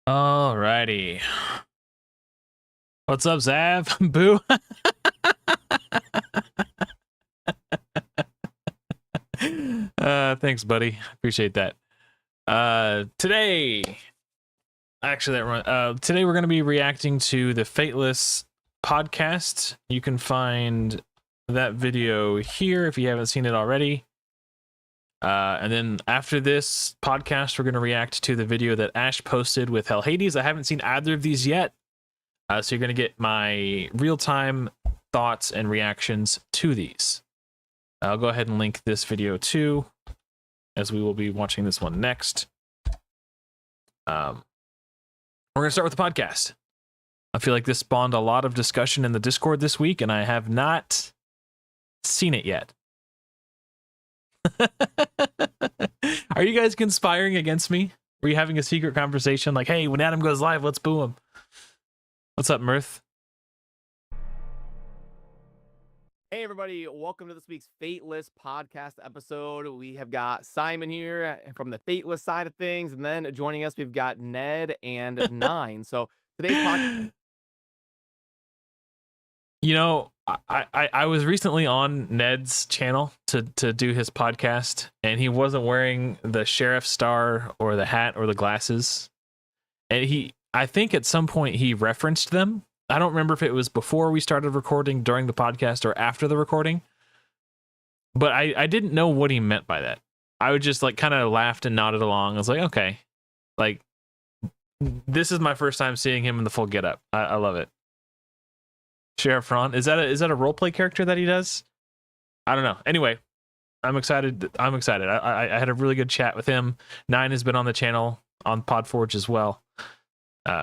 Alrighty. What's up, Zav? Boo. Thanks, buddy. Appreciate that. Today we're going to be reacting to the Fateless podcast. You can find that video here if you haven't seen it already. And then after this podcast, we're going to react to the video that Ash posted with Hell Hades. I haven't seen either of these yet. So you're going to get my real-time thoughts and reactions to these. I'll go ahead and link this video too, as we will be watching this one next. We're going to start with the podcast. I feel like this spawned a lot of discussion in the Discord this week, and I have not seen it yet. Are you guys conspiring against me? Were you having a secret conversation like, hey, when Adam goes live, let's boo him? What's up, Mirth? Hey everybody, welcome to this week's Fateless podcast episode. We have got Simon here from the Fateless side of things, and then joining us we've got Ned and Nine. So today's podcast, you know, I was recently on Ned's channel to do his podcast, and he wasn't wearing the sheriff star or the hat or the glasses. And I think at some point he referenced them. I don't remember if it was before we started recording, during the podcast, or after the recording. But I didn't know what he meant by that. I would just like kind of laughed and nodded along. I was like, okay, like this is my first time seeing him in the full getup. I love it. Sheriff Ron, is that a roleplay character that he does? I don't know. Anyway, I'm excited. I had a really good chat with him. Nine has been on the channel on Podforge as well.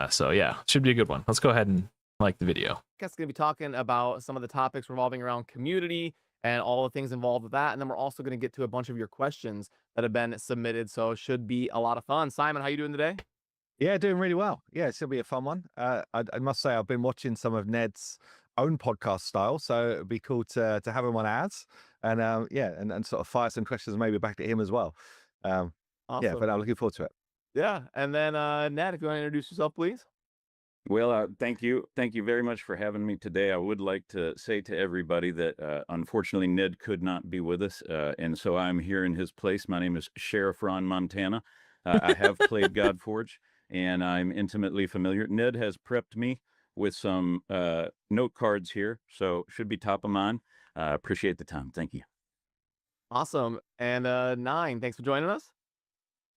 So yeah, should be a good one. Let's go ahead and like the video. going to be talking about some of the topics revolving around community and all the things involved with that. And then we're also going to get to a bunch of your questions that have been submitted. So it should be a lot of fun. Simon, how you doing today? Yeah, doing really well. Yeah, it's going to be a fun one. I must say I've been watching some of Ned's own podcast style, so it'd be cool to have him on ads and and sort of fire some questions maybe back to him as well. Awesome. Yeah, but I'm looking forward to it. Yeah, and then Ned, if you want to introduce yourself, please. Well, thank you very much for having me today. I would like to say to everybody that unfortunately Ned could not be with us, and so I'm here in his place. My name is Sheriff Ron Montana. I have played Godforge, and I'm intimately familiar. Ned has prepped me with some note cards here, so should be top of mind. Appreciate the time. Thank you. Awesome. And Nine, thanks for joining us.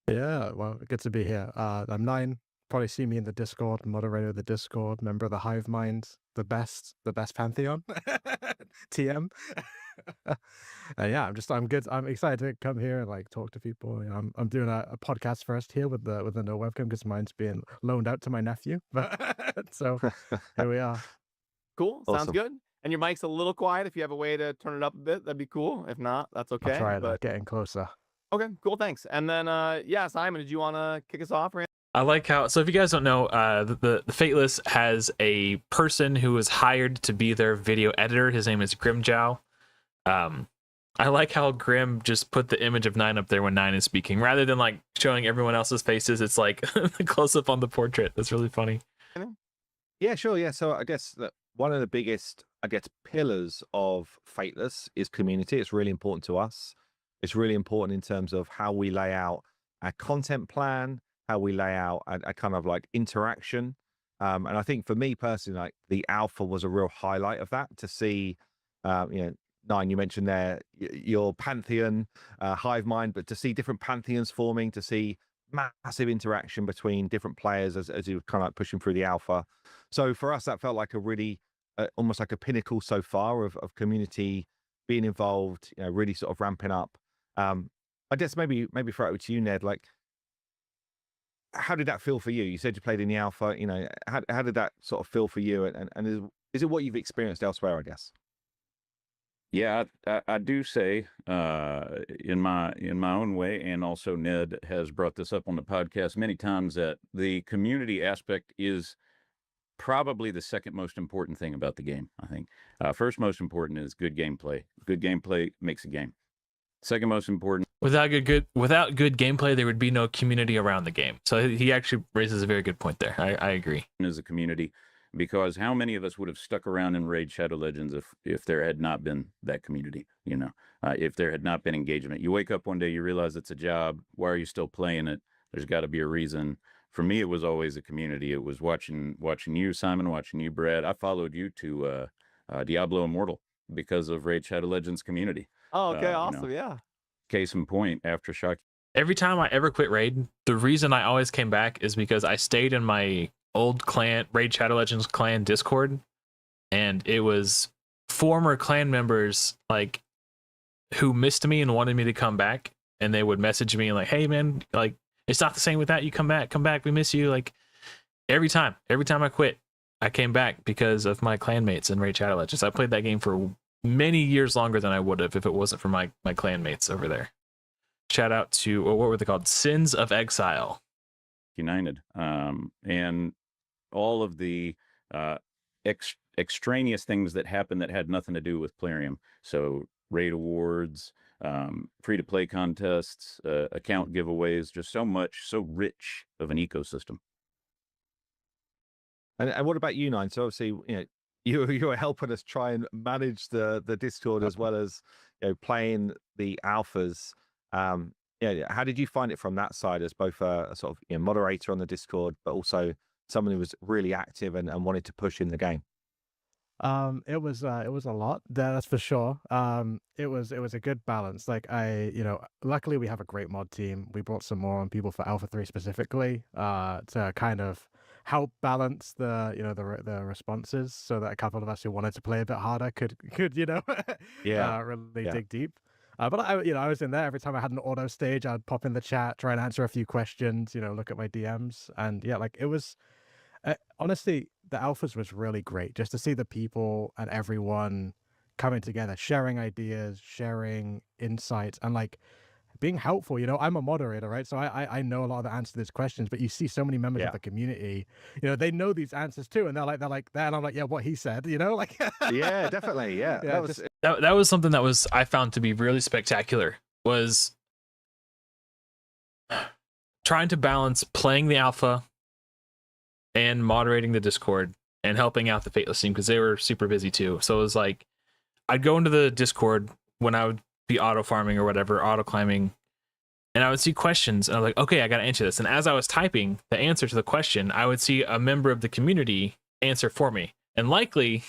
Yeah, well, good to be here. I'm Nine. Probably see me in the Discord, moderator of the Discord, member of the Hive Mind, the best Pantheon, TM. Yeah, I'm good. I'm excited to come here and like talk to people. You know, I'm doing a podcast first here with the no webcam because mine's being loaned out to my nephew. But so here we are. Cool. Awesome. Sounds good. And your mic's a little quiet. If you have a way to turn it up a bit, that'd be cool. If not, that's okay. I'll try but getting closer. Okay, cool. Thanks. And then yeah, Simon, did you want to kick us off? I like how, so if you guys don't know, the Fateless has a person who is hired to be their video editor. His name is Grimjow. I like how Grim just put the image of Nine up there when Nine is speaking, rather than like showing everyone else's faces. It's like close up on the portrait. That's really funny. Yeah, sure. Yeah, so I guess that one of the biggest, pillars of Fateless is community. It's really important to us. It's really important in terms of how we lay out our content plan, how we lay out a kind of like interaction. And I think for me personally, like the alpha was a real highlight of that, to see, Nine, you mentioned there, your Pantheon, Hive Mind, but to see different Pantheons forming, to see massive interaction between different players as you were kind of like pushing through the alpha. So for us, that felt like a really, almost like a pinnacle so far of community being involved, really sort of ramping up. I guess maybe throw it over to you, Ned, like, how did that feel for you? You said you played in the alpha, how did that sort of feel for you? And is it what you've experienced elsewhere, I guess? Yeah, I do say in my own way, and also Ned has brought this up on the podcast many times, that the community aspect is probably the second most important thing about the game. I think first most important is good gameplay. Good gameplay makes a game. Second most important Without good gameplay, there would be no community around the game. So he actually raises a very good point there. I agree. is a community, because how many of us would have stuck around in Raid Shadow Legends if there had not been that community? If there had not been engagement. You wake up one day, you realize it's a job. Why are you still playing it? There's got to be a reason. For me, it was always a community. It was watching you, Simon, watching you, Brad. I followed you to Diablo Immortal because of Raid Shadow Legends community. Oh, okay, awesome, yeah. Case in point, Aftershock. Every time I ever quit Raid, the reason I always came back is because I stayed in my old clan, Raid Shadow Legends clan Discord, and it was former clan members like who missed me and wanted me to come back, and they would message me like, "Hey man, like it's not the same without you. Come back, we miss you." Like every time I quit, I came back because of my clanmates in Raid Shadow Legends. I played that game for many years longer than I would have if it wasn't for my clanmates over there. Shout out to, what were they called? Sins of Exile. United. And all of the extraneous things that happened that had nothing to do with Plarium. So raid awards, free-to-play contests, account giveaways, just so rich of an ecosystem. And what about you, Nine? So obviously, you were helping us try and manage the Discord as well as playing the alphas. How did you find it from that side as both a sort of moderator on the Discord, but also someone who was really active and wanted to push in the game? It was a lot, that's for sure. It was a good balance. Like luckily we have a great mod team. We brought some more on people for Alpha 3 specifically, to kind of help balance the responses, so that a couple of us who wanted to play a bit harder could really dig deep. But I was in there every time I had an auto stage. I'd pop in the chat, try and answer a few questions, look at my DMs, and it was honestly, the alphas was really great just to see the people and everyone coming together, sharing ideas, sharing insights, and like being helpful. I'm a moderator, right? So I know a lot of the answers to these questions, but you see so many members of the community, they know these answers too, and they're like that, and I'm like, yeah, what he said, like Yeah, definitely, yeah. That was something that I found to be really spectacular, was trying to balance playing the alpha and moderating the Discord and helping out the Fateless team because they were super busy too. So it was like I'd go into the Discord when I would be auto farming or whatever, auto climbing, and I would see questions and I was like, okay, I got to answer this. And as I was typing the answer to the question, I would see a member of the community answer for me, and likely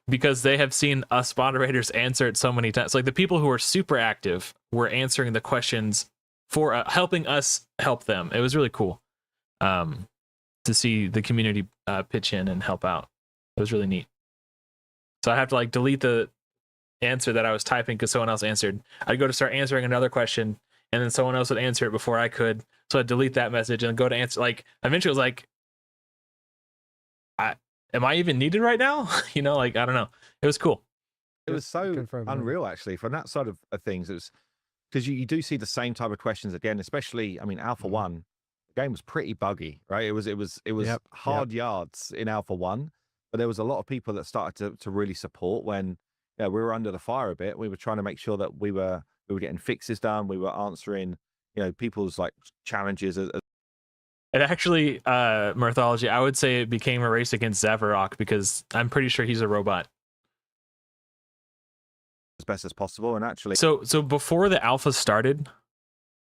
because they have seen us moderators answer it so many times, like the people who are super active were answering the questions for helping us help them. It was really cool to see the community pitch in and help out. It was really neat. So I have to like delete the answer that I was typing because someone else answered. I'd go to start answering another question, and then someone else would answer it before I could. So I'd delete that message and go to answer. Like eventually, it was like, am I even needed right now? I don't know. It was cool. It was so unreal, actually, from that side of things. It was because you do see the same type of questions again, especially, Alpha 1. The game was pretty buggy, right? It was hard yards in Alpha 1, but there was a lot of people that started to really support when we were under the fire a bit. We were trying to make sure that we were getting fixes done. We were answering people's like challenges. It actually, Mythology, I would say it became a race against Zavarok because I'm pretty sure he's a robot. As best as possible, and actually, so before the alpha started,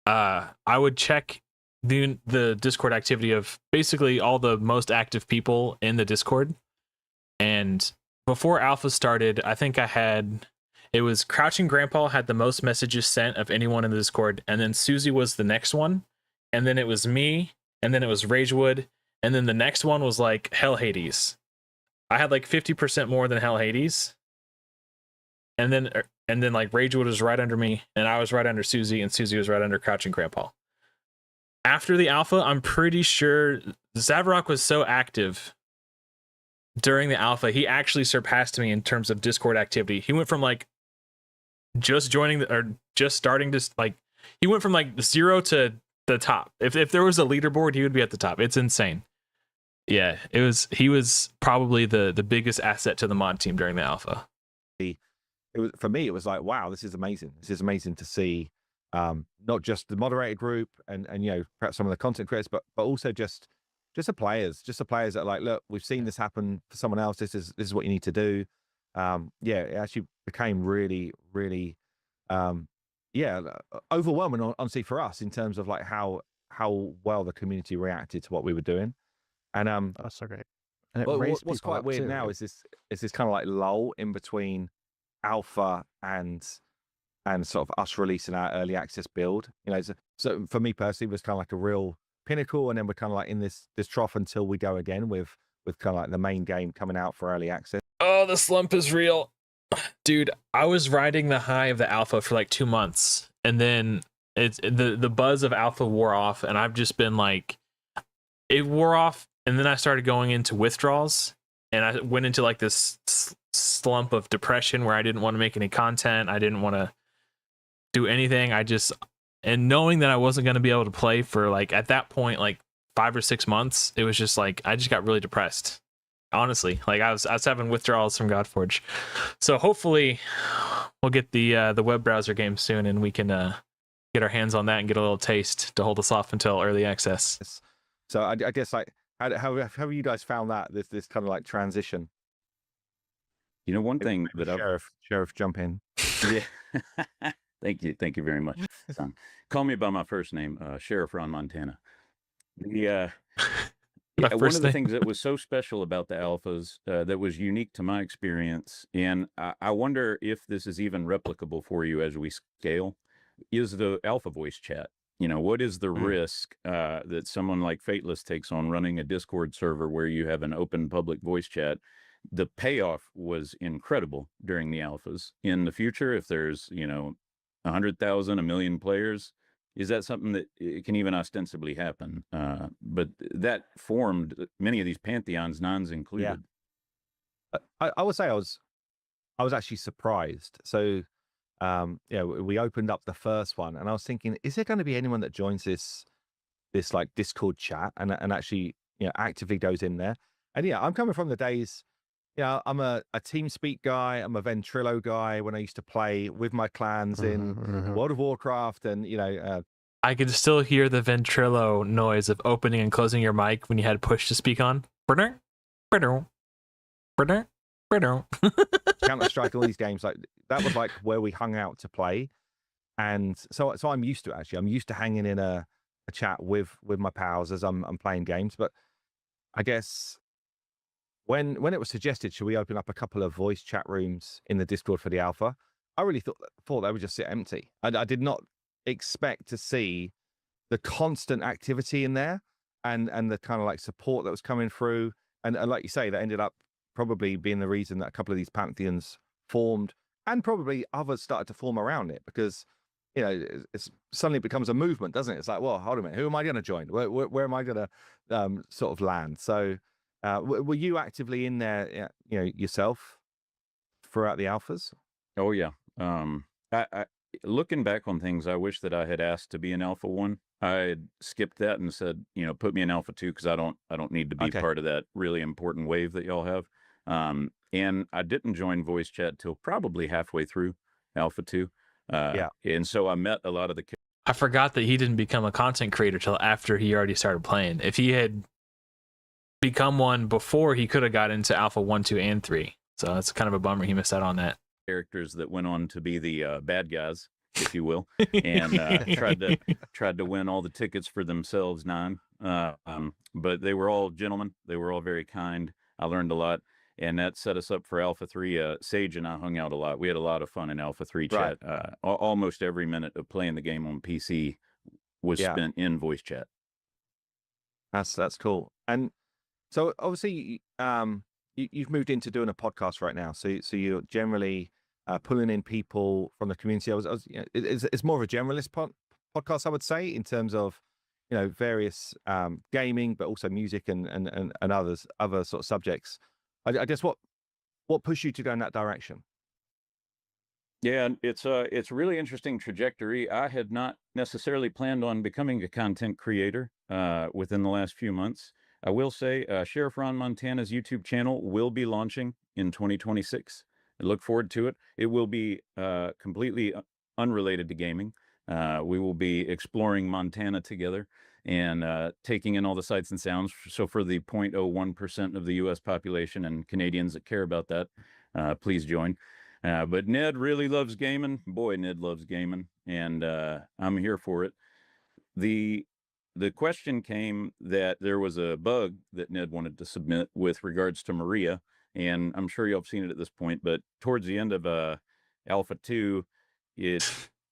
I would check the Discord activity of basically all the most active people in the Discord, and before alpha started, I think it was Crouching Grandpa had the most messages sent of anyone in the Discord, and then Susie was the next one, and then it was me, and then it was Ragewood, and then the next one was like Hell Hades. I had like 50% more than Hell Hades, and then like Ragewood was right under me, and I was right under Susie, and Susie was right under Crouching Grandpa. After the alpha, I'm pretty sure Zavarok was so active during the alpha, he actually surpassed me in terms of Discord activity. He went from like just starting to like, he went from like 0 to the top. If there was a leaderboard, he would be at the top. It's insane. Yeah, he was probably the biggest asset to the mod team during the alpha. it was, for me, it was like, wow, this is amazing. This is amazing to see, not just the moderator group and perhaps some of the content creators, but also just the players, that are like, look, we've seen this happen for someone else. This is what you need to do. It actually became really, really, overwhelming, honestly, for us in terms of like how well the community reacted to what we were doing. And That's so great. And it well, raised what's people quite up weird too. now is this kind of like lull in between alpha and sort of us releasing our early access build. So for me personally, it was kind of like a real pinnacle, and then we're kind of like in this trough until we go again with kind of like the main game coming out for early access. Oh, the slump is real. Dude, I was riding the high of the alpha for like 2 months, and then it's the buzz of alpha wore off, and I've just been like, it wore off, and then I started going into withdrawals, and I went into like this slump of depression where I didn't want to make any content. I didn't want to do anything. And knowing that I wasn't going to be able to play for like, at that point, like 5 or 6 months, it was just like, I just got really depressed. Honestly, like I was having withdrawals from Godforge. So hopefully we'll get the web browser game soon, and we can get our hands on that and get a little taste to hold us off until early access. So I guess like how have you guys found that this kind of like transition? One thing that Sheriff, jump in. Yeah. Thank you very much, son. Call me by my first name, Sheriff Ron Montana. One of the things that was so special about the alphas that was unique to my experience, and I wonder if this is even replicable for you as we scale, is the alpha voice chat. What is the risk that someone like Fateless takes on running a Discord server where you have an open public voice chat? The payoff was incredible during the alphas. In the future, if there's 100,000, 1 million players, is that something that it can even ostensibly happen? But that formed many of these pantheons, nons included. Yeah. I would say I was actually surprised. So, we opened up the first one, and I was thinking, is there going to be anyone that joins this like Discord chat and actually actively goes in there? And I'm coming from the days. I'm a TeamSpeak guy. I'm a Ventrilo guy when I used to play with my clans in World of Warcraft, and I could still hear the Ventrilo noise of opening and closing your mic when you had push to speak on. Counter-Strike, all these games, like that was like where we hung out to play, and so I'm used to it. Actually, I'm used to hanging in a chat with my pals as I'm playing games. But I guess when it was suggested, should we open up a couple of voice chat rooms in the Discord for the alpha, I really thought they would just sit empty. I did not expect to see the constant activity in there and the kind of like support that was coming through. And like you say, that ended up probably being the reason that a couple of these pantheons formed, and probably others started to form around it, because it's suddenly becomes a movement, doesn't it? It's like, well, hold on a minute, who am I going to join? Where am I going to sort of land? So were you actively in there, yourself throughout the alphas? Oh yeah. I looking back on things, I wish that I had asked to be an alpha 1. I had skipped that and said, put me in alpha 2, because I don't need to be part of that really important wave that y'all have. And I didn't join voice chat till probably halfway through alpha 2. And so I met a lot of the. I forgot that he didn't become a content creator till after he already started playing. If he had become one before, he could have got into alpha 1, 2, and 3. So it's kind of a bummer he missed out on that. Characters that went on to be the bad guys, if you will, and tried to win all the tickets for themselves, but they were all gentlemen. They were all very kind. I learned a lot, and that set us up for alpha 3. Sage and I hung out a lot. We had a lot of fun in alpha 3 chat. Almost every minute of playing the game on PC was spent in voice chat. That's cool. And so obviously you've moved into doing a podcast right now, so you're generally pulling in people from the community. It's more of a generalist podcast, I would say, in terms of various gaming, but also music and other sort of subjects. I guess what pushed you to go in that direction? Yeah, it's a really interesting trajectory. I had not necessarily planned on becoming a content creator within the last few months. I will say Sheriff Ron Montana's YouTube channel will be launching in 2026. look forward to it. It will be completely unrelated to gaming. We will be exploring Montana together and taking in all the sights and sounds. So for the 0.01% of the U.S. population and Canadians that care about that, please join. But Ned really loves gaming. Boy, Ned loves gaming, and I'm here for it. The question came that there was a bug that Ned wanted to submit with regards to Maria, and I'm sure y'all have seen it at this point, but towards the end of Alpha 2,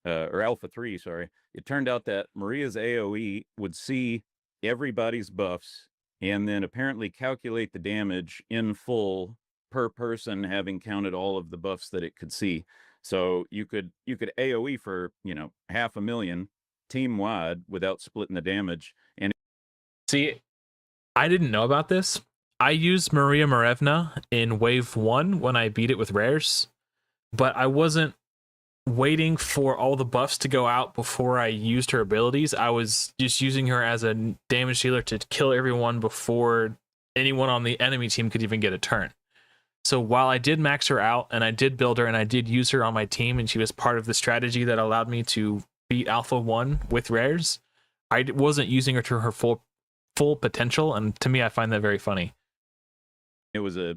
or Alpha 3, sorry, it turned out that Maria's AoE would see everybody's buffs and then apparently calculate the damage in full per person, having counted all of the buffs that it could see. So you could AoE for, 500,000 team wide without splitting the damage. And See, I didn't know about this. I used Maria Marevna in Wave 1 when I beat it with rares, but I wasn't waiting for all the buffs to go out before I used her abilities. I was just using her as a damage dealer to kill everyone before anyone on the enemy team could even get a turn. So while I did max her out and I did build her and I did use her on my team and she was part of the strategy that allowed me to beat Alpha 1 with rares, I wasn't using her to her full potential, and to me I find that very funny. it was a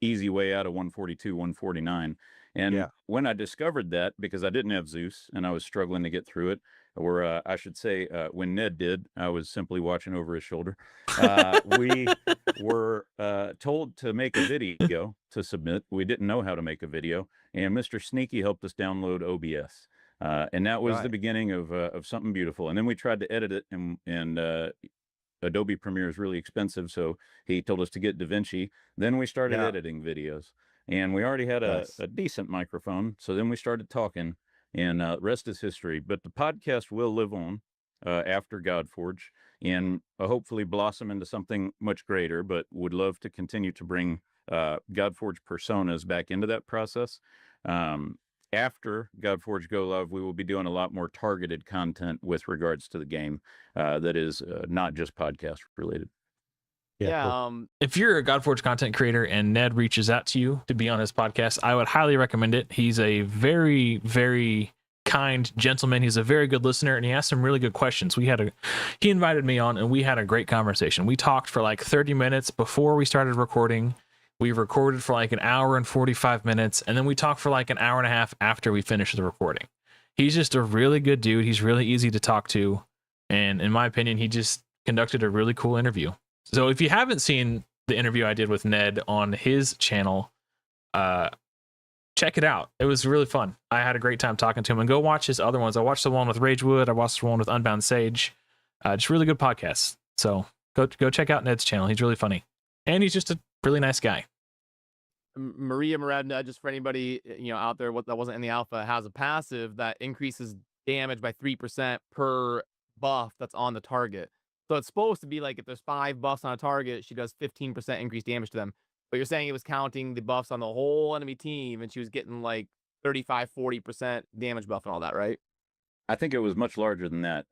easy way out of 142, 149. And when I discovered that, because I didn't have Zeus and I was struggling to get through it, or I should say, when Ned did, I was simply watching over his shoulder. We were told to make a video to submit. We didn't know how to make a video, and Mr. Sneaky helped us download OBS. And that was the beginning of something beautiful. And then we tried to edit it, and Adobe Premiere is really expensive, so he told us to get DaVinci. Then we started editing videos, and we already had a decent microphone. So then we started talking, and rest is history. But the podcast will live on after Godforge, and hopefully blossom into something much greater, but would love to continue to bring Godforge personas back into that process. After Godforge Go Live, we will be doing a lot more targeted content with regards to the game that is not just podcast related. Cool. If you're a Godforge content creator and Ned reaches out to you to be on his podcast, I would highly recommend it. He's a very, very kind gentleman. He's a very good listener, and he asked some really good questions. He invited me on, and we had a great conversation. We talked for like 30 minutes before we started recording. We recorded for like an hour and 45 minutes, and then we talked for like an hour and a half after we finished the recording. He's just a really good dude. He's really easy to talk to, and in my opinion, he just conducted a really cool interview. So if you haven't seen the interview I did with Ned on his channel, check it out. It was really fun. I had a great time talking to him, and go watch his other ones. I watched the one with Ragewood. I watched the one with Unbound Sage. Just really good podcasts. So go check out Ned's channel. He's really funny, and he's just a really nice guy. Maria Marevna, just for anybody out there that wasn't in the alpha, has a passive that increases damage by 3% per buff that's on the target. So it's supposed to be like if there's 5 buffs on a target, she does 15% increased damage to them. But you're saying it was counting the buffs on the whole enemy team, and she was getting like 35-40% damage buff and all that, right? I think it was much larger than that.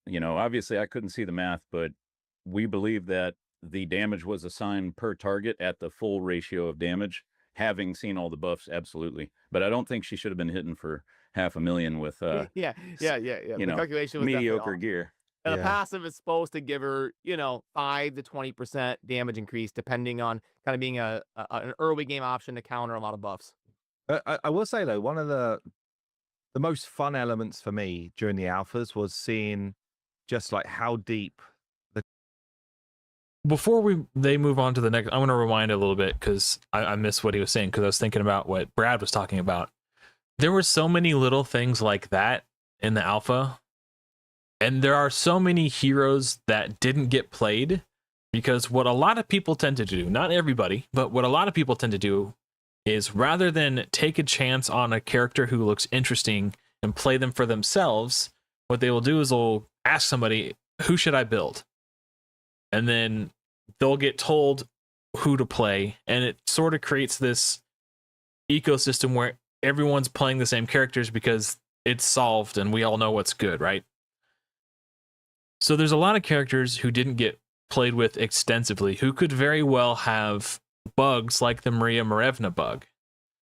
Obviously I couldn't see the math, but we believe that the damage was assigned per target at the full ratio of damage, having seen all the buffs. Absolutely. But I don't think she should have been hitting for 500,000 with the calculation was mediocre gear. And the passive is supposed to give her 5 to 20% damage increase, depending on kind of being an early game option to counter a lot of buffs. I will say though, one of the most fun elements for me during the alphas was seeing just like how deep. Before they move on to the next, I want to rewind a little bit because I missed what he was saying, because I was thinking about what Brad was talking about. There were so many little things like that in the alpha, and there are so many heroes that didn't get played, because what a lot of people tend to do, not everybody, but what a lot of people tend to do is, rather than take a chance on a character who looks interesting and play them for themselves, what they will do is they'll ask somebody, who should I build? And then they'll get told who to play, and it sort of creates this ecosystem where everyone's playing the same characters because it's solved and we all know what's good, right? So there's a lot of characters who didn't get played with extensively, who could very well have bugs like the Maria Marevna bug.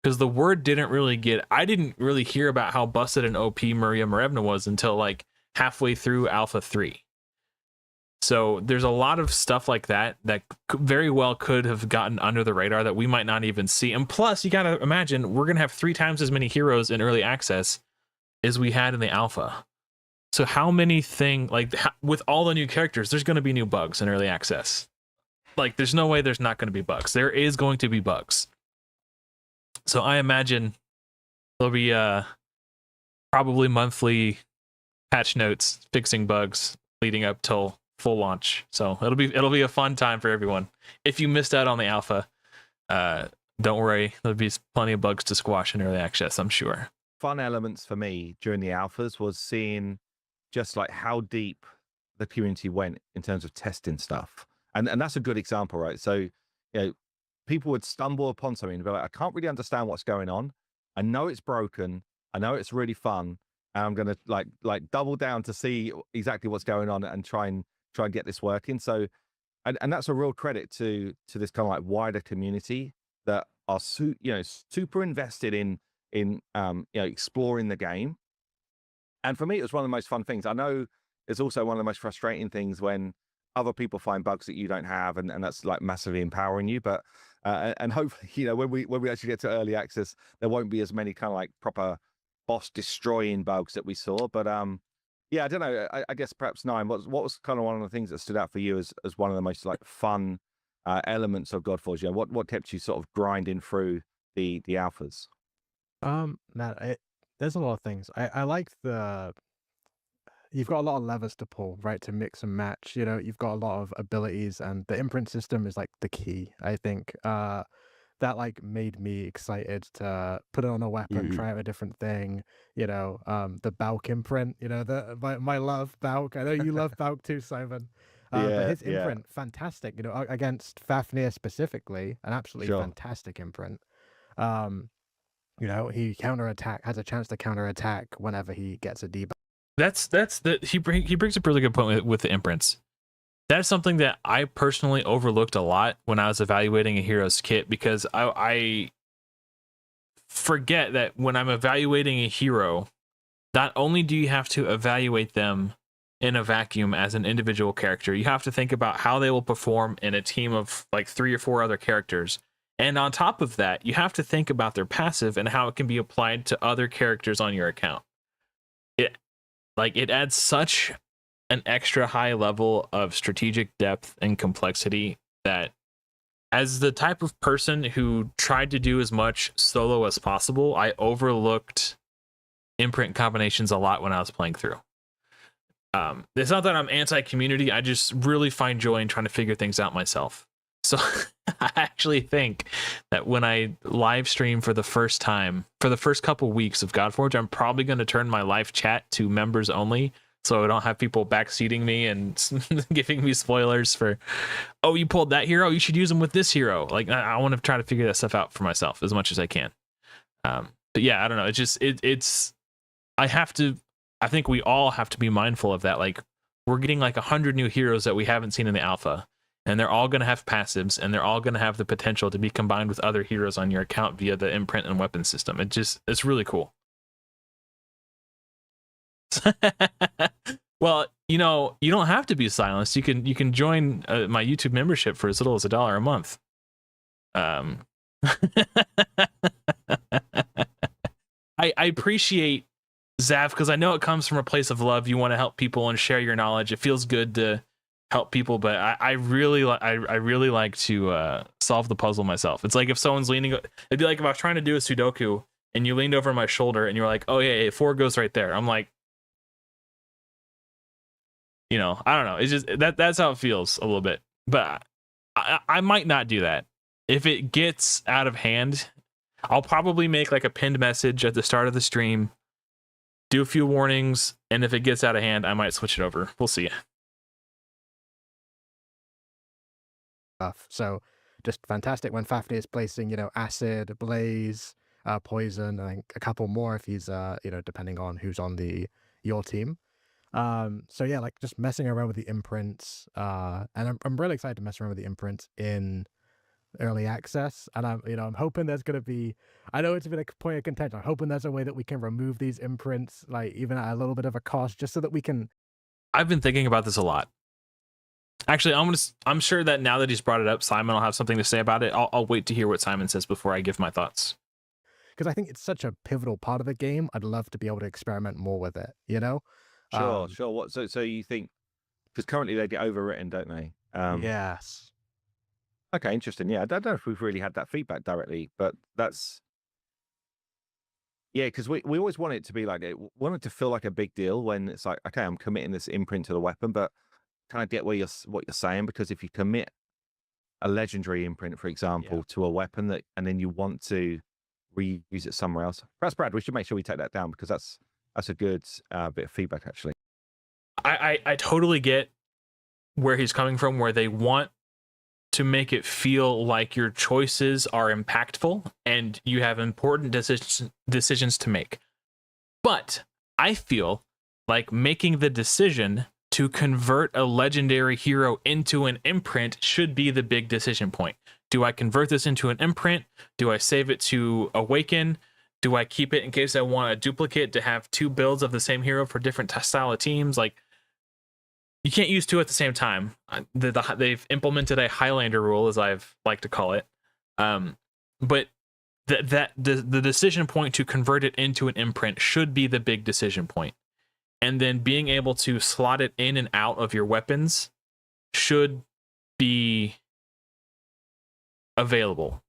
because the word didn't really get. I didn't really hear about how busted and OP Maria Marevna was until like halfway through Alpha 3. So there's a lot of stuff like that very well could have gotten under the radar that we might not even see. And plus, you got to imagine we're going to have 3 times as many heroes in early access as we had in the alpha. So how many with all the new characters, there's going to be new bugs in early access. Like, there's no way there's not going to be bugs. There is going to be bugs. So I imagine there'll be probably monthly patch notes fixing bugs leading up till full launch. So it'll be a fun time for everyone. If you missed out on the alpha, don't worry, there'll be plenty of bugs to squash in early access, I'm sure. Fun elements for me during the alphas was seeing just like how deep the community went in terms of testing stuff. And that's a good example, right? So, you know, people would stumble upon something and be like, I can't really understand what's going on. I know it's broken. I know it's really fun. And I'm going to like double down to see exactly what's going on and try and get this working. So, and that's a real credit to this kind of like wider community that are super invested in exploring the game. And for me, it was one of the most fun things. I know it's also one of the most frustrating things when other people find bugs that you don't have, and that's like massively empowering you. But and hopefully, when we actually get to early access, there won't be as many kind of like proper boss destroying bugs that we saw. But yeah, I don't know. I guess perhaps Nine. What was kind of one of the things that stood out for you as one of the most like fun elements of Godforge? What kept you sort of grinding through the alphas? Matt, there's a lot of things. I like you've got a lot of levers to pull, right, to mix and match. You've got a lot of abilities, and the imprint system is like the key, I think. That like made me excited to put it on a weapon, try out a different thing. The Bauk imprint, my love Bauk. I know you love Bauk too, Simon. But his imprint, fantastic. Against Fafnir specifically, an absolutely fantastic imprint. He has a chance to counterattack whenever he gets a debuff. He brings up a really good point with the imprints. That's something that I personally overlooked a lot when I was evaluating a hero's kit, because I forget that when I'm evaluating a hero, not only do you have to evaluate them in a vacuum as an individual character, you have to think about how they will perform in a team of like 3 or 4 other characters. And on top of that, you have to think about their passive and how it can be applied to other characters on your account. It adds such an extra high level of strategic depth and complexity that, as the type of person who tried to do as much solo as possible, I overlooked imprint combinations a lot when I was playing through. It's not that I'm anti-community, I just really find joy in trying to figure things out myself. So I actually think that when I live stream for the first time, for the first couple weeks of Godforge, I'm probably going to turn my live chat to members only, so I don't have people backseating me and giving me spoilers for, oh, you pulled that hero, you should use them with this hero. Like, I want to try to figure that stuff out for myself as much as I can. But yeah, I don't know. I think we all have to be mindful of that. Like, we're getting like 100 new heroes that we haven't seen in the alpha, and they're all going to have passives, and they're all going to have the potential to be combined with other heroes on your account via the imprint and weapon system. It's really cool. Well, you don't have to be silenced. You can join my YouTube membership for as little as $1 a month. I appreciate Zav, because I know it comes from a place of love. You want to help people and share your knowledge. It feels good to help people, but I really like to solve the puzzle myself. It's like if someone's leaning, it'd be like if I was trying to do a Sudoku and you leaned over my shoulder and you were like, oh yeah, 4 goes right there. I'm like, I don't know. It's just that's how it feels a little bit. But I might not do that. If it gets out of hand, I'll probably make like a pinned message at the start of the stream, do a few warnings, and if it gets out of hand, I might switch it over. We'll see. So just fantastic when Fafnir is placing, acid, blaze, poison, and a couple more if he's, depending on who's on your team. So yeah, like just messing around with the imprints, and I'm really excited to mess around with the imprints in early access, and I'm hoping there's going to be. I know it's been a point of contention. I'm hoping there's a way that we can remove these imprints, like even at a little bit of a cost, just so that we can. I've been thinking about this a lot. Actually, I'm sure that now that he's brought it up, Simon will have something to say about it. I'll wait to hear what Simon says before I give my thoughts. Because I think it's such a pivotal part of the game. I'd love to be able to experiment more with it. Sure. What? So you think? Because currently they get overwritten, don't they? Yes. Okay, interesting. Yeah, I don't know if we've really had that feedback directly, but that's because we always want it to be like want it to feel like a big deal when it's like, okay, I'm committing this imprint to the weapon, but can I get what you're saying? Because if you commit a legendary imprint, for example, to a weapon and then you want to reuse it somewhere else, perhaps Brad, we should make sure we take that down because that's a good bit of feedback actually. I totally get where he's coming from, where they want to make it feel like your choices are impactful and you have important decisions to make. But I feel like making the decision to convert a legendary hero into an imprint should be the big decision point. Do I convert this into an imprint? Do I save it to awaken? Do I keep it in case I want a duplicate to have two builds of the same hero for different style of teams? Like, you can't use two at the same time. They've implemented a Highlander rule, as I've like to call it. But the decision point to convert it into an imprint should be the big decision point. And then being able to slot it in and out of your weapons should be available.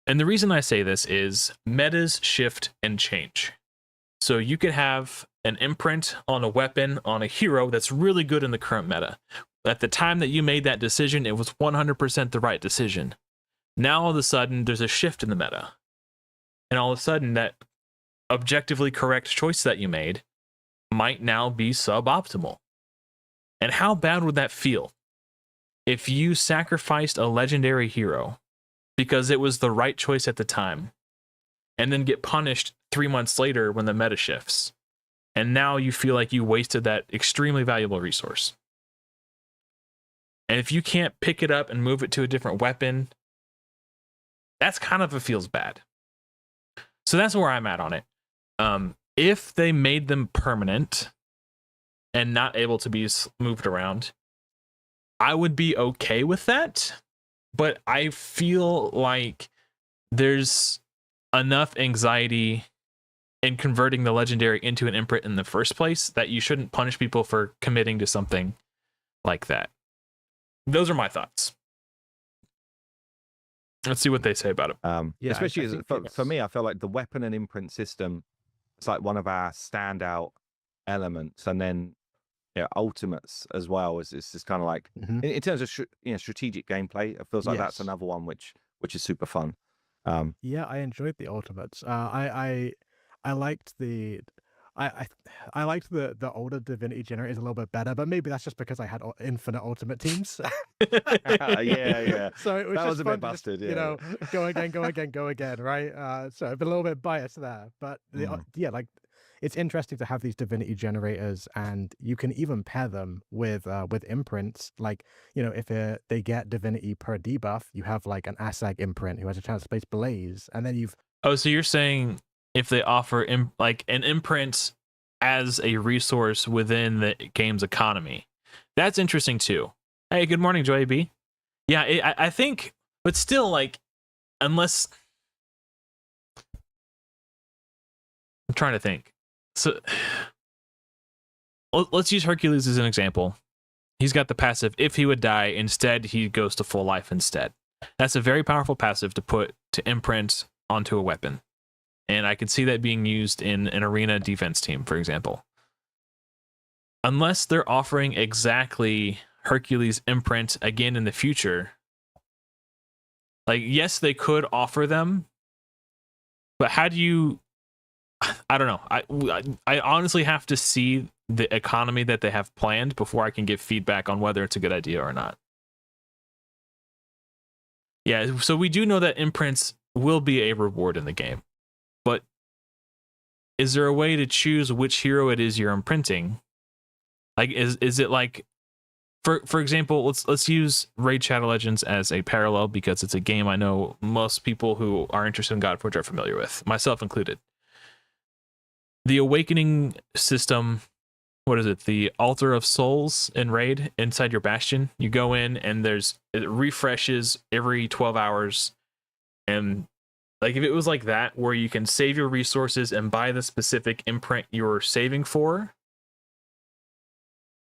And the reason I say this is metas shift and change. So you could have an imprint on a weapon on a hero that's really good in the current meta. At the time that you made that decision, it was 100% the right decision. Now all of a sudden, there's a shift in the meta. And all of a sudden, that objectively correct choice that you made might now be suboptimal. And how bad would that feel if you sacrificed a legendary hero because it was the right choice at the time, and then get punished 3 months later when the meta shifts? And now you feel like you wasted that extremely valuable resource. And if you can't pick it up and move it to a different weapon, that's kind of feels bad. So that's where I'm at on it. If they made them permanent and not able to be moved around, I would be okay with that. But I feel like there's enough anxiety in converting the legendary into an imprint in the first place that you shouldn't punish people for committing to something like that. Those are my thoughts. Let's see what they say about it. Especially for me, I feel like the weapon and imprint system is like one of our standout elements, and then ultimates as well is just kind of like in terms of strategic gameplay. It feels like that's another one which is super fun. I enjoyed the ultimates. I liked the I liked the older Divinity generators a little bit better, but maybe that's just because I had infinite ultimate teams. Yeah. So it was That just was a fun bit busted. to just, go again, right? So I've been a little bit biased there, but like it's interesting to have these Divinity generators, and you can even pair them with imprints. Like, if they get Divinity per debuff, you have like an Asag imprint who has a chance to place Blaze, and then you've. Oh, so you're saying if they offer like an imprint as a resource within the game's economy, that's interesting too. Hey, good morning, Joy B. Yeah, I think, but still, like, unless I'm trying to think. So let's use Hercules as an example. He's got the passive, if he would die, instead he goes to full life instead. That's a very powerful passive to put to imprint onto a weapon. And I can see that being used in an arena defense team, for example. Unless they're offering exactly Hercules imprint again in the future, like, yes, they could offer them, but how do you... I don't know. I honestly have to see the economy that they have planned before I can give feedback on whether it's a good idea or not. Yeah, so we do know that imprints will be a reward in the game. But is there a way to choose which hero it is you're imprinting? Like, is it like for example, let's use Raid Shadow Legends as a parallel because it's a game I know most people who are interested in Godforge are familiar with, myself included. The Awakening system, what is it? The Altar of Souls in Raid inside your Bastion. You go in and it refreshes every 12 hours. And like if it was like that, where you can save your resources and buy the specific imprint you're saving for,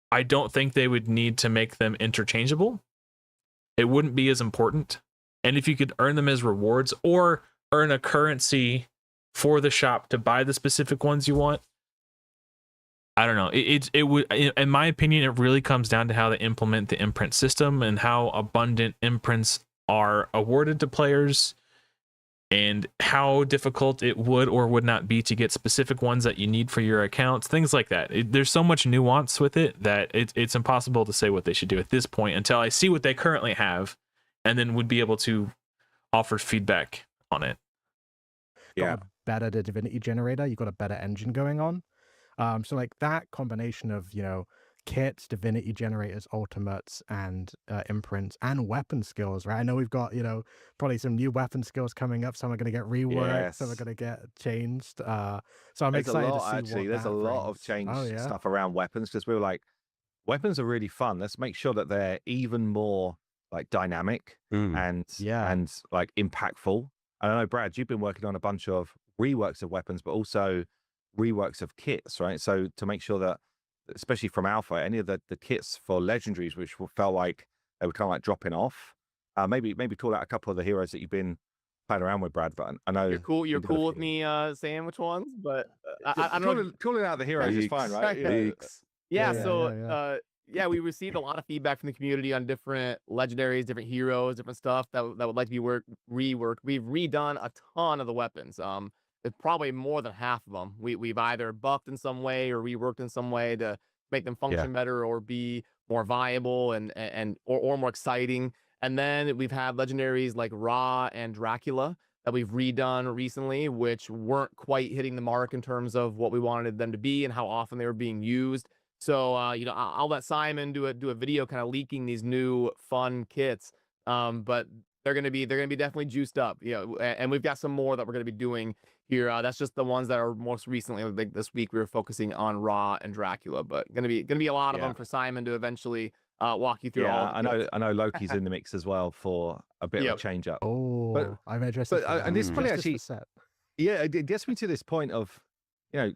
I don't think they would need to make them interchangeable. It wouldn't be as important. And if you could earn them as rewards or earn a currency for the shop to buy the specific ones you want, I don't know. It would, in my opinion, it really comes down to how they implement the imprint system and how abundant imprints are awarded to players, and how difficult it would or would not be to get specific ones that you need for your accounts, things like that. There's so much nuance with it that it's impossible to say what they should do at this point until I see what they currently have, and then would be able to offer feedback on it. Yeah. Got a better divinity generator. You got a better engine going on. So like that combination of, you know, kits, divinity generators, ultimates, and imprints, and weapon skills, right? I know we've got, you know, probably some new weapon skills coming up. Some are going to get reworked, some are Yes. going to get changed. So I'm There's a excited lot, to see actually. what There's a that lot of brings. change Oh yeah. stuff around weapons because we were like, weapons are really fun. Let's make sure that they're even more like dynamic and Yeah. like impactful. I know, Brad, you've been working on a bunch of reworks of weapons, but also reworks of kits, right? So to make sure that, especially from Alpha, any of the kits for legendaries, which felt like they were kind of like dropping off, maybe call out a couple of the heroes that you've been playing around with, Brad. But I know You're cool. You're you've got a cool with few. me saying which ones, but I don't know. Calling out the heroes is fine, right? Yeah. Leaks. Yeah, Yeah, so yeah. yeah, we received a lot of feedback from the community on different legendaries, different heroes, different stuff that would like to be reworked. We've redone a ton of the weapons. It's probably more than half of them. We've either buffed in some way or reworked in some way to make them function better or be more viable or more exciting. And then we've had legendaries like Ra and Dracula that we've redone recently, which weren't quite hitting the mark in terms of what we wanted them to be and how often they were being used. So you know, I'll let Simon do a video kind of leaking these new fun kits. But they're gonna be definitely juiced up. You know, and we've got some more that we're gonna be doing here. That's just the ones that are most recently. Like this week, we were focusing on Ra and Dracula, but gonna be a lot of them for Simon to eventually walk you through all of the kits. I know Loki's in the mix as well for a bit of a Yep. change up. Oh, I'm interested. But and this probably Just actually, for set. yeah, it gets me to this point of, you know,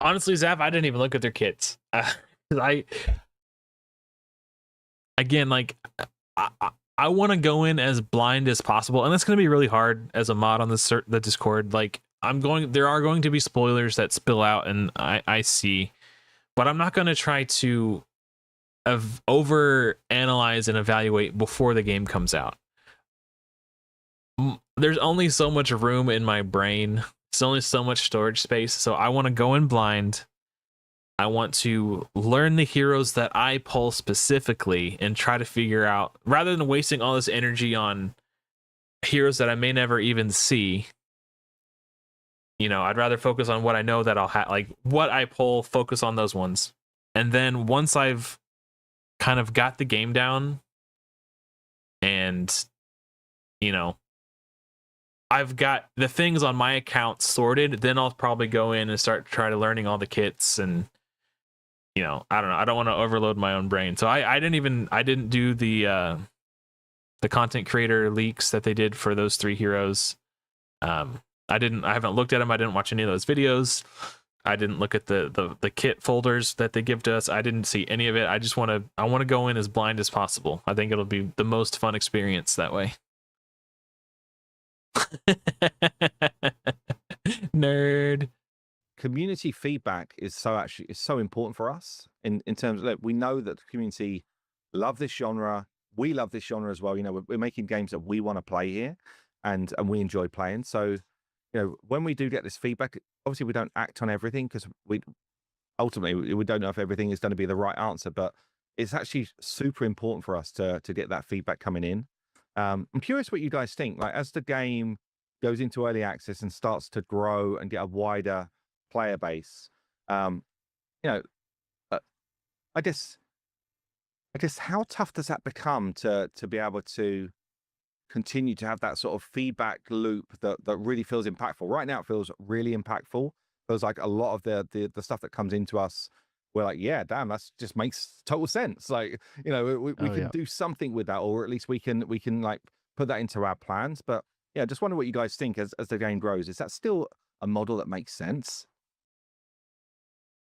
Honestly, Zap, I didn't even look at their kits. I again, like, I want to go in as blind as possible, and that's going to be really hard as a mod on the Discord. Like, there are going to be spoilers that spill out, and I see, but I'm not going to try to over analyze and evaluate before the game comes out. There's only so much room in my brain. There's only so much storage space, so I want to go in blind. I want to learn the heroes that I pull specifically and try to figure out, rather than wasting all this energy on heroes that I may never even see. You know, I'd rather focus on what I know that I'll have, like what I pull, focus on those ones. And then once I've kind of got the game down and, you know, I've got the things on my account sorted, then I'll probably go in and start learning all the kits. And, you know, I don't know. I don't want to overload my own brain. So I didn't do the content creator leaks that they did for those 3 heroes. I haven't looked at them. I didn't watch any of those videos. I didn't look at the kit folders that they give to us. I didn't see any of it. I want to go in as blind as possible. I think it'll be the most fun experience that way. Nerd. community feedback is so important for us in terms of, we know that the community love this genre. We love this genre as well. You know, we're making games that we want to play here, and we enjoy playing. So, you know, when we do get this feedback, obviously we don't act on everything because we don't know if everything is going to be the right answer, but it's actually super important for us to get that feedback coming in. I'm curious what you guys think, like as the game goes into early access and starts to grow and get a wider player base. You know, I guess I guess how tough does that become to be able to continue to have that sort of feedback loop that really feels impactful? Right now, it feels really impactful. Feels like a lot of the stuff that comes into us, we're like, yeah, damn, that's just makes total sense. Like, you know, we Oh, can yeah. do something with that, or at least we can like put that into our plans. But yeah, just wonder what you guys think as the game grows. Is that still a model that makes sense?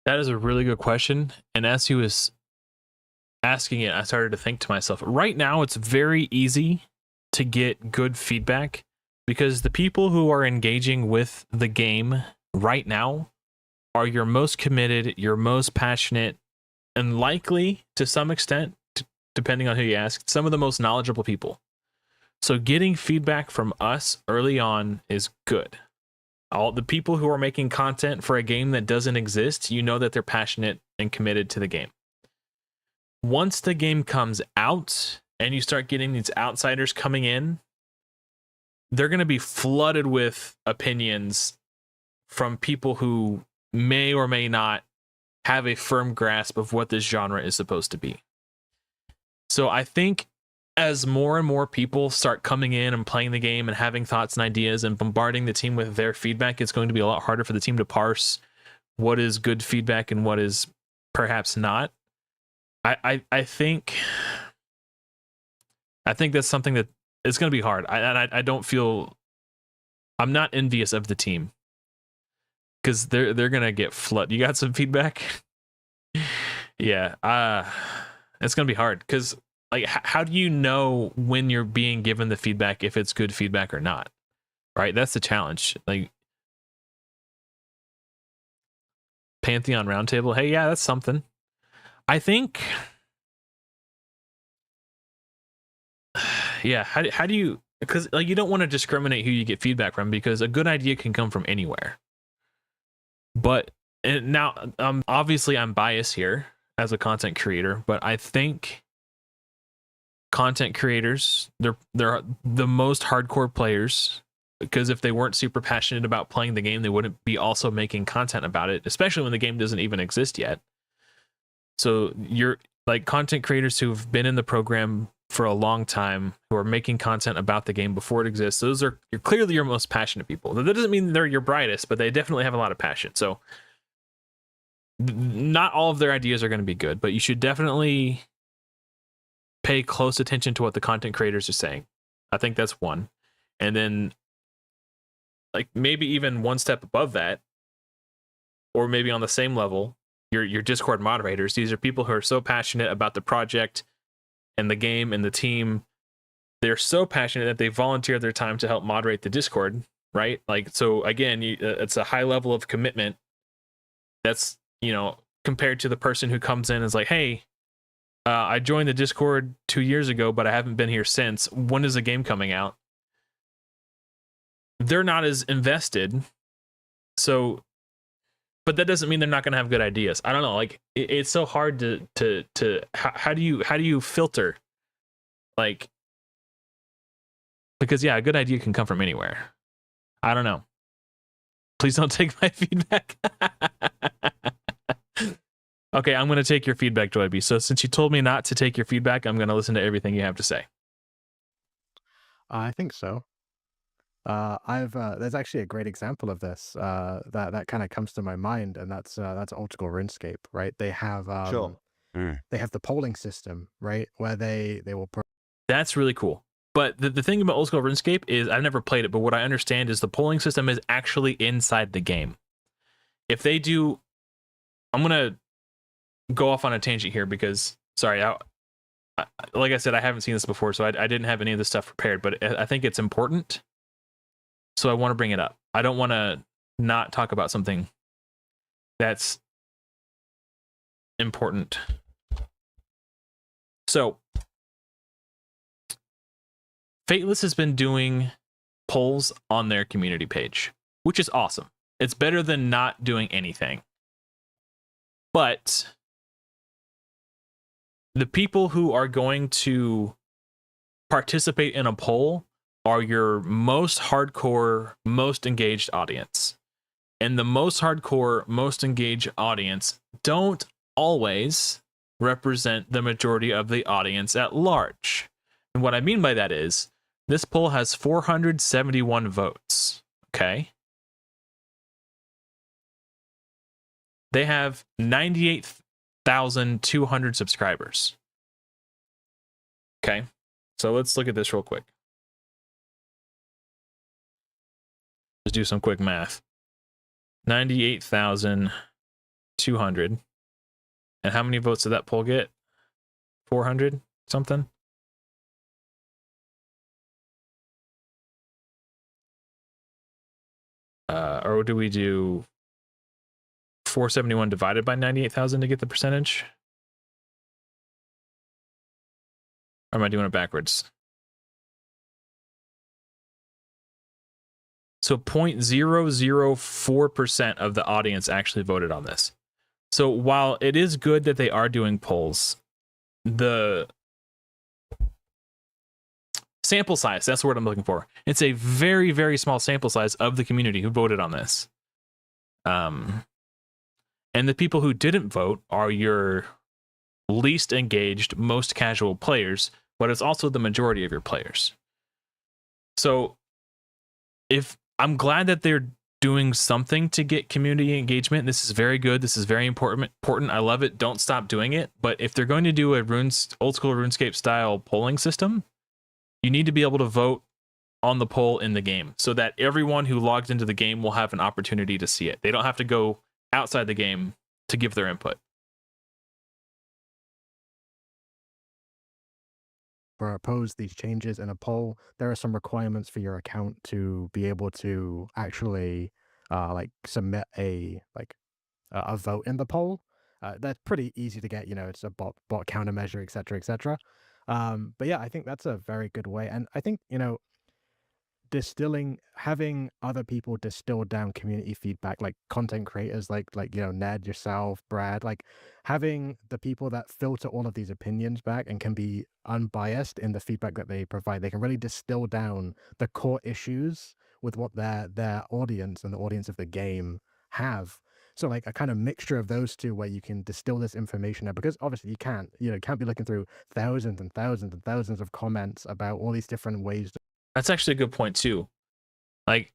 That is a really good question. And as he was asking it, I started to think to myself, right now it's very easy to get good feedback because the people who are engaging with the game right now are your most committed, your most passionate, and likely to some extent, depending on who you ask, some of the most knowledgeable people. So getting feedback from us early on is good. All the people who are making content for a game that doesn't exist, you know that they're passionate and committed to the game. Once the game comes out and you start getting these outsiders coming in, they're going to be flooded with opinions from people who may or may not have a firm grasp of what this genre is supposed to be. So I think as more and more people start coming in and playing the game and having thoughts and ideas and bombarding the team with their feedback, it's going to be a lot harder for the team to parse what is good feedback and what is perhaps not. I think that's something that it's going to be hard. I don't feel, I'm not envious of the team because they're going to get flooded. You got some feedback? Yeah. It's going to be hard because like, how do you know when you're being given the feedback, if it's good feedback or not? Right. That's the challenge. Like Pantheon Roundtable. Hey, yeah, that's something. I think, yeah. How do you, because like you don't want to discriminate who you get feedback from because a good idea can come from anywhere. But and now, obviously I'm biased here as a content creator, but I think content creators, they're the most hardcore players because if they weren't super passionate about playing the game, they wouldn't be also making content about it, especially when the game doesn't even exist yet. So you're like content creators who've been in the program for a long time, who are making content about the game before it exists. You're clearly your most passionate people. That doesn't mean they're your brightest, but they definitely have a lot of passion. So not all of their ideas are going to be good, but you should definitely pay close attention to what the content creators are saying. I think that's one. And then like maybe even one step above that, or maybe on the same level, your Discord moderators. These are people who are so passionate about the project and the game and the team. They're so passionate that they volunteer their time to help moderate the Discord, right? Like, so again, it's a high level of commitment. That's, you know, compared to the person who comes in and is like, hey, I joined the Discord 2 years ago, but I haven't been here since. When is the game coming out? They're not as invested. So, but that doesn't mean they're not going to have good ideas. I don't know. Like it's so hard to how do you filter? Like, because yeah, a good idea can come from anywhere. I don't know. Please don't take my feedback. Okay, I'm going to take your feedback, Joyby. So since you told me not to take your feedback, I'm going to listen to everything you have to say. I think so. There's actually a great example of this that kind of comes to my mind, and that's Old School RuneScape, right? They have Sure. they have the polling system, right, where they will. That's really cool. But the thing about Old School RuneScape is I've never played it, but what I understand is the polling system is actually inside the game. If they do, I'm gonna go off on a tangent here because sorry, like I said, I haven't seen this before, so I didn't have any of this stuff prepared, but I think it's important. So I want to bring it up. I don't want to not talk about something that's important. So Fateless has been doing polls on their community page, which is awesome. It's better than not doing anything. But the people who are going to participate in a poll are your most hardcore, most engaged audience. And the most hardcore, most engaged audience don't always represent the majority of the audience at large. And what I mean by that is this poll has 471 votes. Okay. They have 98,200 subscribers. Okay. So let's look at this real quick. Let's do some quick math. 98,200. And how many votes did that poll get? 400 something? Or do we do 471 divided by 98,000 to get the percentage? Or am I doing it backwards? So 0.004% of the audience actually voted on this. So while it is good that they are doing polls, the sample size, that's the word I'm looking for. It's a very, very small sample size of the community who voted on this. And the people who didn't vote are your least engaged, most casual players, but it's also the majority of your players. So if I'm glad that they're doing something to get community engagement. This is very good. This is very important. I love it. Don't stop doing it. But if they're going to do a old school RuneScape style polling system, you need to be able to vote on the poll in the game so that everyone who logs into the game will have an opportunity to see it. They don't have to go outside the game to give their input. Propose these changes in a poll, there are some requirements for your account to be able to actually like submit a vote in the poll. That's pretty easy to get. It's a bot countermeasure, etc., etc. But yeah, I think that's a very good way, and I think having other people distill down community feedback, like content creators, like Ned, yourself, Brad, like having the people that filter all of these opinions back and can be unbiased in the feedback that they provide. They can really distill down the core issues with what their audience and the audience of the game have. So like a kind of mixture of those two where you can distill this information out, because obviously you can't be looking through thousands and thousands and thousands of comments about all these different ways. That's actually a good point too. Like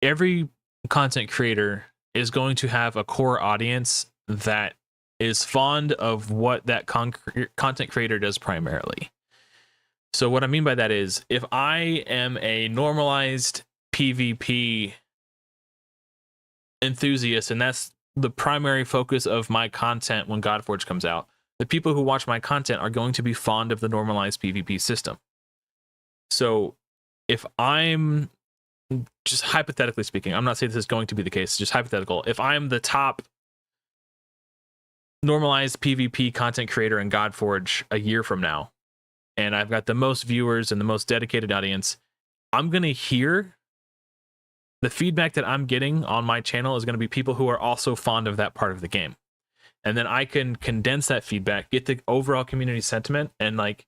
every content creator is going to have a core audience that is fond of what that content creator does primarily. So what I mean by that is if I am a normalized PvP enthusiast and that's the primary focus of my content when Godforge comes out, the people who watch my content are going to be fond of the normalized PvP system. So if I'm just hypothetically speaking, I'm not saying this is going to be the case, just hypothetical. If I'm the top normalized PvP content creator in Godforge a year from now, and I've got the most viewers and the most dedicated audience, I'm going to hear the feedback that I'm getting on my channel is going to be people who are also fond of that part of the game. And then I can condense that feedback, get the overall community sentiment, and like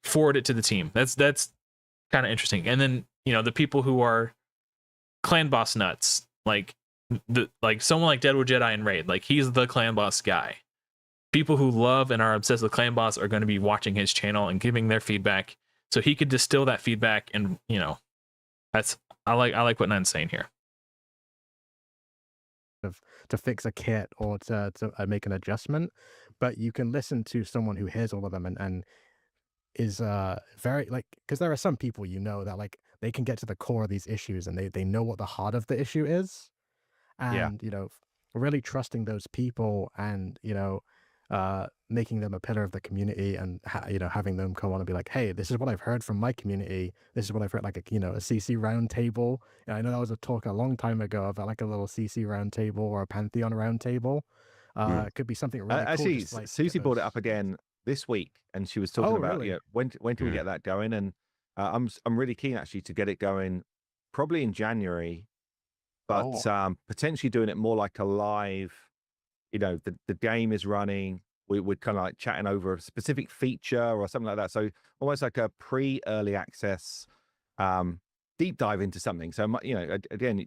forward it to the team. That's kind of interesting. And then the people who are clan boss nuts, like someone like Deadwood Jedi and Raid, like he's the clan boss guy. People who love and are obsessed with clan boss are going to be watching his channel and giving their feedback, so he could distill that feedback. And that's I like what Nan's saying here. To fix a kit or to make an adjustment, but you can listen to someone who hears all of them and is very because there are some people that like they can get to the core of these issues and they know what the heart of the issue is, and really trusting those people and making them a pillar of the community and having them come on and be like, hey, this is what I've heard from my community, this is what I've heard, like a CC round table. And I know that was a talk a long time ago about like a little CC round table or a Pantheon round table. It could be something really cool. Actually, Susie brought it up again this week, and she was talking about really? when do we get that going, and I'm really keen actually to get it going probably in January, but potentially doing it more like a live, the game is running, we're kind of like chatting over a specific feature or something like that, so almost like a pre-early access deep dive into something. So again,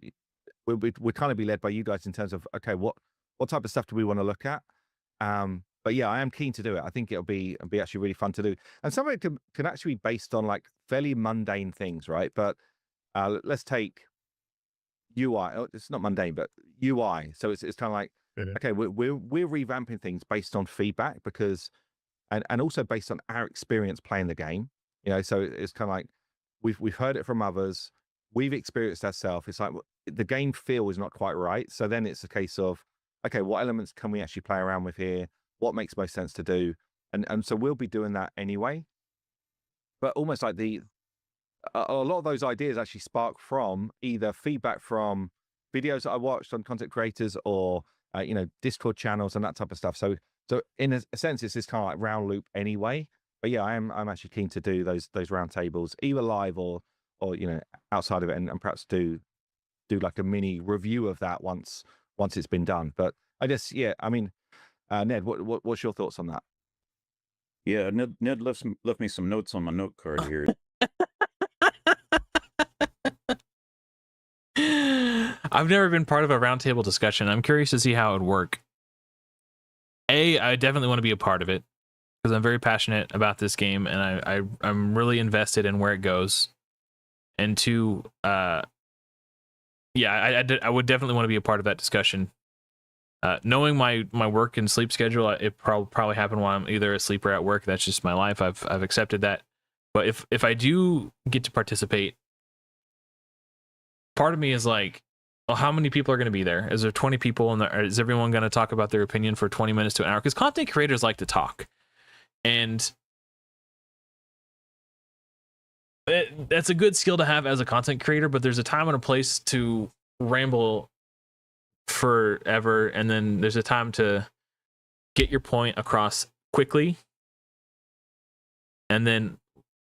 we'd kind of be led by you guys in terms of, okay, what type of stuff do we want to look at, but yeah, I am keen to do it. I think it'll be actually really fun to do, and some of it can actually be based on like fairly mundane things, right? But let's take UI. It's not mundane, but UI. So it's kind of like, okay, we're revamping things based on feedback because, and also based on our experience playing the game. So it's kind of like we've heard it from others, we've experienced ourselves. It's like the game feel is not quite right. So then it's a case of, okay, what elements can we actually play around with here? What makes most sense to do? And so we'll be doing that anyway. But almost like a lot of those ideas actually spark from either feedback from videos that I watched on content creators or Discord channels and that type of stuff. So in a sense, it's this kind of like round loop anyway. But yeah, I'm actually keen to do those round tables either live or outside of it, and perhaps do like a mini review of that once it's been done. But I guess I mean, Ned, what's your thoughts on that? Yeah, Ned left me some notes on my note card here. I've never been part of a roundtable discussion. I'm curious to see how it would work. I definitely want to be a part of it because I'm very passionate about this game and I'm really invested in where it goes. And two, I would definitely want to be a part of that discussion. Knowing my work and sleep schedule, it probably happen while I'm either asleep or at work. That's just my life. I've accepted that. But if I do get to participate, part of me is like, well, how many people are going to be there? Is there 20 people, and is everyone going to talk about their opinion for 20 minutes to an hour? Because content creators like to talk, and that's a good skill to have as a content creator. But there's a time and a place to ramble forever, and then there's a time to get your point across quickly, and then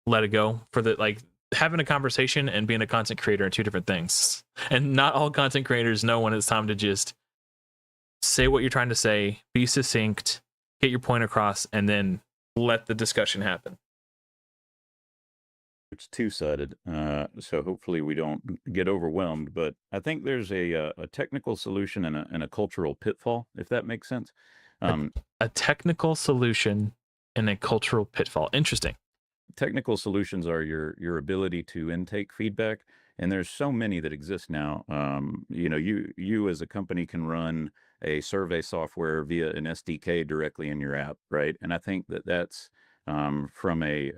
let it go. For the having a conversation and being a content creator are two different things, and not all content creators know when it's time to just say what you're trying to say, be succinct, get your point across, and then let the discussion happen. It's two-sided, so hopefully we don't get overwhelmed. But I think there's a technical solution and a cultural pitfall, if that makes sense. A technical solution and a cultural pitfall. Interesting. Technical solutions are your ability to intake feedback, and there's so many that exist now. You as a company can run a survey software via an SDK directly in your app, right? And I think that's from a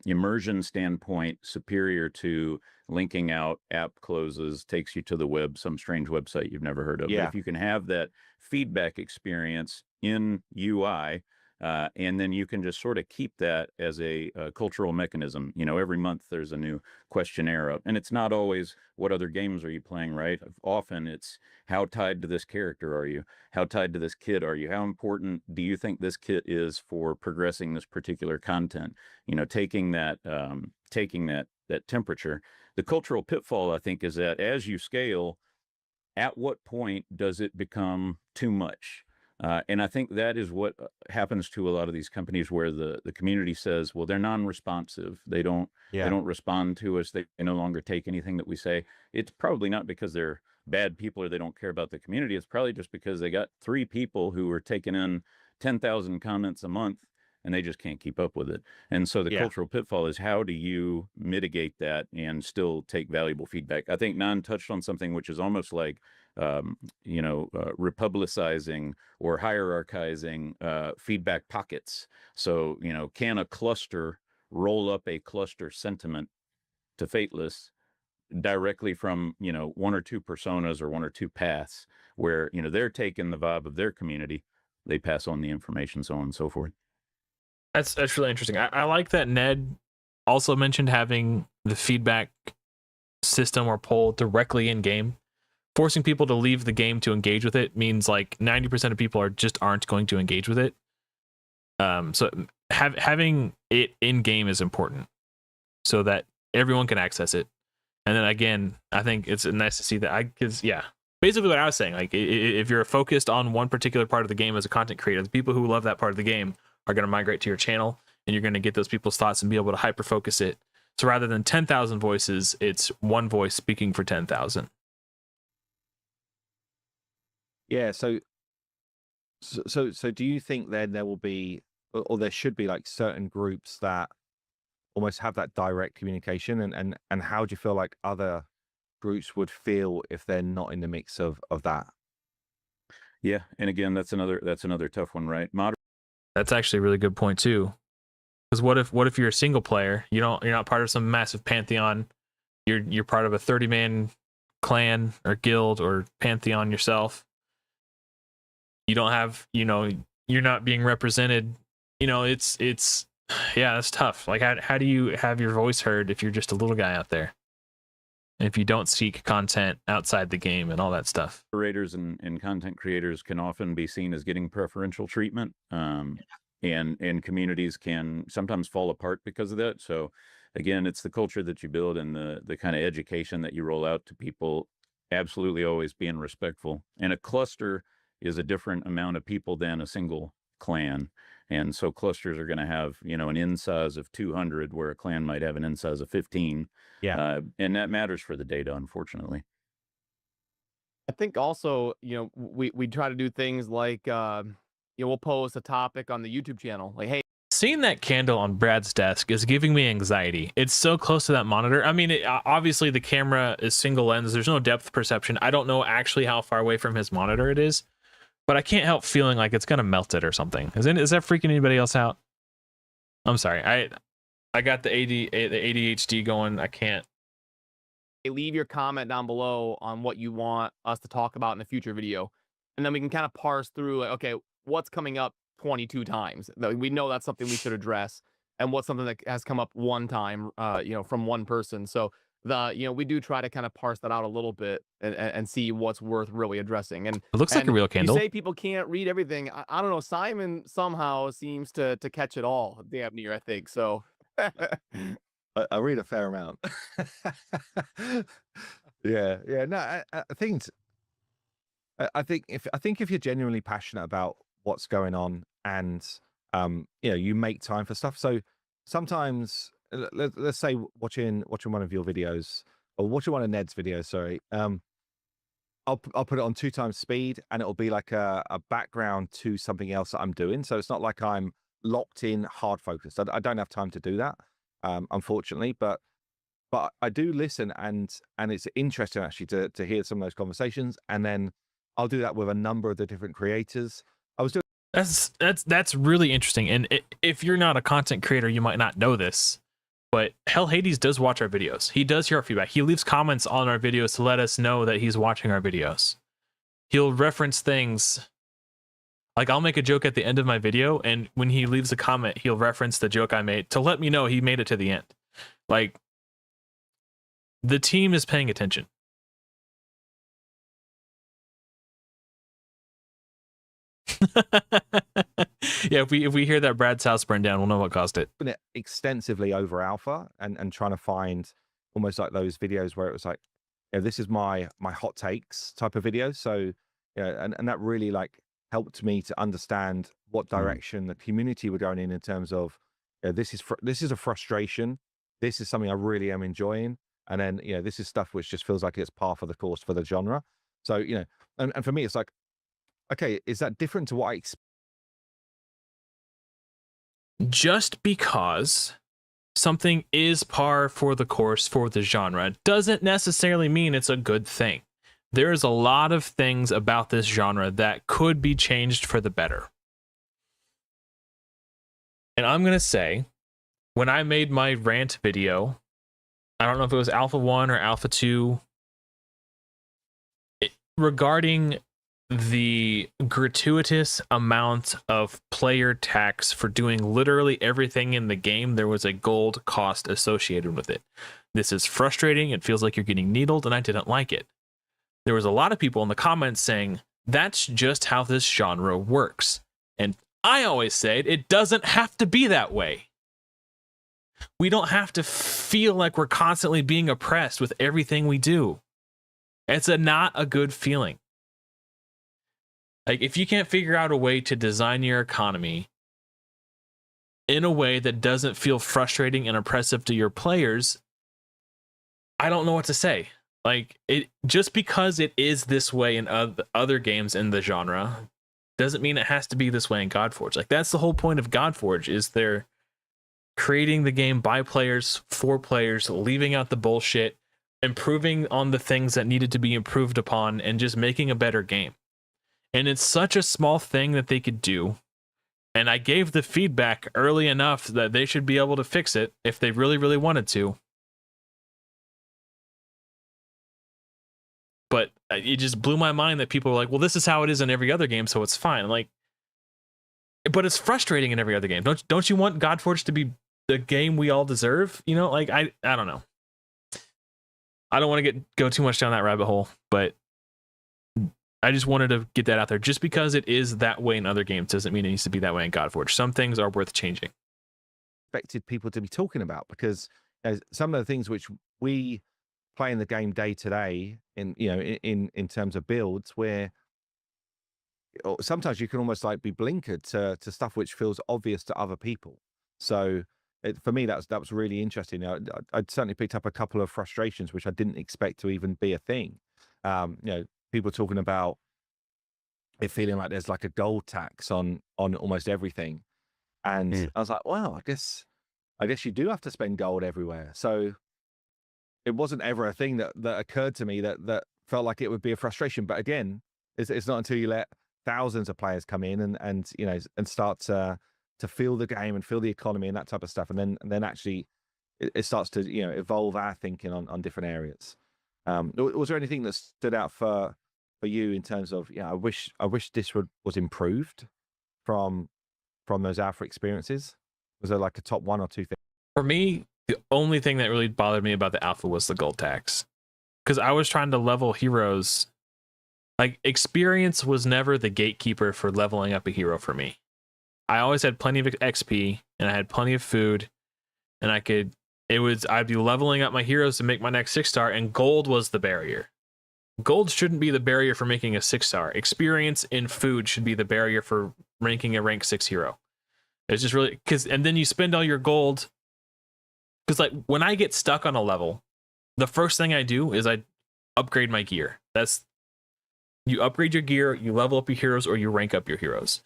immersion standpoint superior to linking out app closes, takes you to the web, some strange website you've never heard of. Yeah. But if you can have that feedback experience in UI, and then you can just sort of keep that as a cultural mechanism. Every month there's a new questionnaire up, and it's not always what other games are you playing, right? Often it's how tied to this character are you? How tied to this kid are you? How important do you think this kit is for progressing this particular content? Taking that temperature. The cultural pitfall, I think, is that as you scale, at what point does it become too much? And I think that is what happens to a lot of these companies, where the community says, well, they're non-responsive. They don't respond to us. They no longer take anything that we say. It's probably not because they're bad people or they don't care about the community. It's probably just because they got 3 people who are taking in 10,000 comments a month and they just can't keep up with it. And so the cultural pitfall is, how do you mitigate that and still take valuable feedback? I think Nan touched on something which is almost like republicizing or hierarchizing feedback pockets. So, can a cluster roll up a cluster sentiment to Fateless directly from, 1 or 2 personas or 1 or 2 paths where, they're taking the vibe of their community, they pass on the information, so on and so forth. That's really interesting. I like that Ned also mentioned having the feedback system or poll directly in game. Forcing people to leave the game to engage with it means like 90% of people aren't going to engage with it. So having it in game is important so that everyone can access it. And then again, I think it's nice to see that basically what I was saying, like if you're focused on one particular part of the game as a content creator, the people who love that part of the game are going to migrate to your channel, and you're going to get those people's thoughts and be able to hyper focus it. So rather than 10,000 voices, it's one voice speaking for 10,000. Yeah, so So do you think then there will be, or there should be, like certain groups that almost have that direct communication, and how do you feel like other groups would feel if they're not in the mix of that? Yeah, and again, that's another tough one, right? That's actually a really good point too. Because what if you're a single player? You're not part of some massive pantheon. You're part of a 30-man clan or guild or pantheon yourself. You don't have, you're not being represented. It's yeah, that's tough. Like how do you have your voice heard if you're just a little guy out there? And if you don't seek content outside the game and all that stuff. Moderators and content creators can often be seen as getting preferential treatment, and communities can sometimes fall apart because of that. So again, it's the culture that you build and the kind of education that you roll out to people, absolutely always being respectful. And a cluster is a different amount of people than a single clan. And so clusters are going to have, an in size of 200, where a clan might have an in size of 15. Yeah. And that matters for the data, unfortunately. I think also, we try to do things like, we'll post a topic on the YouTube channel, like, hey, Seeing that candle on Brad's desk is giving me anxiety. It's so close to that monitor. I mean, obviously the camera is single lens. There's no depth perception. I don't know actually how far away from his monitor it is, but I can't help feeling like it's gonna melt it or something. Is that freaking anybody else out? I'm sorry. I got the ADHD going. I can't. leave your comment down below on what you want us to talk about in the future video. And then we can kind of parse through, like, okay, what's coming up 22 times? We know that's something we should address. And what's something that has come up one time, from one person. So we do try to kind of parse that out a little bit and see what's worth really addressing. And It looks like a real candle. You say people can't read everything. I don't know. Simon somehow seems to catch it all, damn near, I think. So I read a fair amount. Yeah. No, I think if you're genuinely passionate about what's going on, and you make time for stuff. So sometimes, let's say watching one of your videos, or watching one of Ned's videos, sorry. I'll put it on 2 times speed, and it'll be like a background to something else that I'm doing. So it's not like I'm locked in, hard focused. I don't have time to do that, unfortunately. But I do listen, and it's interesting actually to hear some of those conversations. And then I'll do that with a number of the different creators. I was doing. That's really interesting. And if you're not a content creator, you might not know this, but Hell Hades does watch our videos. He does hear our feedback. He leaves comments on our videos to let us know that he's watching our videos. He'll reference things. Like, I'll make a joke at the end of my video, and when he leaves a comment, he'll reference the joke I made to let me know he made it to the end. Like, the team is paying attention. Yeah, if we hear that Brad's house burned down, we'll know what caused it. It extensively over alpha, and trying to find almost like those videos where it was like, this is my hot takes type of video. So and that really like helped me to understand what direction the community were going in terms of, this is a frustration, this is something I really am enjoying, and then this is stuff which just feels like it's par for the course for the genre. So and for me it's like, okay, is that different to what I expect? Just because something is par for the course for the genre doesn't necessarily mean it's a good thing. There is a lot of things about this genre that could be changed for the better. And I'm going to say, when I made my rant video, I don't know if it was Alpha 1 or Alpha 2, regarding the gratuitous amount of player tax for doing literally everything in the game, there was a gold cost associated with it. This is frustrating. It feels like you're getting needled, and I didn't like it. There was a lot of people in the comments saying, that's just how this genre works. And I always said, it doesn't have to be that way. We don't have to feel like we're constantly being oppressed with everything we do. It's not a good feeling. Like, if you can't figure out a way to design your economy in a way that doesn't feel frustrating and oppressive to your players, I don't know what to say. Like, it just because it is this way in other games in the genre doesn't mean it has to be this way in Godforge. Like, that's the whole point of Godforge, is they're creating the game by players, for players, leaving out the bullshit, improving on the things that needed to be improved upon, and just making a better game. And it's such a small thing that they could do. And I gave the feedback early enough that they should be able to fix it if they really, really wanted to. But it just blew my mind that people were like, well, this is how it is in every other game, so it's fine. I'm like, but it's frustrating in every other game. Don't you want Godforge to be the game we all deserve? You know, like, I don't know. I don't want to go too much down that rabbit hole, but I just wanted to get that out there. Just because it is that way in other games doesn't mean it needs to be that way in Godforge. Some things are worth changing. Expected people to be talking about, because some of the things which we play in the game day to day, in terms of builds, where sometimes you can almost like be blinkered to stuff which feels obvious to other people. So for me, that was really interesting. I'd certainly picked up a couple of frustrations which I didn't expect to even be a thing. People talking about it feeling like there's like a gold tax on almost everything. And I was like, well, I guess you do have to spend gold everywhere. So it wasn't ever a thing that occurred to me that felt like it would be a frustration. But again, it's not until you let thousands of players come in and start to feel the game and feel the economy and that type of stuff, and then actually it starts to evolve our thinking on different areas. Was there anything that stood out for you in terms of, I wish this was improved from those alpha experiences? Was there like a top one or two things? For me, the only thing that really bothered me about the alpha was the gold tax, because I was trying to level heroes. Like, experience was never the gatekeeper for leveling up a hero for me. I always had plenty of XP and I had plenty of food, and I'd be leveling up my heroes to make my next 6-star, and gold was the barrier. Gold shouldn't be the barrier for making a 6-star. Experience in food should be the barrier for ranking a rank 6 hero. It's just really, and then you spend all your gold, because like when I get stuck on a level, the first thing I do is I upgrade my gear. You upgrade your gear, you level up your heroes, or you rank up your heroes.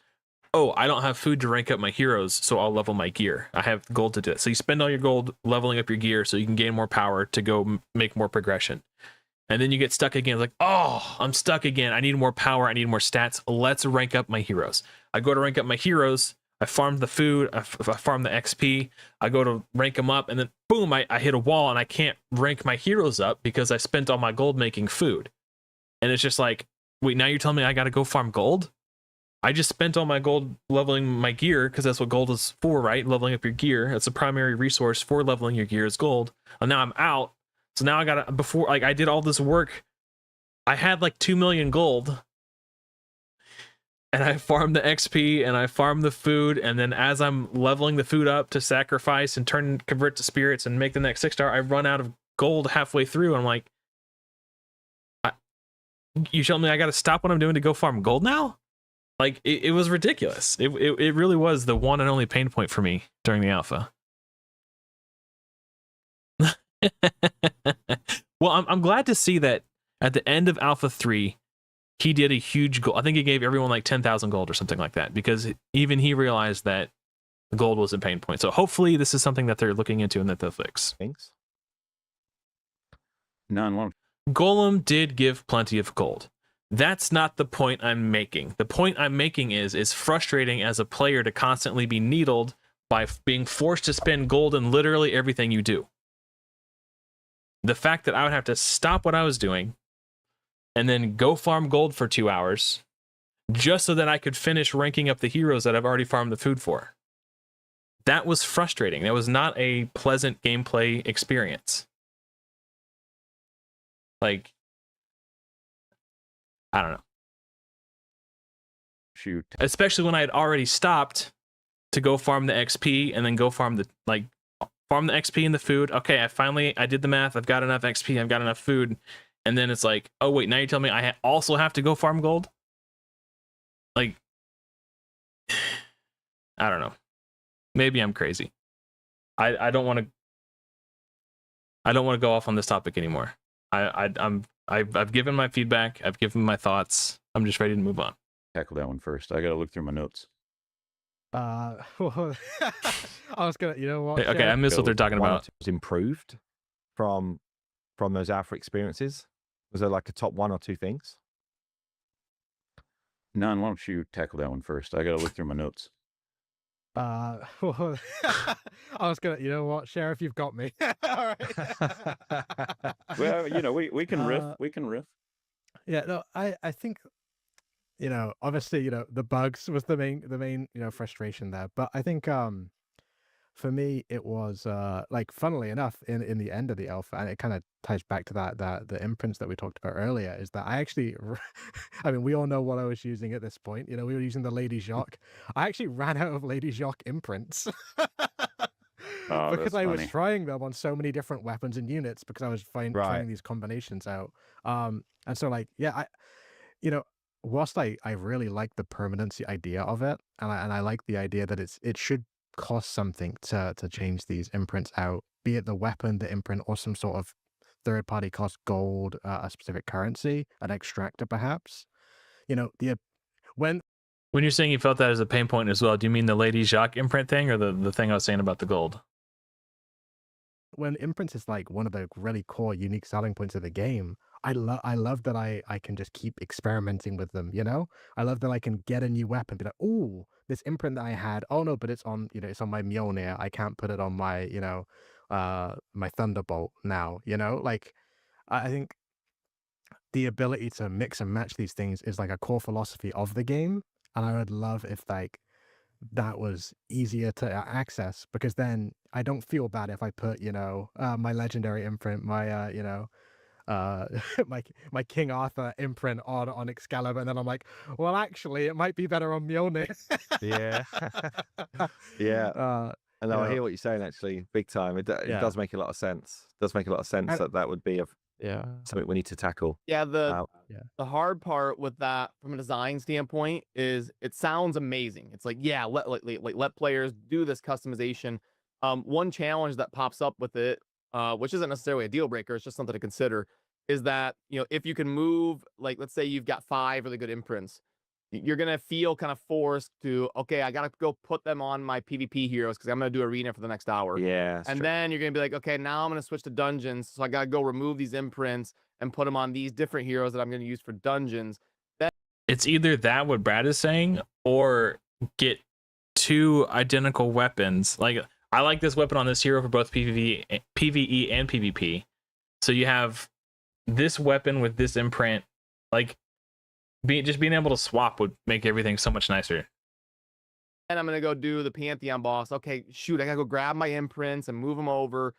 Oh, I don't have food to rank up my heroes, so I'll level my gear. I have gold to do it. So you spend all your gold leveling up your gear so you can gain more power to go make more progression. And then you get stuck again, like, oh, I'm stuck again. I need more power. I need more stats. Let's rank up my heroes. I go to rank up my heroes. I farm the food. I farm the XP. I go to rank them up, and then boom, I hit a wall, and I can't rank my heroes up because I spent all my gold making food. And it's just like, wait, now you're telling me I got to go farm gold? I just spent all my gold leveling my gear, because that's what gold is for, right? Leveling up your gear. That's the primary resource for leveling your gear is gold. And now I'm out. So now I gotta, before, like, I did all this work. I had like 2 million gold, and I farmed the XP and I farmed the food. And then as I'm leveling the food up to sacrifice and convert to spirits and make the next 6-star, I run out of gold halfway through. And I'm like, you tell me I got to stop what I'm doing to go farm gold now? Like, it was ridiculous. It really was the one and only pain point for me during the alpha. Well, I'm glad to see that at the end of Alpha 3, he did a huge goal. I think he gave everyone like 10,000 gold or something like that, because even he realized that gold was a pain point. So hopefully this is something that they're looking into and that they'll fix. Thanks. None. Golem did give plenty of gold. That's not the point I'm making. The point I'm making is it's frustrating as a player to constantly be needled by being forced to spend gold in literally everything you do. The fact that I would have to stop what I was doing and then go farm gold for 2 hours just so that I could finish ranking up the heroes that I've already farmed the food for. That was frustrating. That was not a pleasant gameplay experience. Like, I don't know. Shoot. Especially when I had already stopped to go farm the XP and then go farm the XP and the food. Okay, I did the math. I've got enough XP. I've got enough food. And then it's like, oh wait, now you're telling me I also have to go farm gold? Like, I don't know. Maybe I'm crazy. I don't want to go off on this topic anymore. I've given my feedback. I've given my thoughts. I'm just ready to move on. tackle that one first. I got to look through my notes. I was gonna, you know what? Okay, I Sheriff? missed what they're talking One or about. two was improved from those alpha experiences. Was there like a top 1 or 2 things? Nan, why don't you tackle that one first? I got to look through my notes. I was gonna, you know what, Sheriff? You've got me. All right. Well, you know, we can riff. We can riff. Yeah, no, I think, you know, obviously, you know, the bugs was the main, you know, frustration there. But I think for me it was like, funnily enough, in the end of the alpha, and it kind of ties back to that the imprints that we talked about earlier, is that I actually I mean, we all know what I was using at this point. You know, we were using the Lady Jacques. I actually ran out of Lady Jacques imprints. Oh, Because that's I was funny. trying them on so many different weapons and units, because I was Right. trying these combinations out. And so, like, yeah, you know, whilst I really like the permanency idea of it, and I like the idea that it should cost something to change these imprints out, be it the weapon, the imprint, or some sort of third party cost gold, a specific currency, an extractor perhaps. You know, when When you're saying you felt that as a pain point as well, do you mean the Lady Jacques imprint thing, or the thing I was saying about the gold? when imprints is like one of the really core unique selling points of the game, I love that I can just keep experimenting with them, you know? I love that I can get a new weapon, be like, oh, this imprint that I had, oh no, but it's on, you know, it's on my Mjolnir. I can't put it on my, you know, my Thunderbolt now, you know? Like, I think the ability to mix and match these things is like a core philosophy of the game. And I would love if like that was easier to access, because then I don't feel bad if I put, you know, my legendary imprint, my you know, uh my King Arthur imprint on Excalibur, and then I'm like, well, actually it might be better on Mjolnir. Yeah. Yeah. And you I know, hear what you're saying, actually, big time. It yeah. does make a lot of sense. Does make a lot of sense And- that would be yeah. something we need to tackle. Yeah, Uh, the hard part with that from a design standpoint is it sounds amazing. It's like, yeah, let players do this customization. One challenge that pops up with it, which isn't necessarily a deal breaker, it's just something to consider, is that, you know, if you can move, like, let's say you've got 5 really good imprints, you're gonna feel kind of forced to, okay, I gotta go put them on my PvP heroes because I'm gonna do arena for the next hour. yeah. that's And true. then you're gonna be like, okay, now I'm gonna switch to dungeons, so I gotta go remove these imprints and put them on these different heroes that I'm gonna use for dungeons. It's either that, what Brad is saying, or get 2 identical weapons. Like, I like this weapon on this hero for both PvE and PvP. So you have this weapon with this imprint. Like, just being able to swap would make everything so much nicer. And I'm gonna go do the Pantheon boss. Okay, shoot, I gotta go grab my imprints and move them over.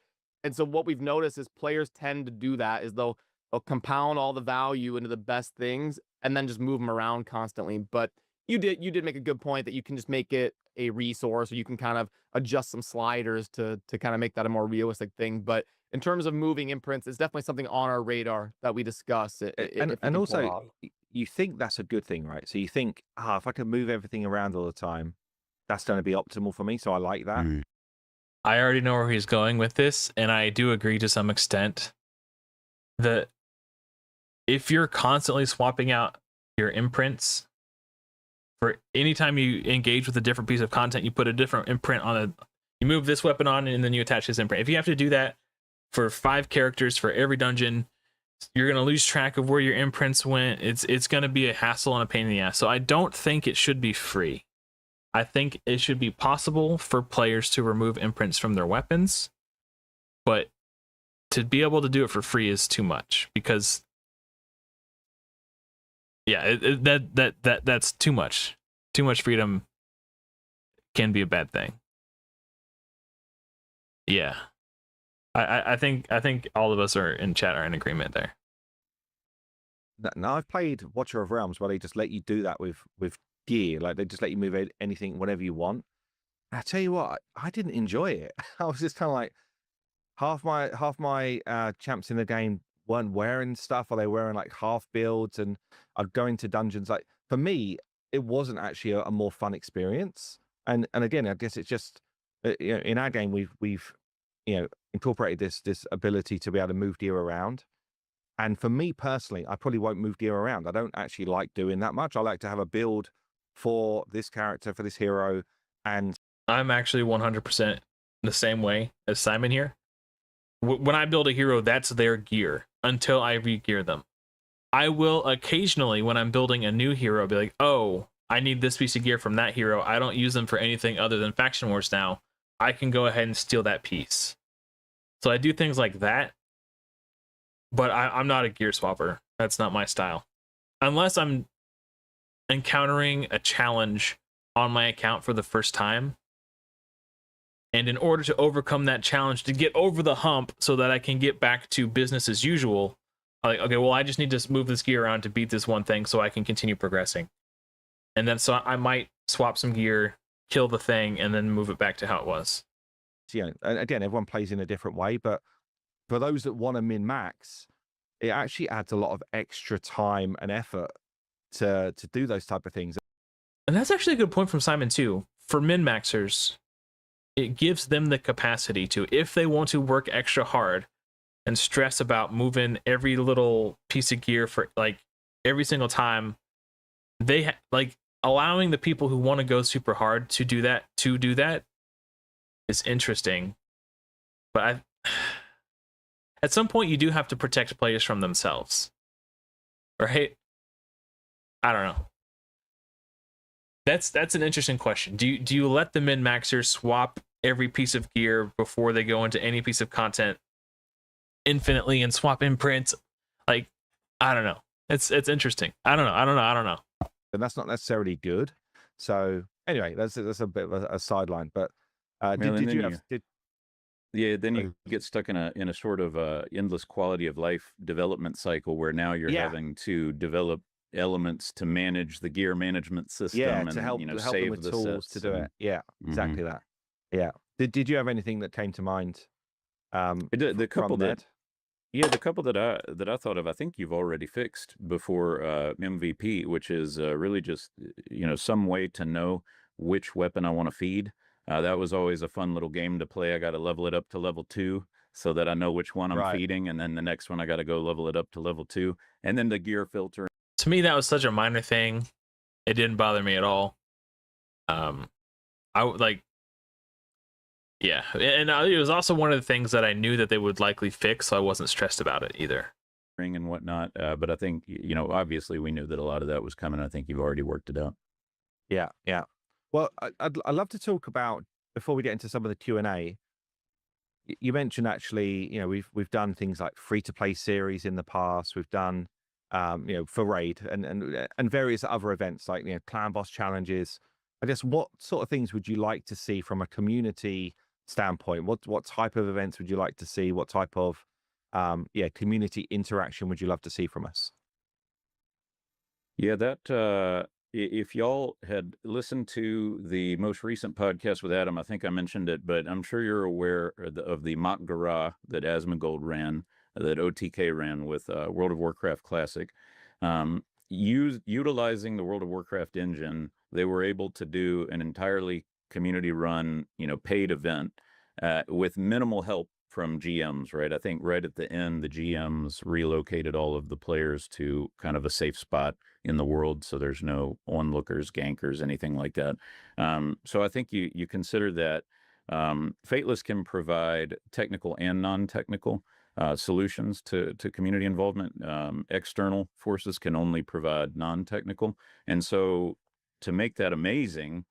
And so what we've noticed is players tend to do that, is they'll compound all the value into the best things and then just move them around constantly. But you did make a good point that you can just make it a resource, or you can kind of adjust some sliders to kind of make that a more realistic thing. But in terms of moving imprints, it's definitely something on our radar that we discuss. And also, you think that's a good thing, right? So you think, if I can move everything around all the time, that's going to be optimal for me. So I like that. I already know where he's going with this, and I do agree to some extent that if you're constantly swapping out your imprints for any time you engage with a different piece of content, you put a different imprint on you move this weapon on and then you attach this imprint. If you have to do that for 5 characters for every dungeon, you're going to lose track of where your imprints went. It's going to be a hassle and a pain in the ass. So I don't think it should be free. I think it should be possible for players to remove imprints from their weapons, but to be able to do it for free is too much, because yeah, that's too much. Too much freedom can be a bad thing. Yeah, I think all of us are in chat are in agreement there. Now, I've played Watcher of Realms where they just let you do that with gear. Like, they just let you move anything, whatever you want. And I tell you what, I didn't enjoy it. I was just kind of like, half my champs in the game weren't wearing stuff, or they were wearing like half builds, and I'd go into dungeons. Like, for me, it wasn't actually a more fun experience. And again, I guess it's just, you know, in our game we've you know, incorporated this ability to be able to move gear around. And for me personally, I probably won't move gear around. I don't actually like doing that much. I like to have a build for this character, for this hero. And I'm actually 100% the same way as Simon here. When I build a hero, that's their gear until I re-gear them. I will occasionally, when I'm building a new hero, be like, oh, I need this piece of gear from that hero. I don't use them for anything other than Faction Wars now. I can go ahead and steal that piece. So I do things like that. But I'm not a gear swapper. That's not my style. Unless I'm encountering a challenge on my account for the first time. And in order to overcome that challenge, to get over the hump so that I can get back to business as usual, I'm like, okay, well, I just need to move this gear around to beat this one thing so I can continue progressing. And then so I might swap some gear, kill the thing, and then move it back to how it was. and again, everyone plays in a different way, but for those that want to min-max, it actually adds a lot of extra time and effort to do those type of things. And that's actually a good point from Simon, too. For min-maxers, it gives them the capacity to, if they want to work extra hard and stress about moving every little piece of gear for like every single time, they like allowing the people who want to go super hard to do that is interesting. But at some point you do have to protect players from themselves, right? I don't know. That's an interesting question. Do you let the min-maxers swap every piece of gear before they go into any piece of content infinitely and swap imprints? Like, I don't know. It's interesting. I don't know. And that's not necessarily good. So anyway, that's a bit of a sideline. But then you get stuck in a sort of endless quality of life development cycle where now you're having to develop elements to manage the gear management system and to help save them with the tools sets to do it. Yeah, exactly that. Yeah. Did you have anything that came to mind? The couple that I thought of, I think you've already fixed before MVP, which is really just some way to know which weapon I want to feed. That was always a fun little game to play. I got to level it up to level 2 so that I know which one I'm feeding, and then the next one I got to go level it up to level 2, and then the gear filter. To me, that was such a minor thing. It didn't bother me at all. I would like, yeah, and it was also one of the things that I knew that they would likely fix, so I wasn't stressed about it either. And whatnot, but I think obviously we knew that a lot of that was coming. I think you've already worked it out. Yeah. Well, I'd love to talk about, before we get into some of the Q&A. You mentioned actually, we've done things like free-to-play series in the past. We've done, for raid and various other events like clan boss challenges. I guess what sort of things would you like to see from a community standpoint? What type of events would you like to see? What type of community interaction would you love to see from us? Yeah, that if y'all had listened to the most recent podcast with Adam, I think I mentioned it, but I'm sure you're aware of the mock Gara that Asmongold ran, that OTK ran with World of Warcraft Classic. Utilizing the World of Warcraft engine, they were able to do an entirely community-run, paid event with minimal help from GMs, right? I think right at the end, the GMs relocated all of the players to kind of a safe spot in the world, so there's no onlookers, gankers, anything like that. So I think you consider that Fateless can provide technical and non-technical solutions to community involvement. External forces can only provide non-technical, and so to make that amazing,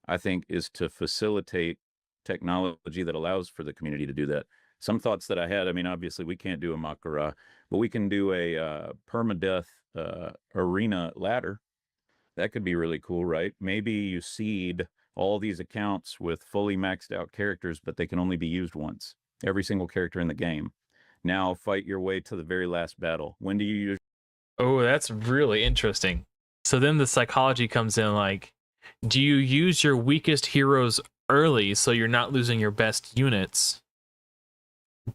I think, is to facilitate technology that allows for the community to do that. Some thoughts that I had, I mean, obviously we can't do a Makara, but we can do a permadeath arena ladder. That could be really cool, right? Maybe you seed all these accounts with fully maxed out characters, but they can only be used once. Every single character in the game. Now fight your way to the very last battle. When do you use? Oh, that's really interesting. So then the psychology comes in, like, do you use your weakest heroes early so you're not losing your best units,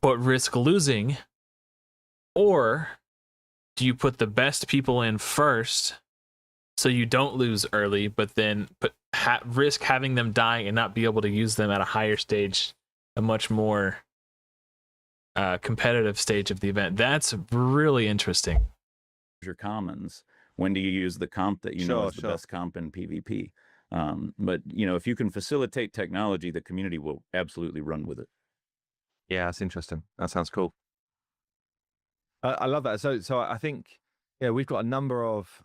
but risk losing? Or do you put the best people in first so you don't lose early, but then risk having them die and not be able to use them at a higher stage, a much more competitive stage of the event. That's really interesting. Your commons. When do you use the comp that you know is the best comp in PvP? But if you can facilitate technology, the community will absolutely run with it. Yeah, that's interesting. That sounds cool. I love that. So I think we've got a number of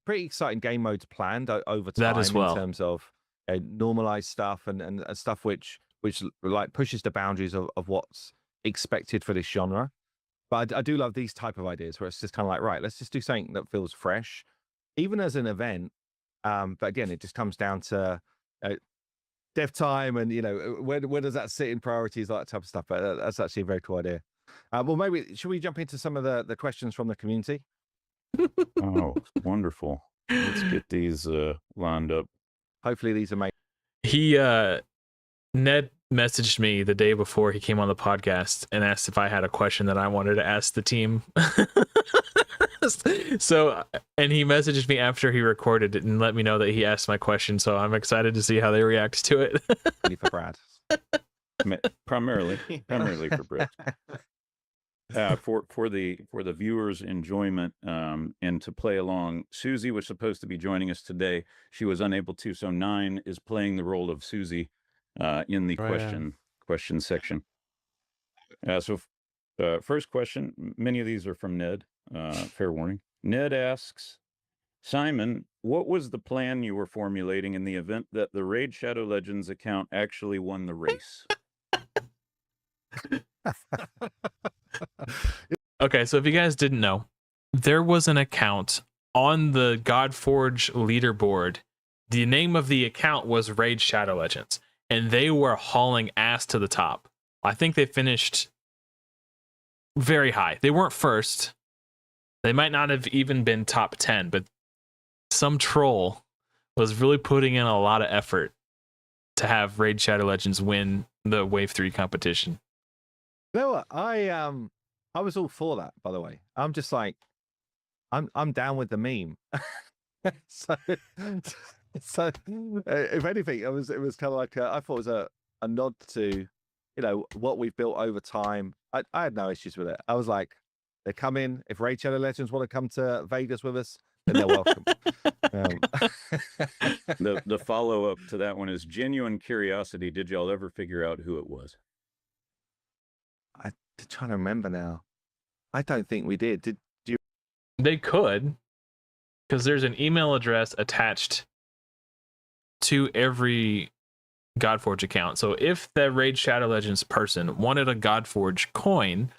pretty exciting game modes planned over time That as well. in terms of normalized stuff and stuff which like pushes the boundaries of what's expected for this genre. But I do love these type of ideas where it's just kind of like, right, let's just do something that feels fresh, even as an event. But again, it just comes down to dev time and where does that sit in priorities, that type of stuff. But that's actually a very cool idea. Well, maybe should we jump into some of the questions from the community? Oh, wonderful. Let's get these lined up. Hopefully these are made. Ned messaged me the day before he came on the podcast and asked if I had a question that I wanted to ask the team. So, and he messaged me after he recorded it and let me know that he asked my question. So I'm excited to see how they react to it. For Brad. Primarily for Brad. For the viewers' enjoyment and to play along, Susie was supposed to be joining us today. She was unable to, so 9 is playing the role of Susie in the question section. First question, many of these are from Ned. Fair warning. Ned asks, Simon, what was the plan you were formulating in the event that the Raid Shadow Legends account actually won the race? Okay, so if you guys didn't know, there was an account on the Godforge leaderboard. The name of the account was Raid Shadow Legends, and they were hauling ass to the top. I think they finished very high. They weren't first. They might not have even been top 10, but some troll was really putting in a lot of effort to have Raid Shadow Legends win the Wave 3 competition. You know what? I was all for that, by the way. I'm just like, I'm down with the meme. so if anything, it was kind of like I thought it was a nod to what we've built over time. I had no issues with it. I was like, they come in. If Raid Shadow Legends want to come to Vegas with us, then they're welcome. The follow-up to that one is genuine curiosity. Did y'all ever figure out who it was? I'm trying to remember now. I don't think we did. Did you? They could, because there's an email address attached to every Godforge account. So if the Raid Shadow Legends person wanted a Godforge coin,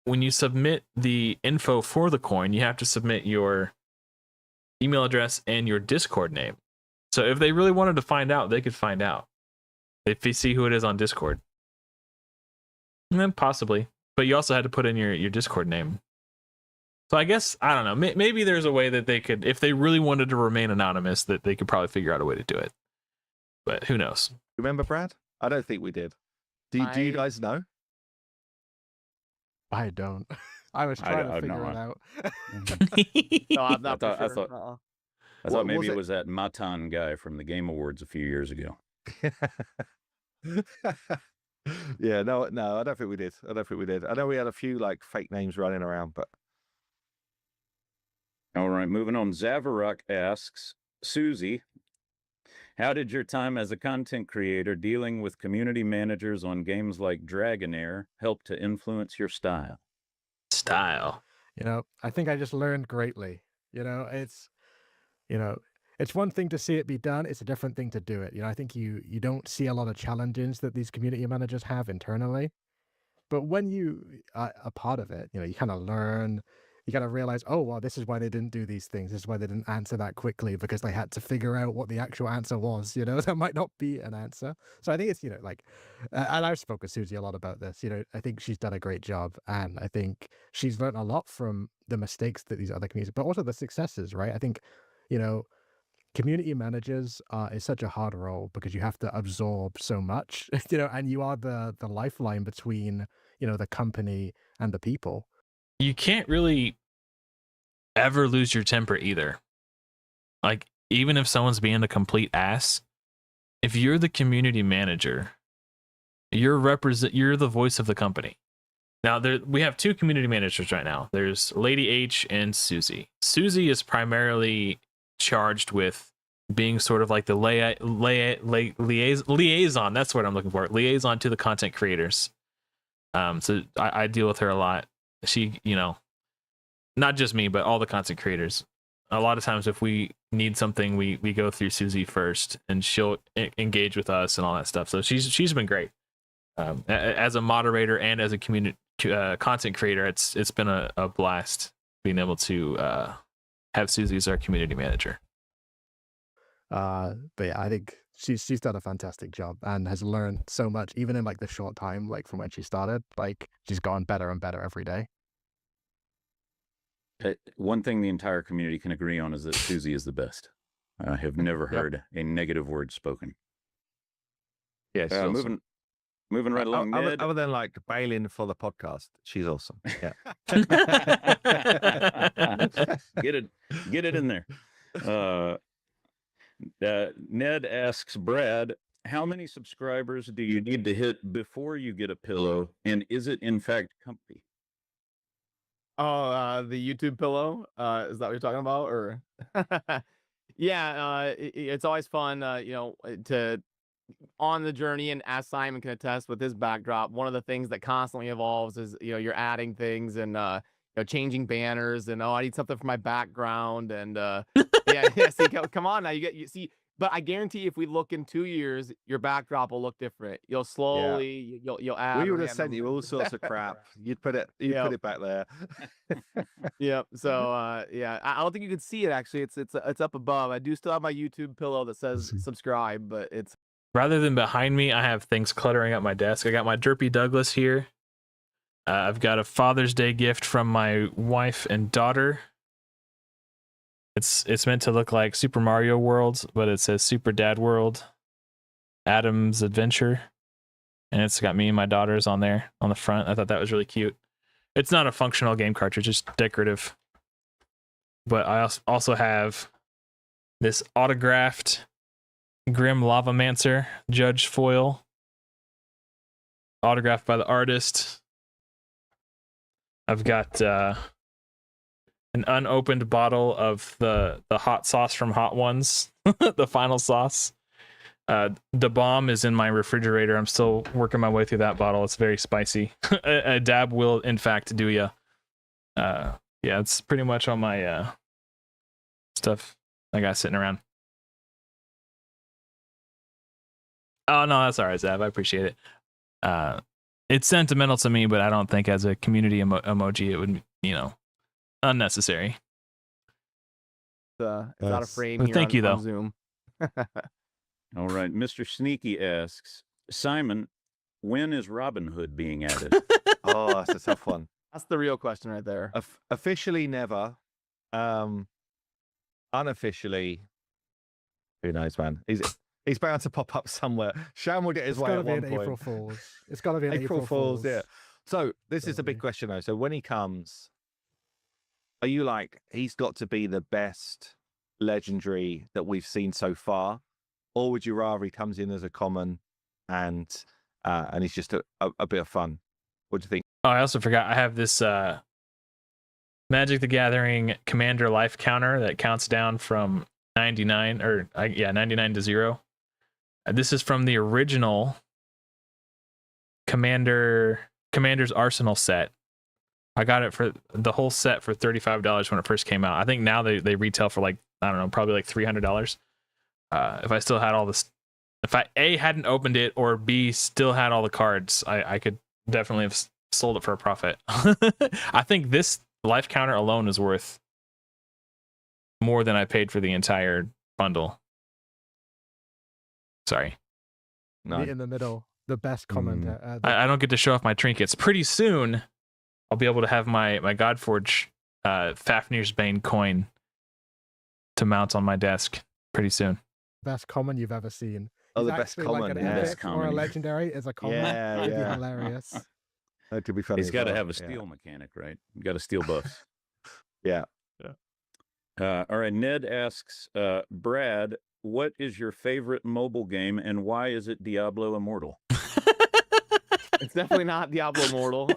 when you submit the info for the coin, you have to submit your email address and your Discord name. So if they really wanted to find out, they could find out if you see who it is on Discord. And then possibly, but you also had to put in your Discord name. So I guess, I don't know, maybe there's a way that they could, if they really wanted to remain anonymous, that they could probably figure out a way to do it. But who knows? Remember, Brad? I don't think we did. Do you guys know? I don't. I was trying to figure it out. No, I'm not. I thought maybe it was that Matan guy from the Game Awards a few years ago. Yeah, no, I don't think we did. I know we had a few like fake names running around, but all right, moving on. Zavarok asks, Susie, how did your time as a content creator dealing with community managers on games like Dragonair help to influence your style? I think I just learned greatly. It's one thing to see it be done. It's a different thing to do it. I think you don't see a lot of challenges that these community managers have internally. But when you are a part of it, you kind of learn, you got to realize, oh, well, this is why they didn't do these things. This is why they didn't answer that quickly, because they had to figure out what the actual answer was. There might not be an answer. So I think it's, and I've spoken to Susie a lot about this. I think she's done a great job. And I think she's learned a lot from the mistakes that these other communities, but also the successes, right? I think, community managers is such a hard role because you have to absorb so much, and you are the lifeline between, the company and the people. You can't really ever lose your temper either. Like, even if someone's being a complete ass, if you're the community manager, you're the voice of the company. Now we have two community managers right now. There's Lady H and Susie. Susie is primarily charged with being sort of like the liaison. That's what I'm looking for. Liaison to the content creators. So I deal with her a lot. She, not just me, but all the content creators. A lot of times if we need something, we go through Susie first, and she'll engage with us and all that stuff. So she's been great. As a moderator and as a community content creator, it's been a blast being able to have Susie as our community manager. But yeah, I think she's done a fantastic job and has learned so much, even in like the short time, like from when she started. Like she's gotten better and better every day. One thing the entire community can agree on is that Susie is the best. I have never heard a negative word spoken. Yeah, she's awesome. Moving right along. Other than like bailing for the podcast, she's awesome. Yeah. Get it in there. Ned asks Brad, how many subscribers do you need to hit before you get a pillow, and is it in fact comfy? Oh, the YouTube pillow. Is that what you're talking about? Or yeah, it's always fun, to on the journey, and as Simon can attest with his backdrop, one of the things that constantly evolves is you're adding things and changing banners, and I need something for my background, and yeah. See, come on now, you see. But I guarantee if we look in 2 years, your backdrop will look different. You'll slowly, you'll add. We would have sent you all sorts of crap. You'd put it back there. Yep. So yeah, I don't think you can see it actually. It's up above. I do still have my YouTube pillow that says subscribe, but it's rather than behind me, I have things cluttering up my desk. I got my Derpy Douglas here. I've got a Father's Day gift from my wife and daughter. It's meant to look like Super Mario World, but it says Super Dad World, Adam's Adventure, and it's got me and my daughters on there on the front. I thought that was really cute. It's not a functional game cartridge, it's decorative. But I also have this autographed Grim Lavamancer Judge foil, autographed by the artist. I've got an unopened bottle of the hot sauce from Hot Ones, the final sauce. The bomb is in my refrigerator. I'm still working my way through that bottle. It's very spicy. A dab will, in fact, do ya. Yeah, it's pretty much all my stuff I got sitting around. Oh, no, that's all right, Zav. I appreciate it. It's sentimental to me, but I don't think as a community emoji it would, unnecessary. it's out of frame Well, here thank you, though. on Zoom. All right. Mr. Sneaky asks, Simon, when is Robin Hood being added? Oh, that's a tough one. That's the real question right there. Officially never. Unofficially, who knows, man? He's bound to pop up somewhere. Sham will get his way at one point. April Fools. It's got to be an April Fools. Yeah. So this is a big question though. So when he comes, are you like, he's got to be the best legendary that we've seen so far, or would you rather he comes in as a common and he's just a bit of fun? What do you think? Oh, I also forgot I have this Magic the Gathering Commander life counter that counts down from 99 to 0. This is from the original Commander's Arsenal set. I got it for the whole set for $35 when it first came out. I think now they retail for like, I don't know, probably like $300. If I still had all this, if I A, hadn't opened it, or B, still had all the cards, I could definitely have sold it for a profit. I think this life counter alone is worth more than I paid for the entire bundle. Sorry. No. In the middle, the best comment. I don't get to show off my trinkets. Pretty soon, I'll be able to have my Godforge Fafnir's Bane coin to mount on my desk pretty soon. Best common you've ever seen. Oh, the It's best actually common. Like an Yeah. epic or a legendary is a common. Yeah, That'd be yeah. hilarious. That could be funny. He's got to have a steel mechanic, right? You got to steel buffs. Yeah. All right. Ned asks, Brad, what is your favorite mobile game and why is it Diablo Immortal? It's definitely not Diablo Immortal.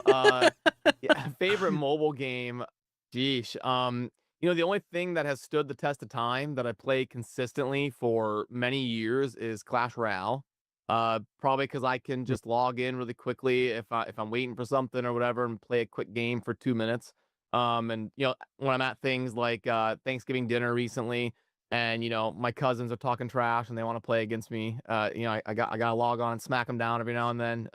Yeah, favorite mobile game. Geesh. The only thing that has stood the test of time that I play consistently for many years is Clash Royale. Probably because I can just log in really quickly if I'm waiting for something or whatever and play a quick game for 2 minutes. And when I'm at things like Thanksgiving dinner recently, and my cousins are talking trash and they want to play against me, I gotta log on and smack them down every now and then.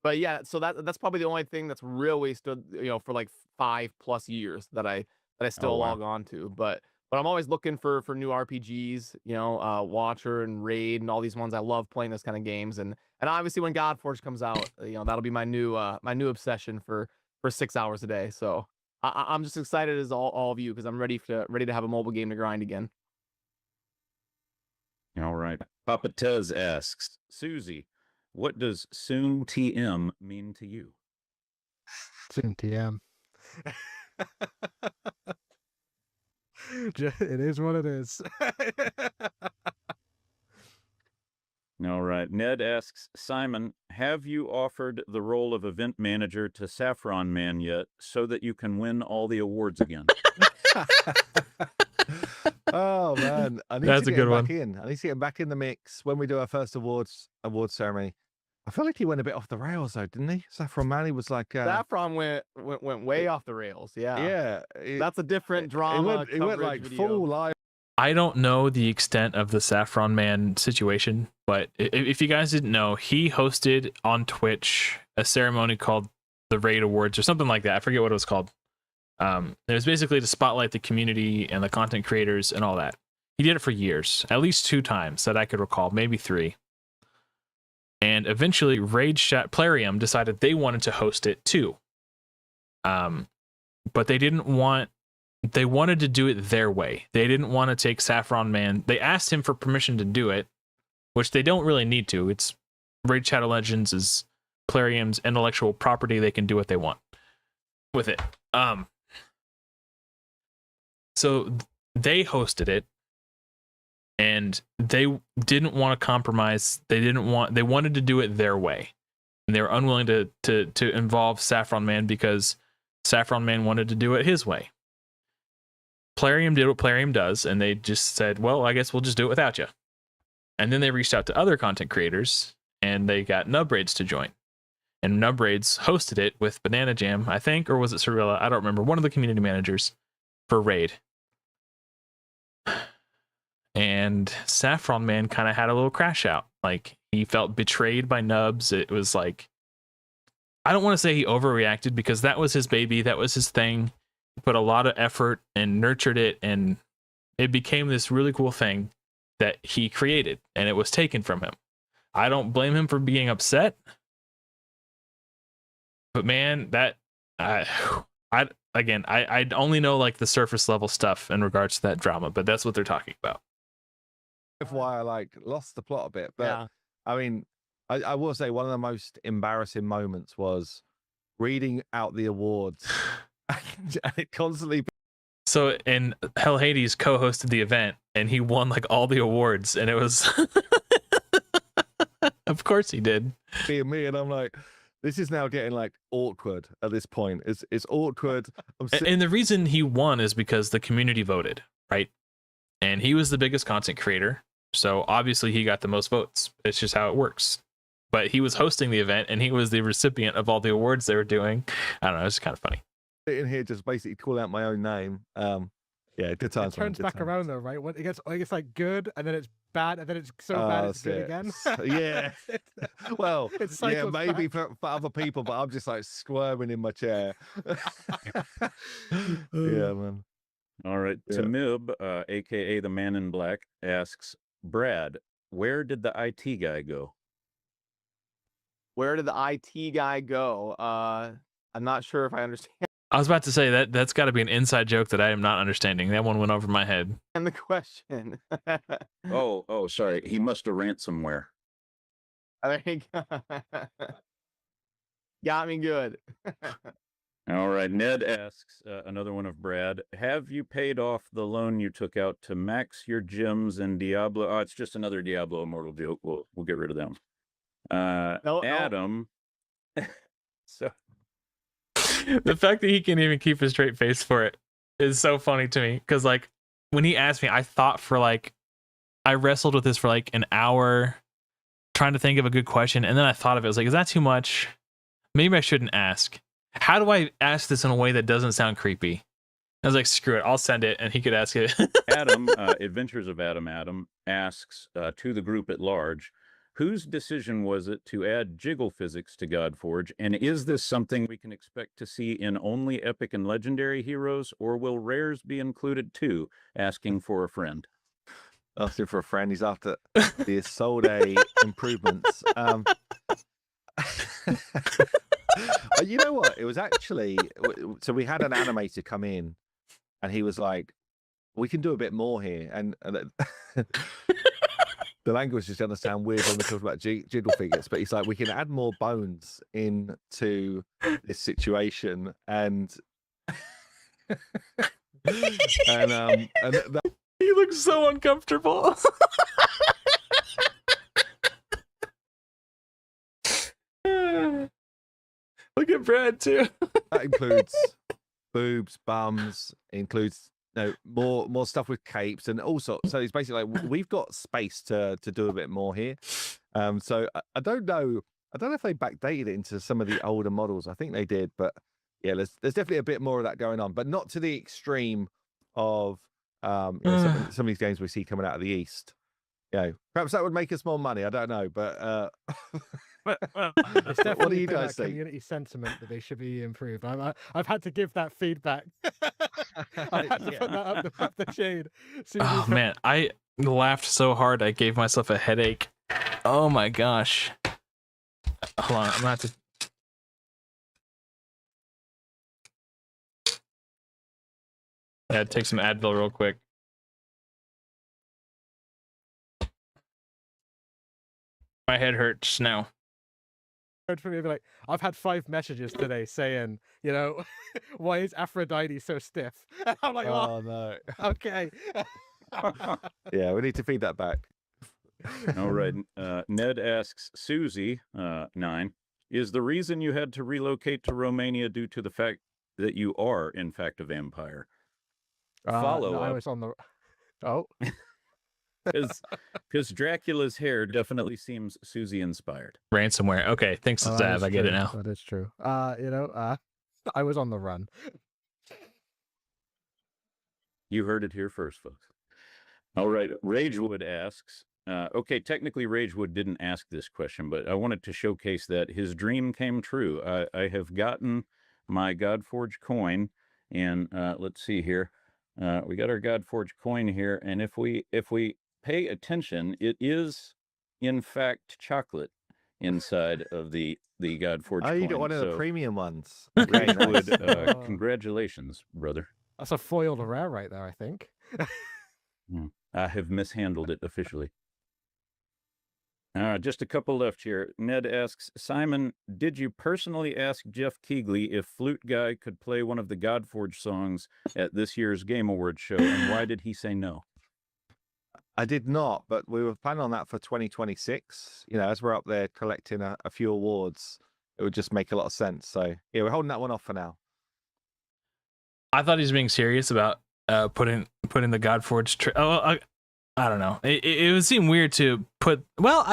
But yeah, so that's probably the only thing that's really stood, for like 5+ years that I still wow. log on to. But I'm always looking for new RPGs, Watcher and Raid and all these ones. I love playing those kind of games, and obviously when Godforge comes out, that'll be my new obsession for 6 hours a day. So I'm just excited as all of you because I'm ready to have a mobile game to grind again. All right. Papa Tez asks, Susie, what does soon TM mean to you? Soon TM. It is what it is. All right. Ned asks, Simon, have you offered the role of event manager to Saffron Man yet so that you can win all the awards again? Oh man, I need That's to a get good him back one. in. I need to get him back in the mix when we do our first awards ceremony. I feel like he went a bit off the rails though, didn't he? Saffron Man, he was like, Saffron went way off the rails. Yeah, that's a different drama. It went like video. full live. I don't know the extent of the Saffron Man situation, but if you guys didn't know, he hosted on Twitch a ceremony called the Raid Awards or something like that. I forget what it was called. It was basically to spotlight the community and the content creators and all that. He did it for years, at least 2 times that I could recall, maybe 3. And eventually, Raid Plarium decided they wanted to host it too. But they didn't want. They wanted to do it their way. They didn't want to take Saffron Man. They asked him for permission to do it, which they don't really need to. It's Raid Shadow Legends is Plarium's intellectual property. They can do what they want with it. So they hosted it, and they didn't want to compromise. They wanted to do it their way, and they were unwilling to involve Saffron Man because Saffron Man wanted to do it his way. Plarium did what Plarium does, and they just said, well, I guess we'll just do it without you. And then they reached out to other content creators, and they got Nubraids to join. And Nubraids hosted it with Banana Jam, I think, or was it Cirilla? I don't remember. One of the community managers for Raid. And Saffron Man kind of had a little crash out. Like, he felt betrayed by Nubs. It was like, I don't want to say he overreacted because that was his baby. That was his thing. He put a lot of effort and nurtured it, and it became this really cool thing that he created, and it was taken from him. I don't blame him for being upset. But man, that I only know like the surface level stuff in regards to that drama, but that's what they're talking about. Why I like lost the plot a bit, but Yeah. I mean, I will say one of the most embarrassing moments was reading out the awards. And it constantly. So, and Hell Hades co-hosted the event, and he won like all the awards, and it was, of course he did. Being me, and I'm like, this is now getting like awkward at this point. It's awkward. And the reason he won is because the community voted, right? And he was the biggest content creator, so obviously he got the most votes. It's just how it works. But he was hosting the event, and he was the recipient of all the awards they were doing. I don't know, it's kind of funny. Sitting here just basically call out my own name. Yeah, good times. It turns back around though, right? When it gets like good, and then it's bad, and then it's so bad it's good again. Yeah. Well, yeah, maybe back. for other people, but I'm just like squirming in my chair. Yeah, man. All right. Yeah. Tamib, aka the Man in Black, asks, Brad, where did the IT guy go? Where did the IT guy go? I'm not sure if I understand I was about to say that's got to be an inside joke that I am not understanding. That one went over my head. the question. Oh, sorry. He must have ran somewhere. There you go. Got me good. All right. Ned asks, another one of Brad, have you paid off the loan you took out to max your gems in Diablo? Oh, it's just another Diablo Immortal joke. We'll get rid of them. No. Adam So The fact that he can't even keep a straight face for it is so funny to me. Because like when he asked me, I thought for like I wrestled with this for like an hour, trying to think of a good question, and then I thought of it. I was like, is that too much? Maybe I shouldn't ask. How do I ask this in a way that doesn't sound creepy? I was like, screw it, I'll send it, and he could ask it. Adam, Adventures of Adam asks to the group at large, whose decision was it to add jiggle physics to Godforge, and is this something we can expect to see in only epic and legendary heroes, or will rares be included too? Asking for a friend. Asking for a friend. He's after the Isolde improvements. You know what? It was actually so we had an animator come in, and he was like, "We can do a bit more here," and the language is going to sound weird when we talk about jiggle figures, but he's like, "We can add more bones into this situation," and and He looks so uncomfortable. Look at Brad too. that includes boobs, bums, includes more stuff with capes and all sorts. So it's basically like we've got space to do a bit more here. So I don't know. I don't know if they backdated it into some of the older models. I think they did, but yeah, there's definitely a bit more of that going on, but not to the extreme of some of these games we see coming out of the East. Perhaps that would make us more money. I don't know, but It's definitely what do you been guys that think? community sentiment that they should be improved. I've had to give that feedback. I had to put that up the chain. Oh man, I laughed so hard I gave myself a headache. Oh my gosh. Hold on, I'm gonna have to. Yeah, take some Advil real quick. My head hurts now. For me, like, I've had 5 messages today saying, why is Aphrodite so stiff? And I'm like, Oh no. okay. Yeah, we need to feed that back. All right. Ned asks Susie, 9, is the reason you had to relocate to Romania due to the fact that you are, in fact, a vampire? Follow no, I up. was on the. Oh. Because Dracula's hair definitely seems Susie inspired. Ransomware. Okay, thanks, that Zav. is I get it true. now. That is true. I was on the run. You heard it here first, folks. All right. Ragewood asks, okay, technically Ragewood didn't ask this question, but I wanted to showcase that his dream came true. I have gotten my Godforge coin, and let's see here. We got our Godforge coin here, and if we pay attention, it is in fact chocolate inside of the Godforge coin. You got one of the premium ones. Ragewood, congratulations, brother. That's a foiled rare right there, I think. I have mishandled it officially. Just a couple left here. Ned asks, Simon, did you personally ask Jeff Keighley if Flute Guy could play one of the Godforge songs at this year's Game Awards show, and why did he say no? I did not, but we were planning on that for 2026. As we're up there collecting a few awards, it would just make a lot of sense. So yeah, we're holding that one off for now. I thought he was being serious about putting the Godforge. I don't know. It would seem weird to put. Well,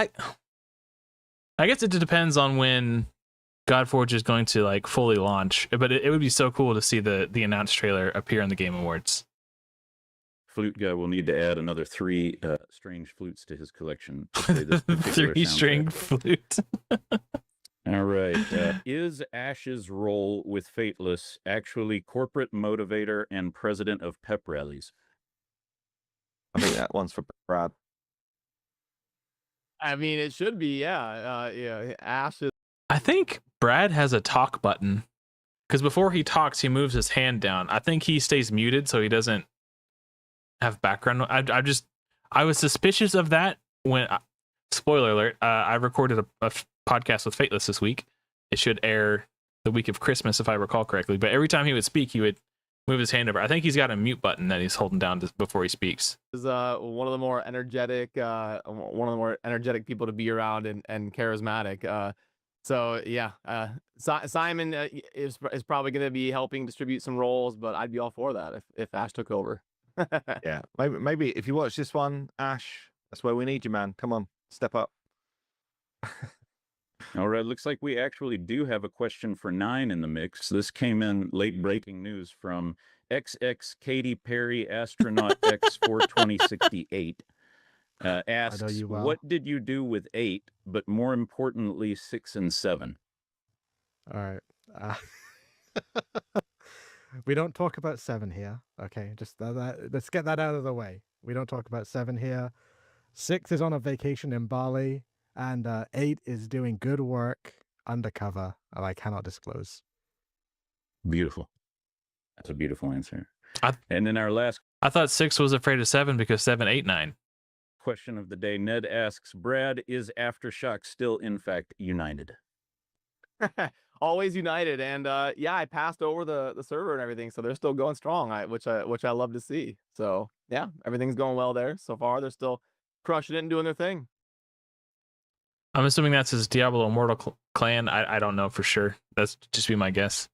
I guess it depends on when Godforge is going to like fully launch. But it would be so cool to see the announced trailer appear on the Game Awards. Flute Guy will need to add another 3 strange flutes to his collection. To play this particular 3-string soundtrack. flute. All right. Is Ash's role with Fateless actually corporate motivator and president of pep rallies? I think that one's for Brad. I mean, it should be, yeah. Ash is. I think Brad has a talk button because before he talks, he moves his hand down. I think he stays muted so he doesn't have background. I was suspicious of that when. Spoiler alert! I recorded a podcast with Fateless this week. It should air the week of Christmas, if I recall correctly. But every time he would speak, he would move his hand over. I think he's got a mute button that he's holding down before he speaks. Is one of the more energetic people to be around and charismatic. So yeah, Simon is probably going to be helping distribute some roles, but I'd be all for that if Ash took over. Yeah, maybe if you watch this one, Ash, that's where we need you, man. Come on, step up. All right, looks like we actually do have a question for 9 in the mix. This came in late breaking news from XX Katy Perry Astronaut X42068. Asks, you well. what did you do with 8, but more importantly, 6 and 7? All right. We don't talk about 7 here. Okay, just let's get that out of the way. We don't talk about 7 here. 6 is on a vacation in Bali, and 8 is doing good work undercover, and I cannot disclose. Beautiful. That's a beautiful answer. I thought 6 was afraid of 7 because 7, 8, 9. Question of the day. Ned asks, Brad, is Aftershock still in fact united? Always united, and yeah, I passed over the server and everything, so they're still going strong, which I love to see. So yeah, everything's going well there so far. They're still crushing it and doing their thing. I'm assuming that's his Diablo Immortal clan. I don't know for sure. That's just be my guess.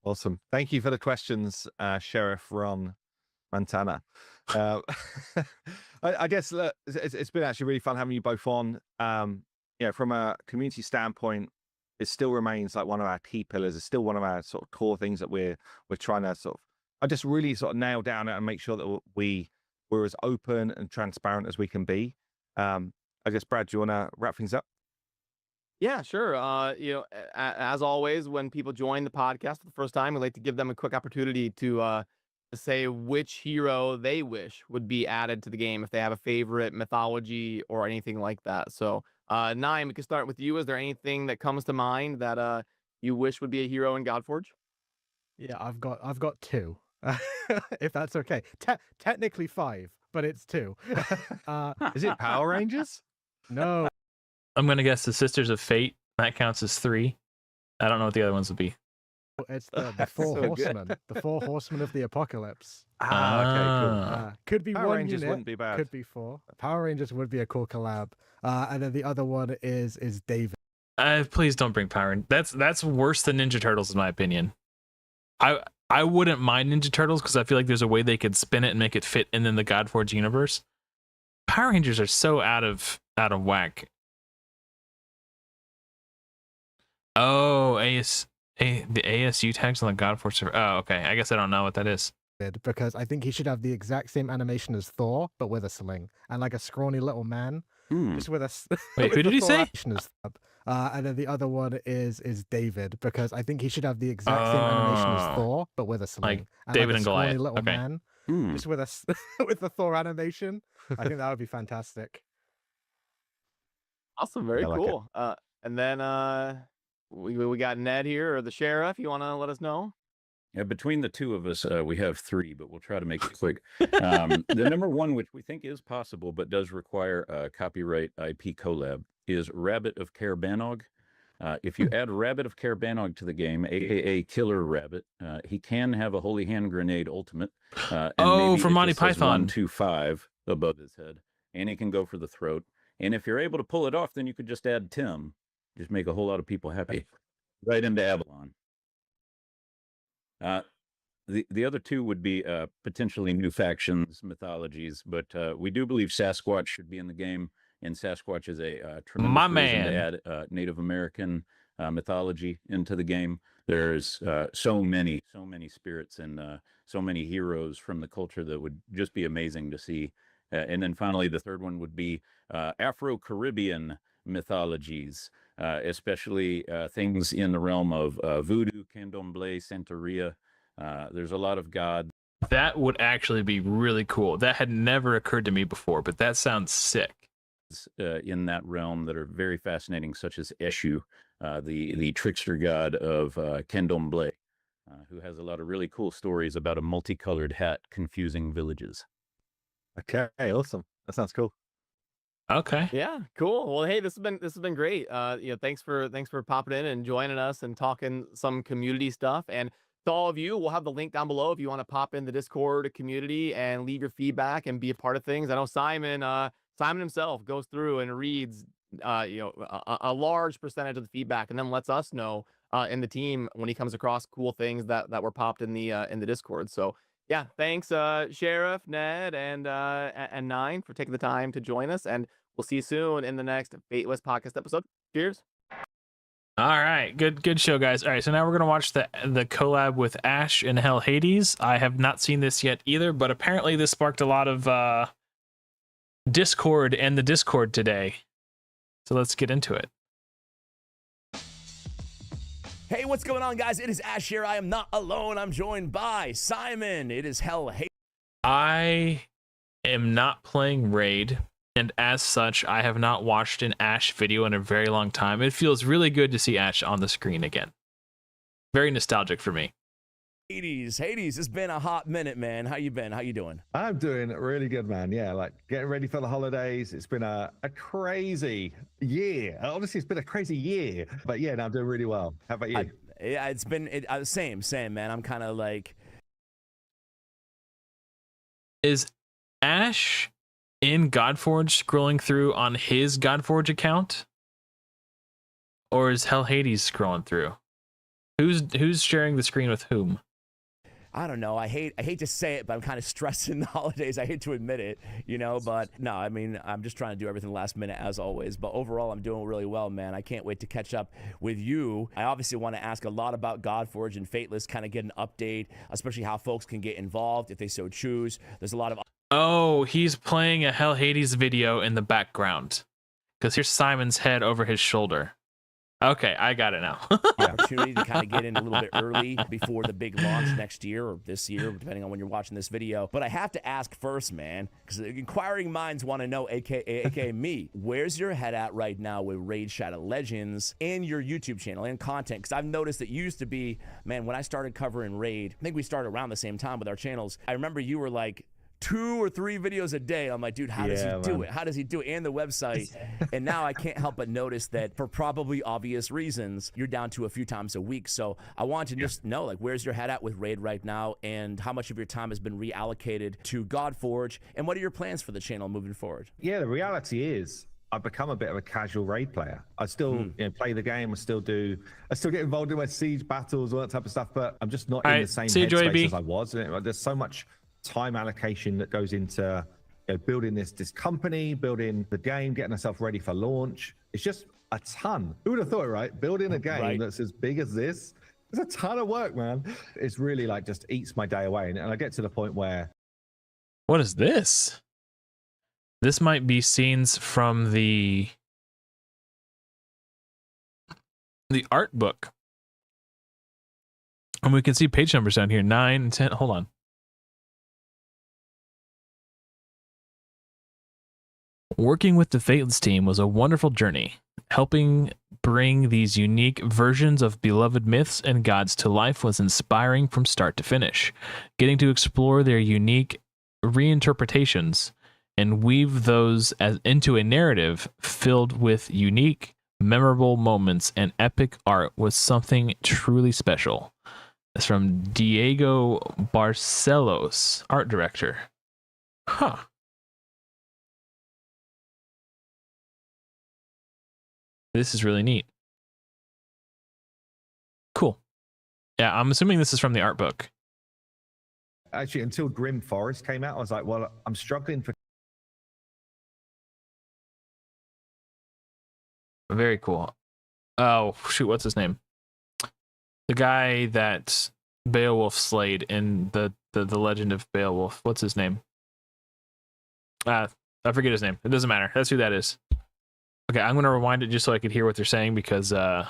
Awesome. Thank you for the questions, Sheriff Ron Montana. I guess it's been actually really fun having you both on. Yeah, from a community standpoint, it still remains like one of our key pillars. It's still one of our sort of core things that we're trying to I just really sort of nail down and make sure that we're as open and transparent as we can be. I guess, Brad, do you want to wrap things up? Yeah, sure. As always, when people join the podcast for the first time, we like to give them a quick opportunity to say which hero they wish would be added to the game if they have a favorite mythology or anything like that. So, 9, we can start with you. Is there anything that comes to mind that you wish would be a hero in Godforge? Yeah, I've got 2, if that's okay. Technically 5, but it's 2. Is it Power Rangers? No. I'm gonna guess the Sisters of Fate. That counts as 3. I don't know what the other ones would be. It's the 4 So horsemen. The 4 horsemen of the apocalypse. Okay, cool. Could be Power 1 Rangers unit, wouldn't be bad. could be 4. Power Rangers would be a cool collab. And then the other one is David. Please don't bring Power Rangers. That's worse than Ninja Turtles in my opinion. I wouldn't mind Ninja Turtles because I feel like there's a way they could spin it and make it fit in the Godforge universe. Power Rangers are so out of whack. Oh, the ASU tags on the Godforge server. Oh, okay. I guess I don't know what that is. Because I think he should have the exact same animation as Thor, but with a sling and like a scrawny little man, just with a. Wait, who did he say? And then the other one is David, because I think he should have the exact same animation as Thor, but with a sling. Like and David like a and Goliath. scrawny little Okay. man, just with with the Thor animation. I think that would be fantastic. Awesome, very I like cool. And then we got Ned here, or the sheriff. You want to let us know? Yeah, between the two of us, we have 3, but we'll try to make it quick. The number 1, which we think is possible but does require a copyright IP collab, is Rabbit of Caer Banog. If you add Rabbit of Caer Banog to the game, aka Killer Rabbit, he can have a Holy Hand Grenade ultimate. And from Monty Python. 1, 2, 5 above his head, and he can go for the throat. And if you're able to pull it off, then you could just add Tim. Just make a whole lot of people happy. Right into Avalon. The other 2 would be potentially new factions, mythologies, but we do believe Sasquatch should be in the game, and Sasquatch is a tremendous reason to add Native American mythology into the game. There's so many spirits and so many heroes from the culture that would just be amazing to see. And then finally, the third one would be Afro-Caribbean mythologies, especially things in the realm of voodoo, candomblé, santeria. There's a lot of gods. That would actually be really cool. That had never occurred to me before, but that sounds sick. In that realm that are very fascinating, such as Eshu, the trickster god of candomblé, who has a lot of really cool stories about a multicolored hat confusing villages. Okay, awesome. That sounds cool. Okay. Yeah, cool. Well, hey, this has been great. Thanks for popping in and joining us and talking some community stuff. And to all of you, we'll have the link down below if you want to pop in the Discord community and leave your feedback and be a part of things. I know Simon himself goes through and reads a large percentage of the feedback, and then lets us know in the team when he comes across cool things that were popped in the Discord. So yeah, thanks Sheriff, Ned, and Nine for taking the time to join us, and we'll see you soon in the next Fateless podcast episode. Cheers. All right, good show, guys. All right, so now we're gonna watch the collab with Ash and Hell Hades. I have not seen this yet either, but apparently this sparked a lot of Discord and the Discord today. So let's get into it. Hey, what's going on, guys? It is Ash here. I am not alone. I'm joined by Simon. It is Hell Hades. I am not playing Raid, and as such, I have not watched an Ash video in a very long time. It feels really good to see Ash on the screen again. Very nostalgic for me. Hades, it's been a hot minute, man. How you been? How you doing? I'm doing really good, man. Yeah, like getting ready for the holidays. It's been a crazy year. Honestly, it's been a crazy year. But yeah, no, I'm doing really well. How about you? Yeah, it's been same, man. I'm kind of like... Is Ash in Godforge scrolling through on his Godforge account? Or is Hell Hades scrolling through? Who's sharing the screen with whom? I don't know. I hate to say it, but I'm kind of stressing the holidays. I hate to admit it, but no, I mean, I'm just trying to do everything last minute as always. But overall, I'm doing really well, man. I can't wait to catch up with you. I obviously want to ask a lot about Godforge and Fateless, kind of get an update, especially how folks can get involved if they so choose. There's a lot of... Oh, he's playing a Hell Hades video in the background. Because here's Simon's head over his shoulder. Okay, I got it now. Opportunity to kind of get in a little bit early before the big launch next year or this year, depending on when you're watching this video. But I have to ask first, man, because inquiring minds want to know, aka me, where's your head at right now with Raid Shadow Legends and your YouTube channel and content? Because I've noticed that you used to be, man, when I started covering Raid, I think we started around the same time with our channels. I remember you were like 2 or 3 videos a day. I'm like, dude, how does he do it? How does he do it? And the website. And now I can't help but notice that for probably obvious reasons, you're down to a few times a week. So I want to just know, like, where's your head at with Raid right now, and how much of your time has been reallocated to Godforge, and what are your plans for the channel moving forward? Yeah, the reality is I've become a bit of a casual Raid player. I still play the game. I still get involved in my siege battles, all that type of stuff, but I'm just not in the same headspace as I was. There's so much time allocation that goes into building this company, building the game, getting ourselves ready for launch. It's just a ton. Who would have thought, right? Building a game that's as big as this, it's a ton of work, man. It's really like just eats my day away. And I get to the point where... What is this? This might be scenes from the art book. And we can see page numbers down here, 9 and 10. Hold on. Working with the Fateless team was a wonderful journey, helping bring these unique versions of beloved myths and gods to life was inspiring from start to finish. Getting to explore their unique reinterpretations and weave those into a narrative filled with unique, memorable moments and epic art was something truly special. That's from Diego Barcelos, art director. Huh. This is really neat. Cool. Yeah, I'm assuming this is from the art book. Actually, until Grim Forest came out, I was like, well, I'm struggling for... Very cool. Oh, shoot, what's his name? The guy that Beowulf slayed in the Legend of Beowulf. What's his name? I forget his name. It doesn't matter. That's who that is. Okay, I'm going to rewind it just so I could hear what they're saying because I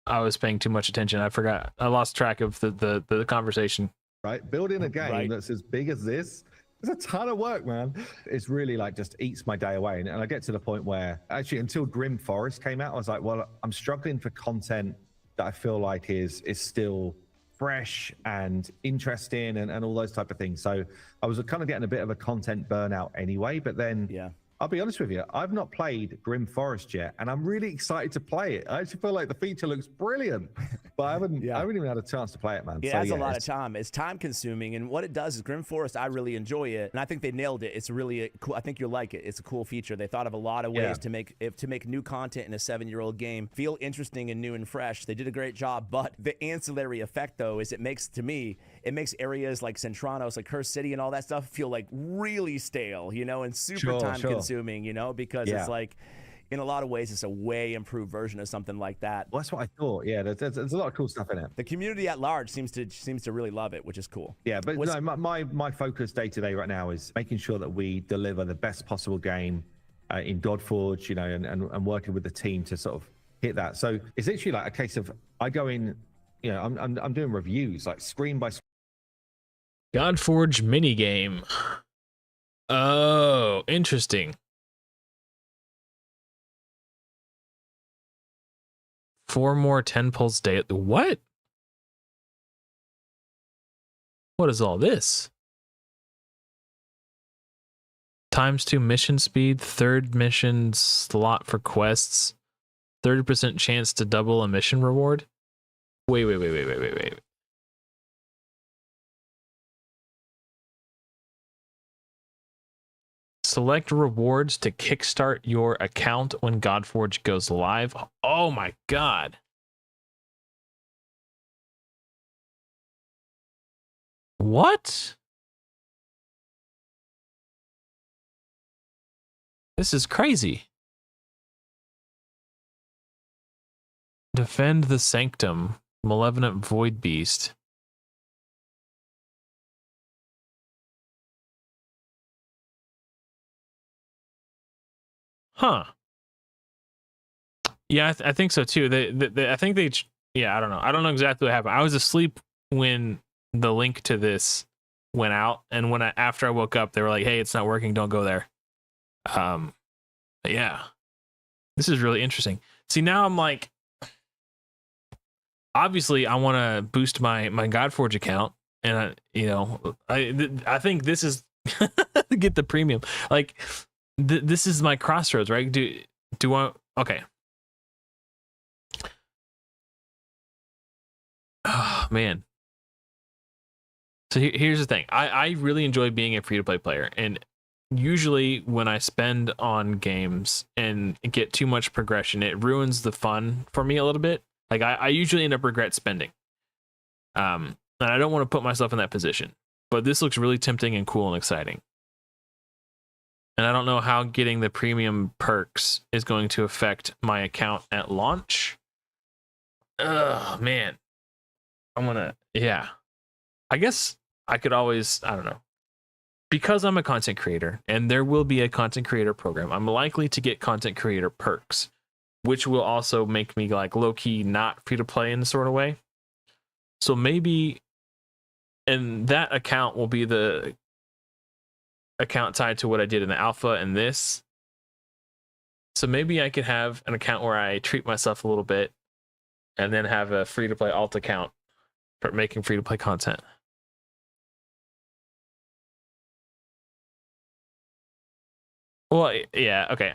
was paying too much attention. I forgot. I lost track of the conversation. Right? Building a game that's as big as this, it's a ton of work, man. It's really like just eats my day away. And I get to the point where actually until Grim Forest came out, I was like, well, I'm struggling for content that I feel like is still fresh and interesting and all those type of things. So I was kind of getting a bit of a content burnout anyway, but then I'll be honest with you, I've not played Grim Forest yet, and I'm really excited to play it. I actually feel like the feature looks brilliant, but I haven't even had a chance to play it, man. It So, has a yeah, lot of time. It's time consuming, and what it does is Grim Forest. I really enjoy it, and I think they nailed it. It's really cool. I think you'll like it. It's a cool feature. They thought of a lot of ways to make new content in a 7-year-old game feel interesting and new and fresh. They did a great job, but the ancillary effect though is it makes areas like Centranos, like Cursed City, and all that stuff feel like really stale, you know, and super time consuming, you know, because it's like, in a lot of ways, it's a way improved version of something like that. Well, that's what I thought. Yeah, there's a lot of cool stuff in it. The community at large seems to really love it, which is cool. Yeah, but no, my focus day to day right now is making sure that we deliver the best possible game in Godforge, you know, and working with the team to sort of hit that. So it's literally like a case of I go in, you know, I'm doing reviews like screen by screen. Godforge minigame. Oh, interesting. 4 more 10 pulse day. What? What is all this? ×2 mission speed, 3rd mission slot for quests, 30% chance to double a mission reward. Wait. Select rewards to kickstart your account when Godforge goes live. Oh my god. What? This is crazy. Defend the Sanctum, Malevolent Void Beast. Huh. Yeah, I think so too. I think they, yeah, I don't know. I don't know exactly what happened. I was asleep when the link to this went out, and after I woke up, they were like, "Hey, it's not working. Don't go there." Yeah, this is really interesting. See, now I'm like, obviously, I want to boost my Godforge account, and I think this is get the premium. Like, this is my crossroads, right? Do I? Okay. Oh man. So here's the thing. I really enjoy being a free-to-play player, and usually when I spend on games and get too much progression, it ruins the fun for me a little bit. Like I usually end up regret spending. And I don't want to put myself in that position. But this looks really tempting and cool and exciting. And I don't know how getting the premium perks is going to affect my account at launch. Oh man. Yeah. I guess I could always, I don't know. Because I'm a content creator and there will be a content creator program, I'm likely to get content creator perks, which will also make me like low-key not free to play in a sort of way. So maybe, and that account will be the account tied to what I did in the alpha and this. So maybe I could have an account where I treat myself a little bit and then have a free to play alt account for making free to play content. Well, yeah, okay.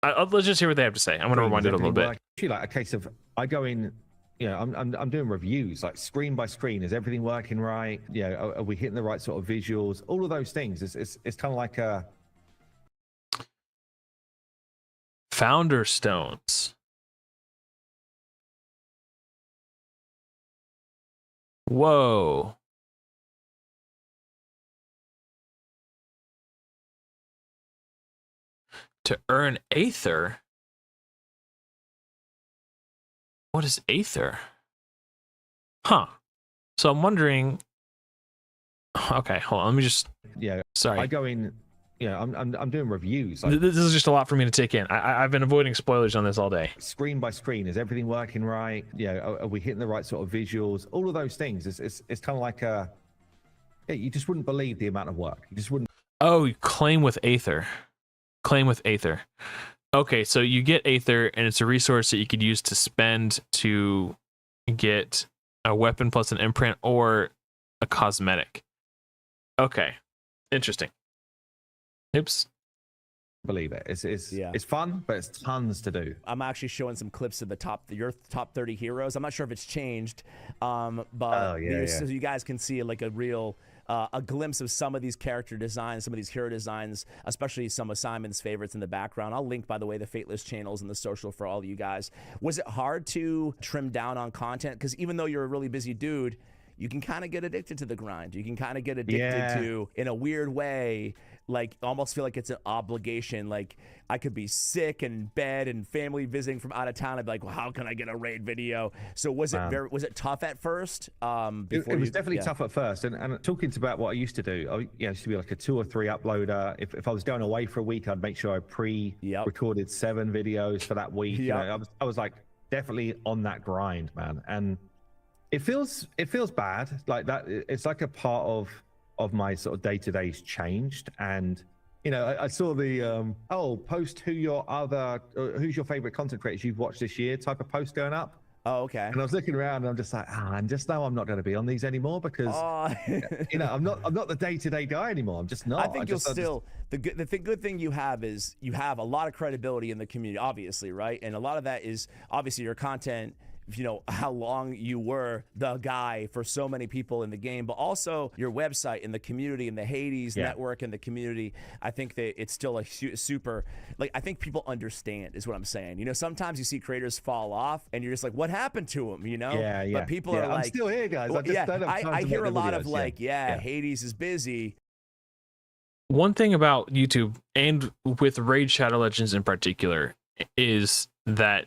Let's just hear what they have to say. I'm going to rewind it a little bit. Actually, like a case of I go in, you know, I'm doing reviews like screen by screen. Is everything working right? You know, are we hitting the right sort of visuals? All of those things. It's kind of like a Founder Stones. Whoa. To earn Aether? What is Aether? Huh. So I'm wondering. Okay, hold on. Let me just. Yeah. Sorry. I go in. You know, I'm doing reviews. Like, this is just a lot for me to take in. I've been avoiding spoilers on this all day. Screen by screen. Is everything working right? You know, are we hitting the right sort of visuals? All of those things. It's kind of like a. Yeah, you just wouldn't believe the amount of work. You just wouldn't. Oh, claim with Aether. Claim with Aether. Okay, so you get Aether, and it's a resource that you could use to spend to get a weapon plus an imprint or a cosmetic. Okay, interesting. Oops, believe it. Yeah. It's fun, but it's tons to do. I'm actually showing some clips of your top 30 heroes. I'm not sure if it's changed, but Oh, yeah, so you guys can see like a real a glimpse of some of these character designs, some of these hero designs, especially some of Simon's favorites in the background. I'll link, by the way, the Fateless channels and the social for all of you guys. Was it hard to trim down on content? Because even though you're a really busy dude, you can kind of get addicted to the grind. You can kind of get addicted to, in a weird way, like almost feel like it's an obligation. Like I could be sick and in bed and family visiting from out of town. I'd be like, well, how can I get a raid video? So was it tough at first? It was definitely tough at first. And talking about what I used to do, I used to be like a 2 or 3 uploader. If I was going away for a week, I'd make sure I pre-recorded 7 videos for that week. You know, I was like definitely on that grind, man. And it feels bad like that. It's like a part of my sort of day-to-day's changed. And you know, I saw the post who's your favorite content creators you've watched this year type of post going up. Oh, okay. And I was looking around and I'm just like, and just now I'm not going to be on these anymore because you know, I'm not the day-to-day guy anymore. I'm just not. I think the good thing you have is you have a lot of credibility in the community, obviously, right? And a lot of that is obviously your content, you know, how long you were the guy for so many people in the game, but also your website and the community and the Hades network and the community. I think that it's still a super, like, I think people understand is what I'm saying. You know, sometimes you see creators fall off and you're just like, what happened to them? You know? But people are like, I'm still here, guys. Well, I hear a lot of like, videos. Hades is busy. One thing about YouTube and with Raid Shadow Legends in particular is that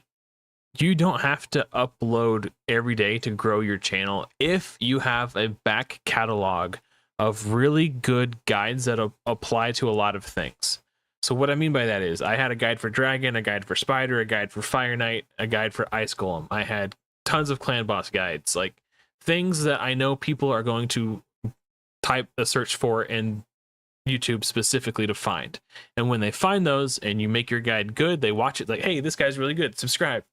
you don't have to upload every day to grow your channel if you have a back catalog of really good guides that apply to a lot of things. So what I mean by that is I had a guide for Dragon, a guide for Spider, a guide for Fire Knight, a guide for Ice Golem. I had tons of clan boss guides, like things that I know people are going to type a search for in YouTube specifically to find. And when they find those and you make your guide good, they watch it like, hey, this guy's really good, subscribe.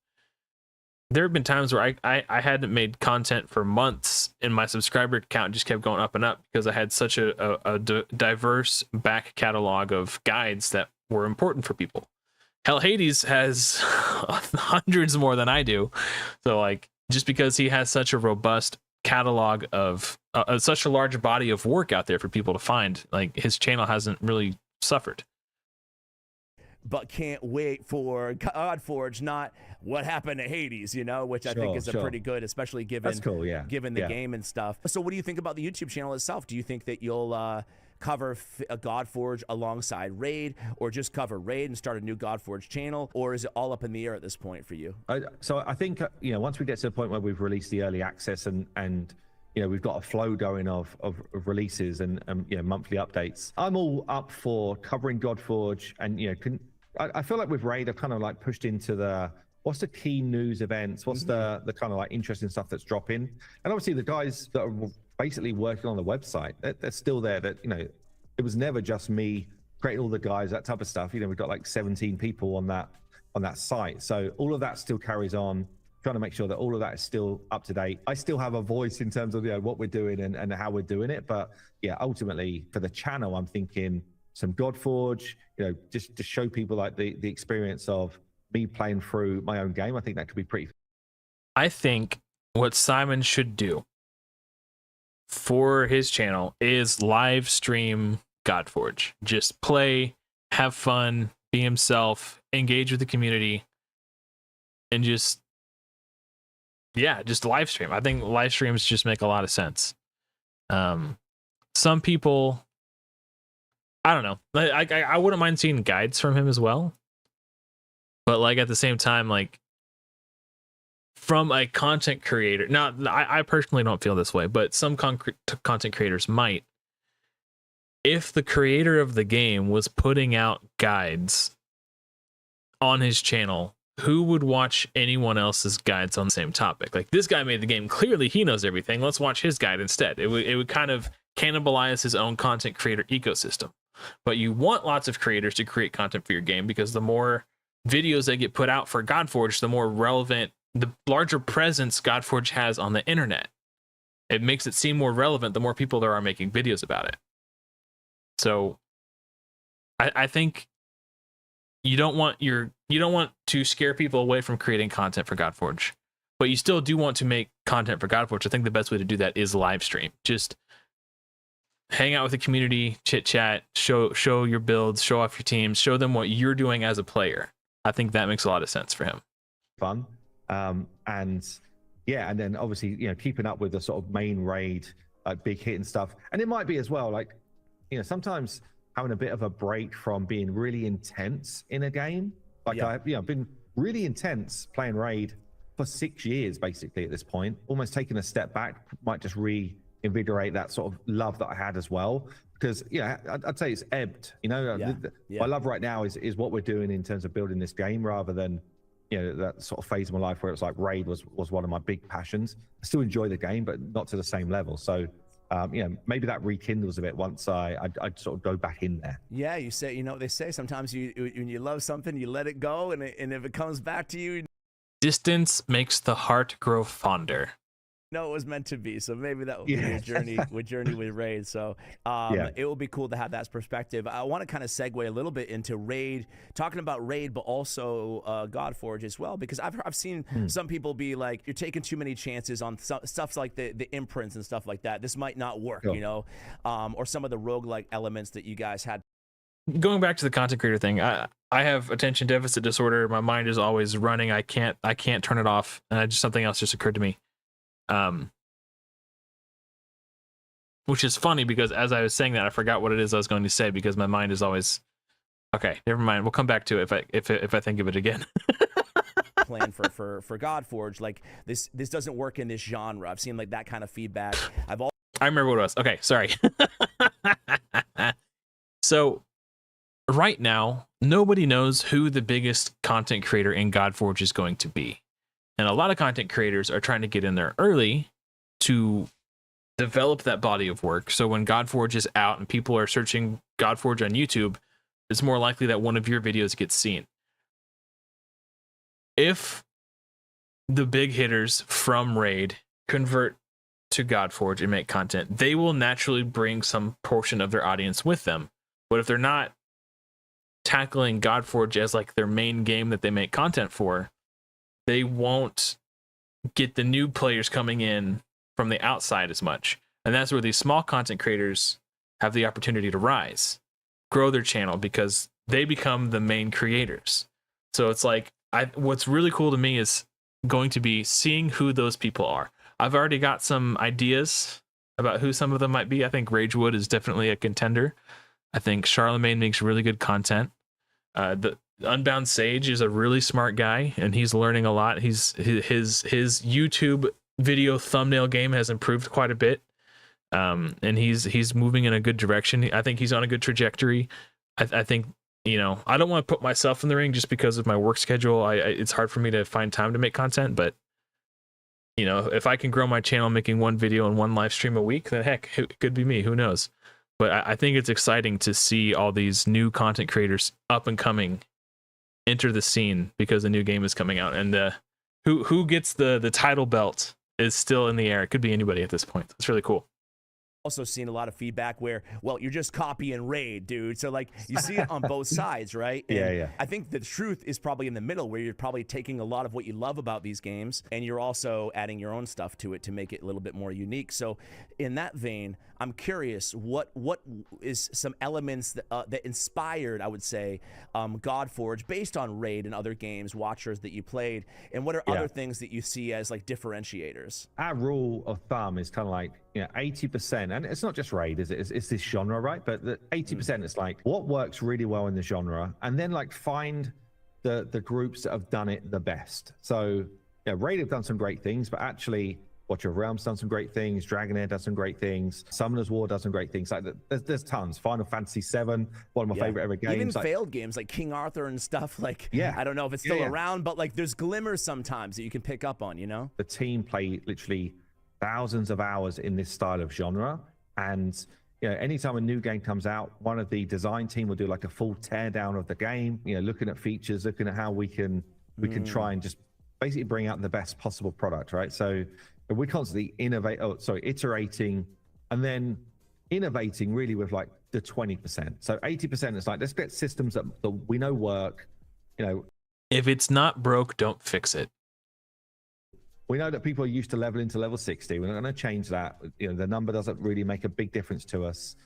There have been times where I hadn't made content for months and my subscriber count just kept going up and up because I had such a diverse back catalog of guides that were important for people. Hell, Hades has hundreds more than I do. So like, just because he has such a robust catalog of such a large body of work out there for people to find, like his channel hasn't really suffered. But can't wait for Godforge, not what happened to Hades, you know, which I think is a pretty good, especially given given the game and stuff. So what do you think about the YouTube channel itself? Do you think that you'll cover a Godforge alongside Raid, or just cover Raid and start a new Godforge channel, or is it all up in the air at this point for you? So I think, you know, once we get to the point where we've released the early access and you know, we've got a flow going of releases and you know, monthly updates, I'm all up for covering Godforge. And you know, I feel like with Raid, I've kind of like pushed into what's the key news events, what's the kind of like interesting stuff that's dropping. And obviously the guys that are basically working on the website, they're still there. That, you know, it was never just me creating all the guys, that type of stuff. You know, we've got like 17 people on that site, so all of that still carries on, trying to make sure that all of that is still up to date. I still have a voice in terms of, you know, what we're doing and how we're doing it. But yeah, ultimately for the channel, I'm thinking some Godforge, you know, just to show people like the experience of me playing through my own game. I think that could be pretty. I think what Simon should do for his channel is live stream Godforge. Just play, have fun, be himself, engage with the community, and just live stream. I think live streams just make a lot of sense. Some people, I don't know. I wouldn't mind seeing guides from him as well. But like at the same time, like from a content creator, now I personally don't feel this way, but some content creators might. If the creator of the game was putting out guides on his channel, who would watch anyone else's guides on the same topic? Like, this guy made the game. Clearly, he knows everything. Let's watch his guide instead. It would kind of cannibalize his own content creator ecosystem. But you want lots of creators to create content for your game, because the more videos that get put out for Godforge, the more relevant, the larger presence Godforge has on the internet. It makes it seem more relevant the more people there are making videos about it. So I think you don't want to scare people away from creating content for Godforge, but you still do want to make content for Godforge. I think the best way to do that is live stream. Just hang out with the community, chit chat, show your builds, show off your teams, show them what you're doing as a player. I think that makes a lot of sense for him. Fun. And yeah, and then obviously, you know, keeping up with the sort of main raid, like big hit and stuff. And it might be as well, like, you know, sometimes having a bit of a break from being really intense in a game. Like I've been really intense playing raid for 6 years, basically at this point, almost taking a step back might just reinvigorate that sort of love that I had as well. Because, yeah, I'd say it's ebbed, you know, my love right now is what we're doing in terms of building this game rather than, you know, that sort of phase of my life where it's like raid was one of my big passions. I still enjoy the game, but not to the same level. So, you know, maybe that rekindles a bit once I'd sort of go back in there. Yeah, you say, you know, they say sometimes when you love something, you let it go, and if it comes back to you, distance makes the heart grow fonder. No, it was meant to be. So maybe that will be a journey with Raid. So it will be cool to have that perspective. I want to kind of segue a little bit into Raid, talking about Raid, but also Godforge as well, because I've seen some people be like, you're taking too many chances on stuff like the imprints and stuff like that. This might not work, you know, or some of the roguelike elements that you guys had. Going back to the content creator thing, I have attention deficit disorder. My mind is always running. I can't turn it off. And something else just occurred to me. Which is funny because as I was saying that, I forgot what it is I was going to say because my mind is always okay. Never mind. We'll come back to it if I think of it again. Plan for Godforge, like this doesn't work in this genre. I've seen like that kind of feedback. I remember what it was. Okay, sorry. So right now, nobody knows who the biggest content creator in Godforge is going to be. And a lot of content creators are trying to get in there early to develop that body of work. So when Godforge is out and people are searching Godforge on YouTube, it's more likely that one of your videos gets seen. If the big hitters from Raid convert to Godforge and make content, they will naturally bring some portion of their audience with them. But if they're not tackling Godforge as like their main game that they make content for, they won't get the new players coming in from the outside as much. And that's where these small content creators have the opportunity to rise, grow their channel because they become the main creators. So it's like, what's really cool to me is going to be seeing who those people are. I've already got some ideas about who some of them might be. I think Ragewood is definitely a contender. I think Charlemagne makes really good content. The Unbound Sage is a really smart guy, and he's learning a lot. His YouTube video thumbnail game has improved quite a bit, and he's moving in a good direction. I think he's on a good trajectory. I think, you know, I don't want to put myself in the ring just because of my work schedule. It's hard for me to find time to make content, but you know, if I can grow my channel making one video and one live stream a week, then heck, it could be me. Who knows? But I think it's exciting to see all these new content creators up and coming enter the scene because the new game is coming out, and who gets the title belt is still in the air. It could be anybody at this point. It's really cool. Also seen a lot of feedback where, well, you're just copying Raid, dude. So like you see it on both sides, right? And yeah. I think the truth is probably in the middle, where you're probably taking a lot of what you love about these games and you're also adding your own stuff to it to make it a little bit more unique. So in that vein, I'm curious, what is some elements that inspired, I would say, Godforge based on Raid and other games, Watchers that you played, and what are other things that you see as like differentiators? Our rule of thumb is kind of like, you know, 80%, and it's not just Raid, is it? It's this genre, right? But the 80% is like what works really well in the genre, and then like find the groups that have done it the best. So yeah, Raid have done some great things, but actually Watcher of Realms done some great things. Dragonair does some great things. Summoner's War does some great things. Like there's tons. Final Fantasy VII, one of my favorite ever games. Even like, failed games like King Arthur and stuff. Like, I don't know if it's still around, but like there's glimmers sometimes that you can pick up on, you know? The team play literally thousands of hours in this style of genre. And, you know, anytime a new game comes out, one of the design team will do like a full teardown of the game, you know, looking at features, looking at how we can try and just basically bring out the best possible product, right? So we're constantly iterating and then innovating really with like the 20%. So 80% is like, let's get systems that we know work. You know, If it's not broke, don't fix it. we know that people are used to leveling to level 60. We're not going to change that. You know, the number doesn't really make a big difference to us.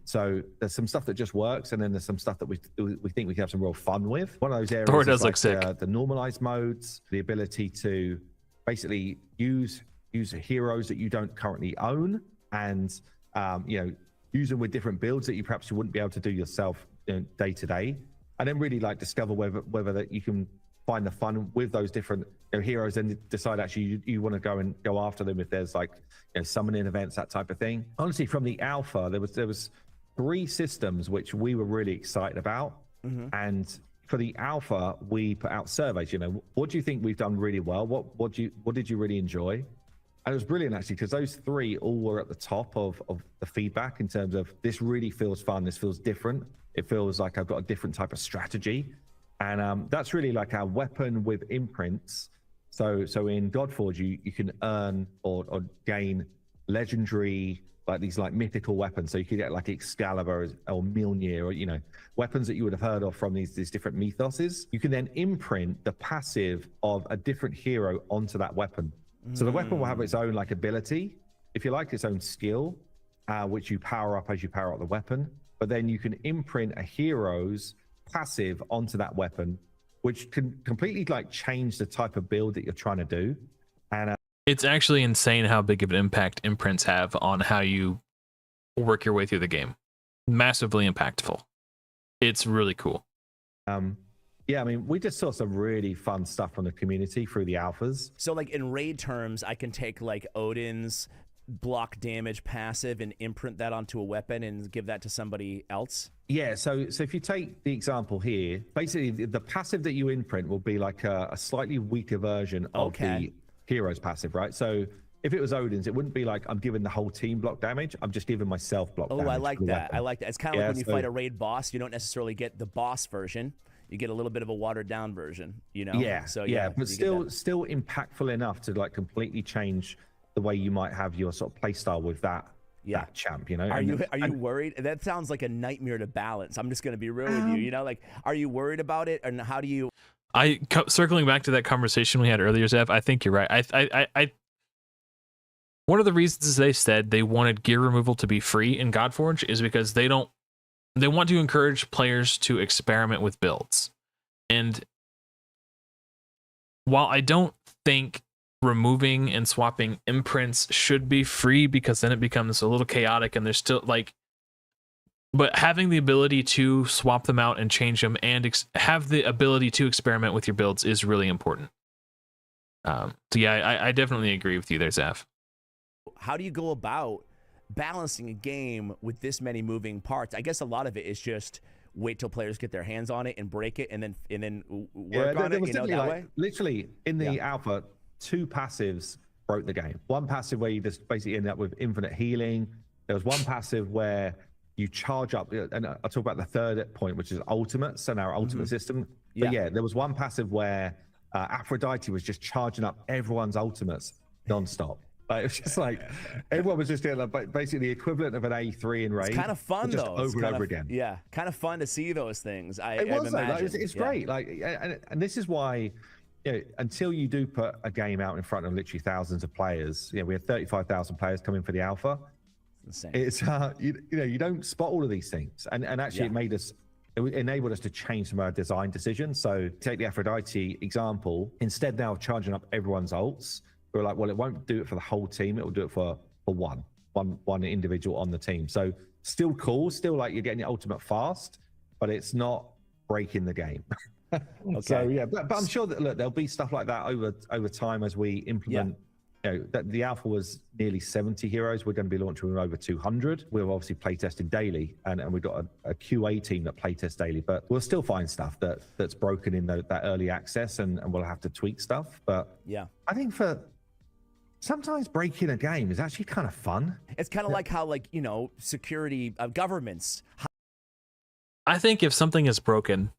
So there's some stuff that just works, and then there's some stuff that we think we can have some real fun with. One of those areas Thor is does like look sick. the normalized modes, the ability to basically use heroes that you don't currently own, and you know, use them with different builds that you perhaps you wouldn't be able to do yourself, you know, day to day, and then really like discover whether that you can find the fun with those different, you know, heroes, and decide actually you want to go after them if there's like, you know, summoning events, that type of thing. Honestly, from the alpha, there was 3 systems which we were really excited about, and for the alpha we put out surveys. You know, what do you think we've done really well? What did you really enjoy? And it was brilliant actually, because those 3 all were at the top of the feedback in terms of, this really feels fun, this feels different, it feels like I've got a different type of strategy. And that's really like our weapon with imprints. So in Godforge, you can earn or gain legendary, like these like mythical weapons. So you could get like Excalibur or Mjolnir, or, you know, weapons that you would have heard of from these different mythoses. You can then imprint the passive of a different hero onto that weapon. So the weapon will have its own like ability, if you like, its own skill, which you power up as you power up the weapon. But then you can imprint a hero's passive onto that weapon, which can completely like change the type of build that you're trying to do. And It's actually insane how big of an impact imprints have on how you work your way through the game. Massively impactful. It's really cool. yeah, I mean, we just saw some really fun stuff from the community through the alphas. So like in raid terms, I can take like Odin's block damage passive and imprint that onto a weapon and give that to somebody else. Yeah, so if you take the example here, basically the passive that you imprint will be like a slightly weaker version of the hero's passive, right? So if it was Odin's, it wouldn't be like, I'm giving the whole team block damage, I'm just giving myself block damage. Oh, I like that. I like that. It's kind of like when you so fight a raid boss, you don't necessarily get the boss version. You get a little bit of a watered down version, you know? Yeah, so yeah, but still impactful enough to like completely change the way you might have your sort of play style with that champ, you know? Are you worried? That sounds like a nightmare to balance. I'm just going to be real with you, you know? Like, are you worried about it? And how do you... Circling back to that conversation we had earlier, Zev, I think you're right. I one of the reasons they said they wanted gear removal to be free in Godforge is because they want to encourage players to experiment with builds. And while I don't think removing and swapping imprints should be free, because then it becomes a little chaotic and there's still like, but having the ability to swap them out and change them and have the ability to experiment with your builds is really important. So yeah, I definitely agree with you there, Zaf. How do you go about balancing a game with this many moving parts? I guess a lot of it is just wait till players get their hands on it and break it, and then work on it, you know, that way. Literally in the alpha, 2 passives broke the game. One passive where you just basically end up with infinite healing. There was one passive where you charge up, and I'll talk about the third point, which is ultimates and our ultimate system. But yeah, there was one passive where Aphrodite was just charging up everyone's ultimates non-stop. Like, it was just like everyone was just doing like basically the equivalent of an A3 in raid. It's kind of fun though. Over and over again. Yeah, kind of fun to see those things. It's great. Like, and this is why, you know, until you do put a game out in front of literally thousands of players, you know, we had 35,000 players coming for the alpha. Insane. It's you know, you don't spot all of these things, and actually it enabled us to change some of our design decisions. So take the Aphrodite example. Instead now of charging up everyone's ults, we're like, well, it won't do it for the whole team. It will do it for one individual on the team. So still cool, still like you're getting your ultimate fast, but it's not breaking the game. So yeah, but I'm sure that look, there'll be stuff like that over time as we implement. You know, that the alpha was nearly 70 heroes. We're going to be launching with over 200. We're obviously playtesting daily, and we've got a QA team that playtests daily. But we'll still find stuff that's broken in that early access, and we'll have to tweak stuff. But yeah, I think for sometimes breaking a game is actually kind of fun. It's kind of like how, like, you know, security governments. I think if something is broken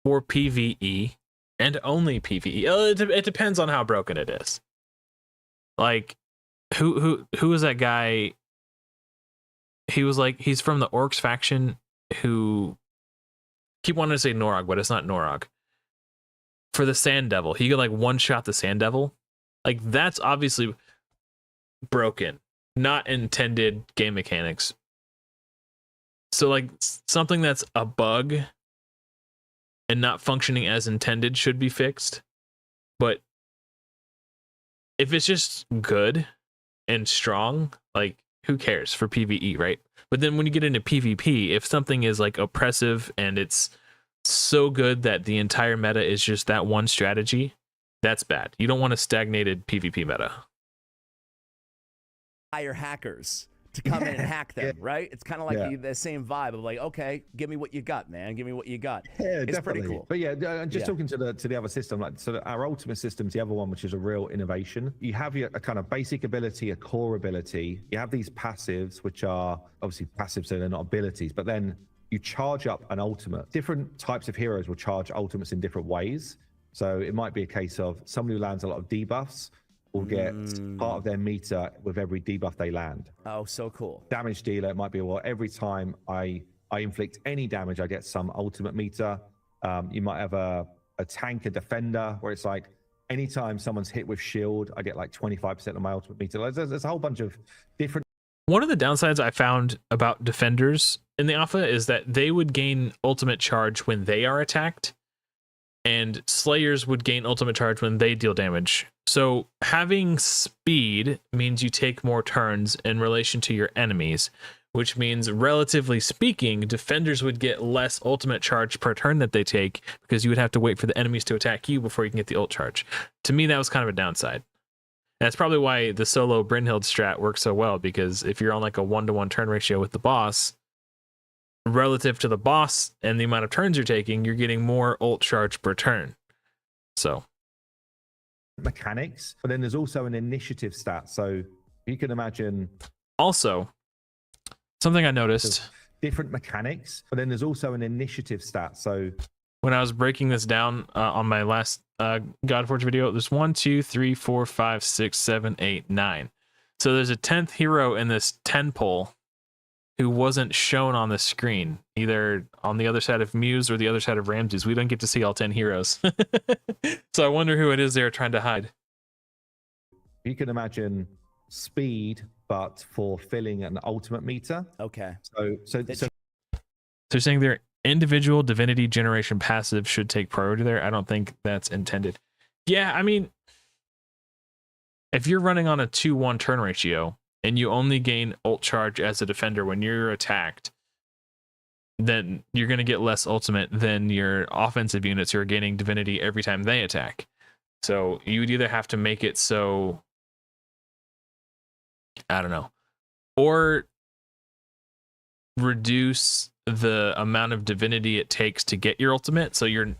for PvE and only PvE, it depends on how broken it is. Like, who is that guy he was like, he's from the Orcs faction who keep wanting to say Norog, but it's not Norog. For the Sand Devil, he could like one shot the Sand Devil. Like that's obviously broken, not intended game mechanics. So like something that's a bug and not functioning as intended should be fixed. But if it's just good and strong, like who cares for PvE, right? But then when you get into PvP, if something is like oppressive and it's so good that the entire meta is just that one strategy, that's bad. You don't want a stagnated PvP meta. Hire hackers to come in and hack them, right? It's kind of like the same vibe of like, okay, give me what you got, man. Give me what you got. Yeah, it's definitely. pretty cool. But yeah, just talking to the other system, like so our ultimate system's the other one, which is a real innovation. You have a kind of basic ability, a core ability. You have these passives, which are obviously passive, so they're not abilities, but then you charge up an ultimate. Different types of heroes will charge ultimates in different ways. So it might be a case of somebody who lands a lot of debuffs will get part of their meter with every debuff they land. Oh, so cool. Damage dealer, it might be, well, every time I inflict any damage, I get some ultimate meter. You might have a tank, a defender, where it's like, anytime someone's hit with shield, I get like 25% of my ultimate meter. There's a whole bunch of different. One of the downsides I found about defenders in the alpha is that they would gain ultimate charge when they are attacked, and slayers would gain ultimate charge when they deal damage. So having speed means you take more turns in relation to your enemies, which means, relatively speaking, defenders would get less ultimate charge per turn that they take because you would have to wait for the enemies to attack you before you can get the ult charge. To me, that was kind of a downside. That's probably why the solo Brynhild strat works so well, because if you're on like a 1-to-1 turn ratio with the boss, relative to the boss and the amount of turns you're taking, you're getting more ult charge per turn. So mechanics, but then there's also an initiative stat. So you can imagine. Also, something I noticed. Different mechanics, but then there's also an initiative stat. So when I was breaking this down on my last Godforge video, there's 1, 2, 3, 4, 5, 6, 7, 8, 9. So there's a 10th hero in this 10 pole who wasn't shown on the screen, either on the other side of Muse or the other side of Ramses. We don't get to see all 10 heroes. So I wonder who it is they're trying to hide. You can imagine speed, but for filling an ultimate meter. Okay. So they're saying their individual divinity generation passive should take priority there. I don't think that's intended. Yeah, I mean, if you're running on a 2-1 turn ratio and you only gain ult charge as a defender when you're attacked, then you're going to get less ultimate than your offensive units who are gaining divinity every time they attack. So you would either have to make it so, I don't know, or reduce the amount of divinity it takes to get your ultimate, so you're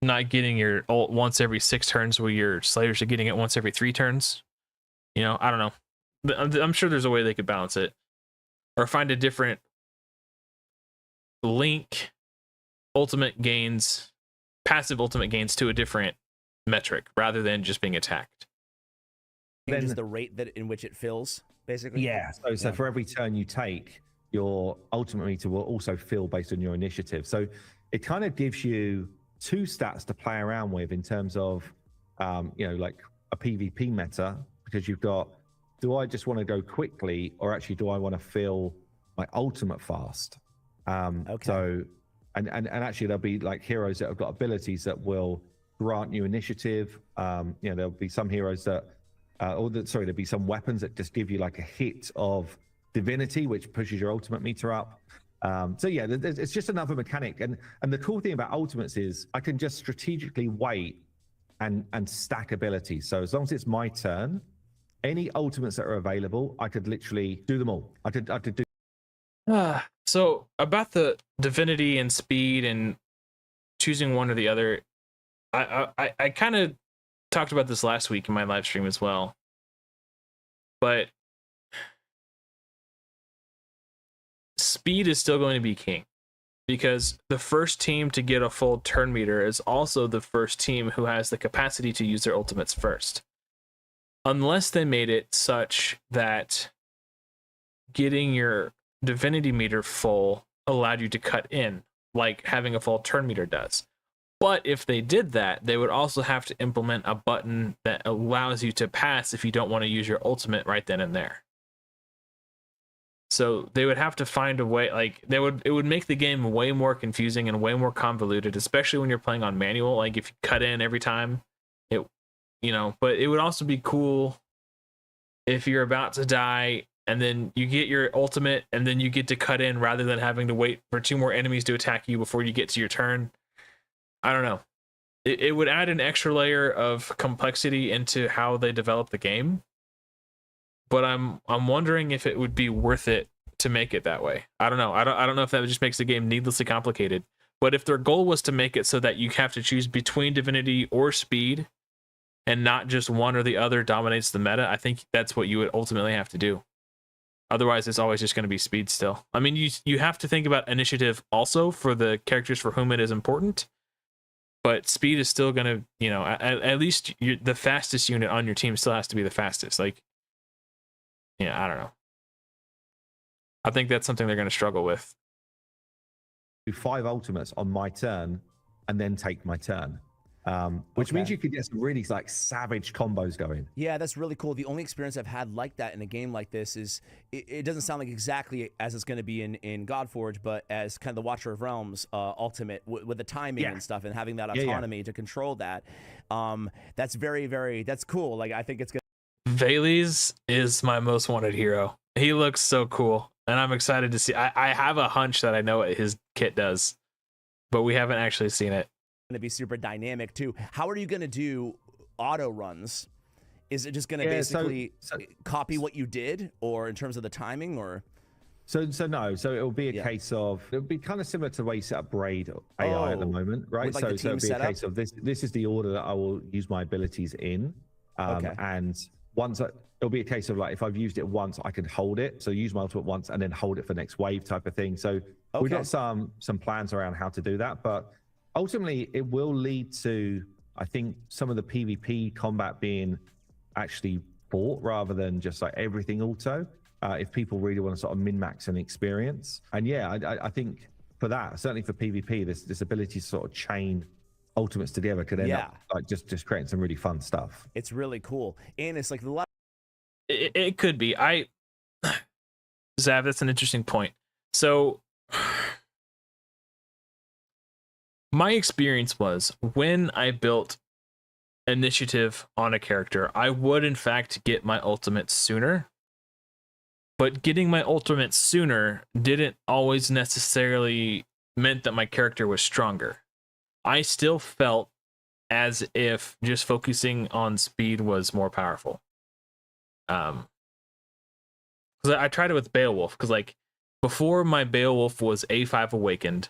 not getting your ult once every 6 turns where your slayers are getting it once every 3 turns. You know, I don't know. I'm sure there's a way they could balance it, or find a different link ultimate gains, passive ultimate gains to a different metric rather than just being attacked. Changes the rate that in which it fills, basically. Yeah. So for every turn you take, your ultimate meter will also fill based on your initiative. So it kind of gives you 2 stats to play around with in terms of, like a PvP meta, because you've got, do I just want to go quickly, or actually do I want to fill my ultimate fast? Okay. So, and actually there'll be like heroes that have got abilities that will grant you initiative. There'll be some heroes that, there'll be some weapons that just give you like a hit of divinity, which pushes your ultimate meter up. It's just another mechanic. And the cool thing about ultimates is I can just strategically wait and stack abilities. So as long as it's my turn, any ultimates that are available, I could literally do them all. I could do. So about the divinity and speed and choosing one or the other, I kind of talked about this last week in my live stream as well, but speed is still going to be king, because the first team to get a full turn meter is also the first team who has the capacity to use their ultimates first. Unless they made it such that getting your divinity meter full allowed you to cut in, like having a full turn meter does. But if they did that, they would also have to implement a button that allows you to pass if you don't want to use your ultimate right then and there. So they would have to find a way, like it would make the game way more confusing and way more convoluted, especially when you're playing on manual. Like if you cut in every time, but it would also be cool if you're about to die and then you get your ultimate and then you get to cut in rather than having to wait for 2 more enemies to attack you before you get to your turn. I don't know. It would add an extra layer of complexity into how they develop the game. But I'm wondering if it would be worth it to make it that way. I don't know. I don't know if that just makes the game needlessly complicated. But if their goal was to make it so that you have to choose between divinity or speed, and not just one or the other dominates the meta, I think that's what you would ultimately have to do. Otherwise, it's always just going to be speed still. I mean, you have to think about initiative also for the characters for whom it is important. But speed is still going to, at least the fastest unit on your team still has to be the fastest. Like, I don't know. I think that's something they're going to struggle with. Do 5 ultimates on my turn and then take my turn. Which means you could get some really like savage combos going. Yeah, that's really cool. The only experience I've had like that in a game like this is it doesn't sound like exactly as it's going to be in Godforge, but as kind of the Watcher of Realms ultimate with the timing and stuff and having that autonomy to control that. That's very, very, that's cool. Like I think it's going to. Vales is my most wanted hero. He looks so cool, and I'm excited to see. I have a hunch that I know what his kit does, but we haven't actually seen it. To be super dynamic too. How are you going to do auto runs? Is it just going to basically copy what you did, or in terms of the timing, or? So no. So it'll be a case of, it'll be kind of similar to the way you set up Braid AI at the moment, right? With, like, so it'll be a case of this is the order that I will use my abilities in, and once it'll be a case of like if I've used it once, I can hold it. So use my ultimate once and then hold it for next wave type of thing. So we've got some plans around how to do that, but ultimately, it will lead to, I think, some of the PvP combat being actually bought rather than just like everything auto. If people really want to sort of min-max an experience. And I think for that, certainly for PvP, this ability to sort of chain ultimates together could end up like just creating some really fun stuff. It's really cool. And it's like the it could be. Zav, that's an interesting point. So my experience was when I built initiative on a character, I would in fact get my ultimate sooner. But getting my ultimate sooner didn't always necessarily meant that my character was stronger. I still felt as if just focusing on speed was more powerful. Because I tried it with Beowulf, because like before my Beowulf was A5 awakened,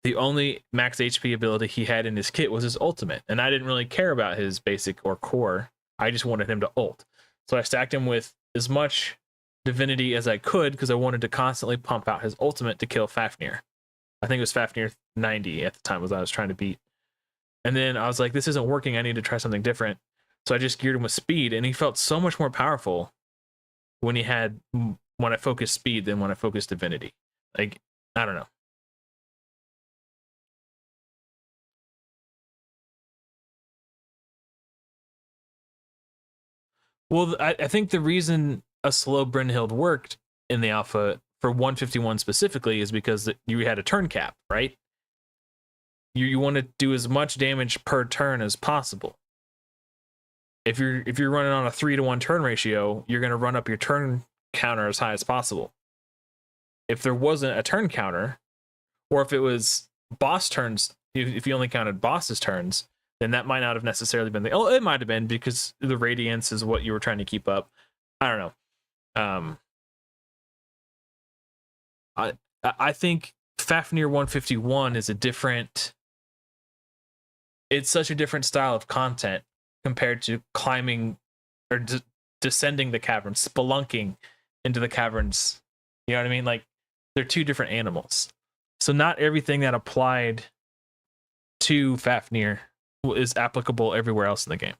the only max HP ability he had in his kit was his ultimate, and I didn't really care about his basic or core. I just wanted him to ult. So I stacked him with as much divinity as I could because I wanted to constantly pump out his ultimate to kill Fafnir. I think it was Fafnir 90 at the time was I was trying to beat. And then I was like, this isn't working. I need to try something different. So I just geared him with speed, and he felt so much more powerful when I focused speed than when I focused divinity. Like, I don't know. Well, I think the reason a slow Brynhild worked in the alpha for 151 specifically is because you had a turn cap, right? You want to do as much damage per turn as possible. If you're running on a 3-to-1 turn ratio, you're going to run up your turn counter as high as possible. If there wasn't a turn counter, or if it was boss turns, if you only counted boss's turns, then that might not have necessarily been it might have been because the radiance is what you were trying to keep up. I don't know. I think Fafnir 151 is it's such a different style of content compared to climbing or descending the caverns, spelunking into the caverns. You know what I mean? Like, they're two different animals. So not everything that applied to Fafnir is applicable everywhere else in the game.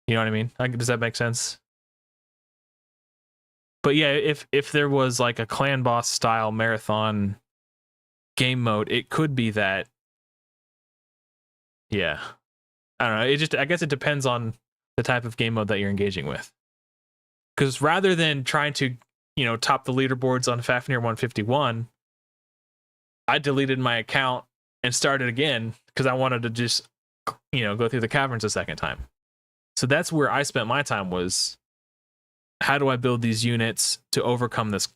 You know what I mean? Does that make sense? But yeah, if there was like a clan boss style marathon game mode, it could be that. Yeah, I don't know. I guess it depends on the type of game mode that you're engaging with. Because rather than trying to, top the leaderboards on Fafnir 151, I deleted my account and started again because I wanted to just, go through the caverns a second time. So that's where I spent my time, was how do I build these units to overcome this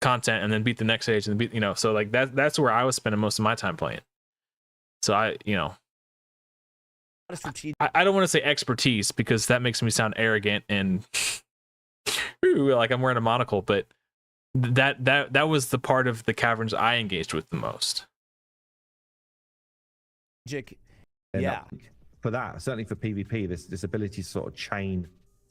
content and then beat the next stage and beat, so like that's where I was spending most of my time playing. So I don't want to say expertise because that makes me sound arrogant and like I'm wearing a monocle, but that was the part of the caverns I engaged with the most. Yeah. For that, certainly for PvP, this ability to sort of chain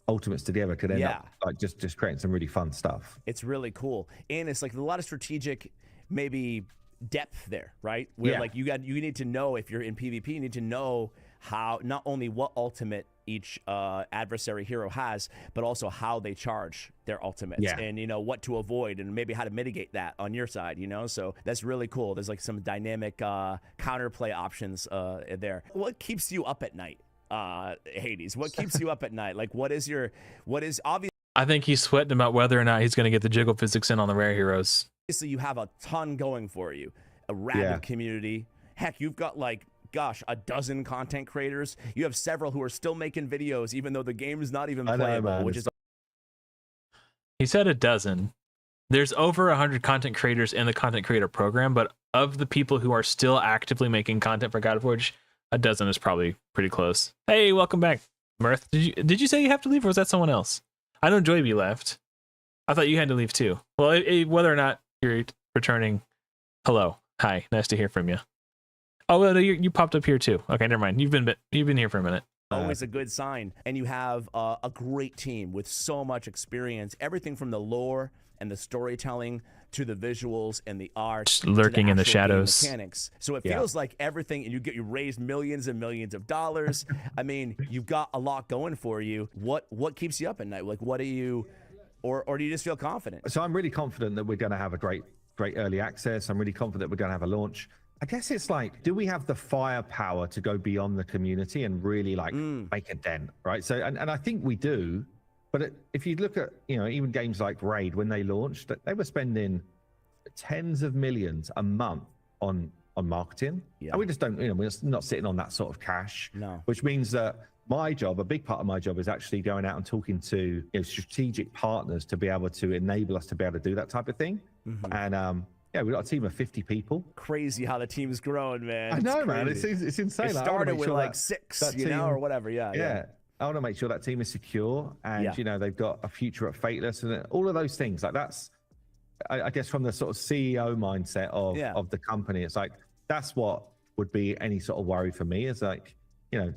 ultimates together could end up like just creating some really fun stuff. It's really cool, and it's like a lot of strategic, maybe depth there, right? Where like you need to know, if you're in PvP, you need to know how, not only what ultimate each adversary hero has, but also how they charge their ultimates, and what to avoid, and maybe how to mitigate that on your side. So that's really cool. There's like some dynamic counterplay options there. What keeps you up at night, Hades? What keeps you up at night? Like, what is obvious? I think he's sweating about whether or not he's going to get the jiggle physics in on the rare heroes. Obviously, you have a ton going for you, a rabid community. Heck, you've got like, gosh, a dozen content creators. You have several who are still making videos, even though the game is not even playable, which is. He said a dozen. There's over 100 content creators in the content creator program, but of the people who are still actively making content for Godforge, a dozen is probably pretty close. Hey, welcome back, Mirth. Did you say you have to leave, or was that someone else? I know Joyby left. I thought you had to leave too. Well, whether or not you're returning, hello, hi, nice to hear from you. Oh, well, you popped up here too. Okay, never mind. You've been here for a minute. Always a good sign. And you have a great team with so much experience. Everything from the lore and the storytelling to the visuals and the art, just lurking in the shadows, mechanics. So it feels like everything, and you raised millions and millions of dollars. I mean, you've got a lot going for you. What keeps you up at night? Like, what do you, or do you just feel confident? So I'm really confident that we're going to have a great early access. I'm really confident we're going to have a launch. I guess it's like, do we have the firepower to go beyond the community and really like make a dent, right? So, and I think we do, but if you look at, even games like Raid, when they launched, they were spending tens of millions a month on marketing. And we just don't, we're just not sitting on that sort of cash. No. Which means that a big part of my job is actually going out and talking to strategic partners to be able to enable us to be able to do that type of thing. And, yeah, we've got a team of 50 people. Crazy how the team's grown, man. I know, man. It's insane. It started with like 6, or whatever. Yeah. I want to make sure that team is secure, and they've got a future at Fateless, and all of those things. Like that's, I guess, from the sort of CEO mindset of the company, it's like that's what would be any sort of worry for me. Is like, I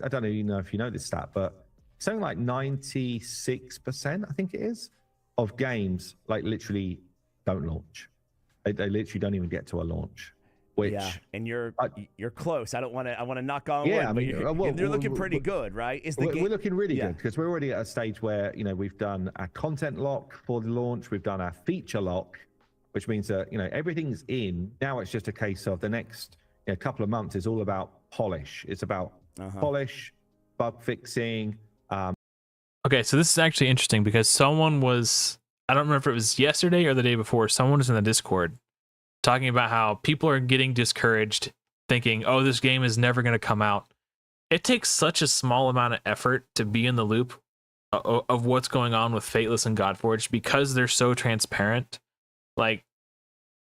don't even know if you know this stat, but something like 96%, I think it is, of games like literally don't launch. They literally don't even get to a launch. Which, and you're close. I want to knock on wood, but you're looking pretty good, right? We're looking really good because we're already at a stage where we've done our content lock for the launch, we've done our feature lock, which means that everything's in. Now it's just a case of the next couple of months is all about polish. It's about polish, bug fixing. Okay, so this is actually interesting because someone was, I don't remember if it was yesterday or the day before, someone was in the Discord talking about how people are getting discouraged, thinking, oh, this game is never going to come out. It takes such a small amount of effort to be in the loop of what's going on with Fateless and Godforge because they're so transparent. Like,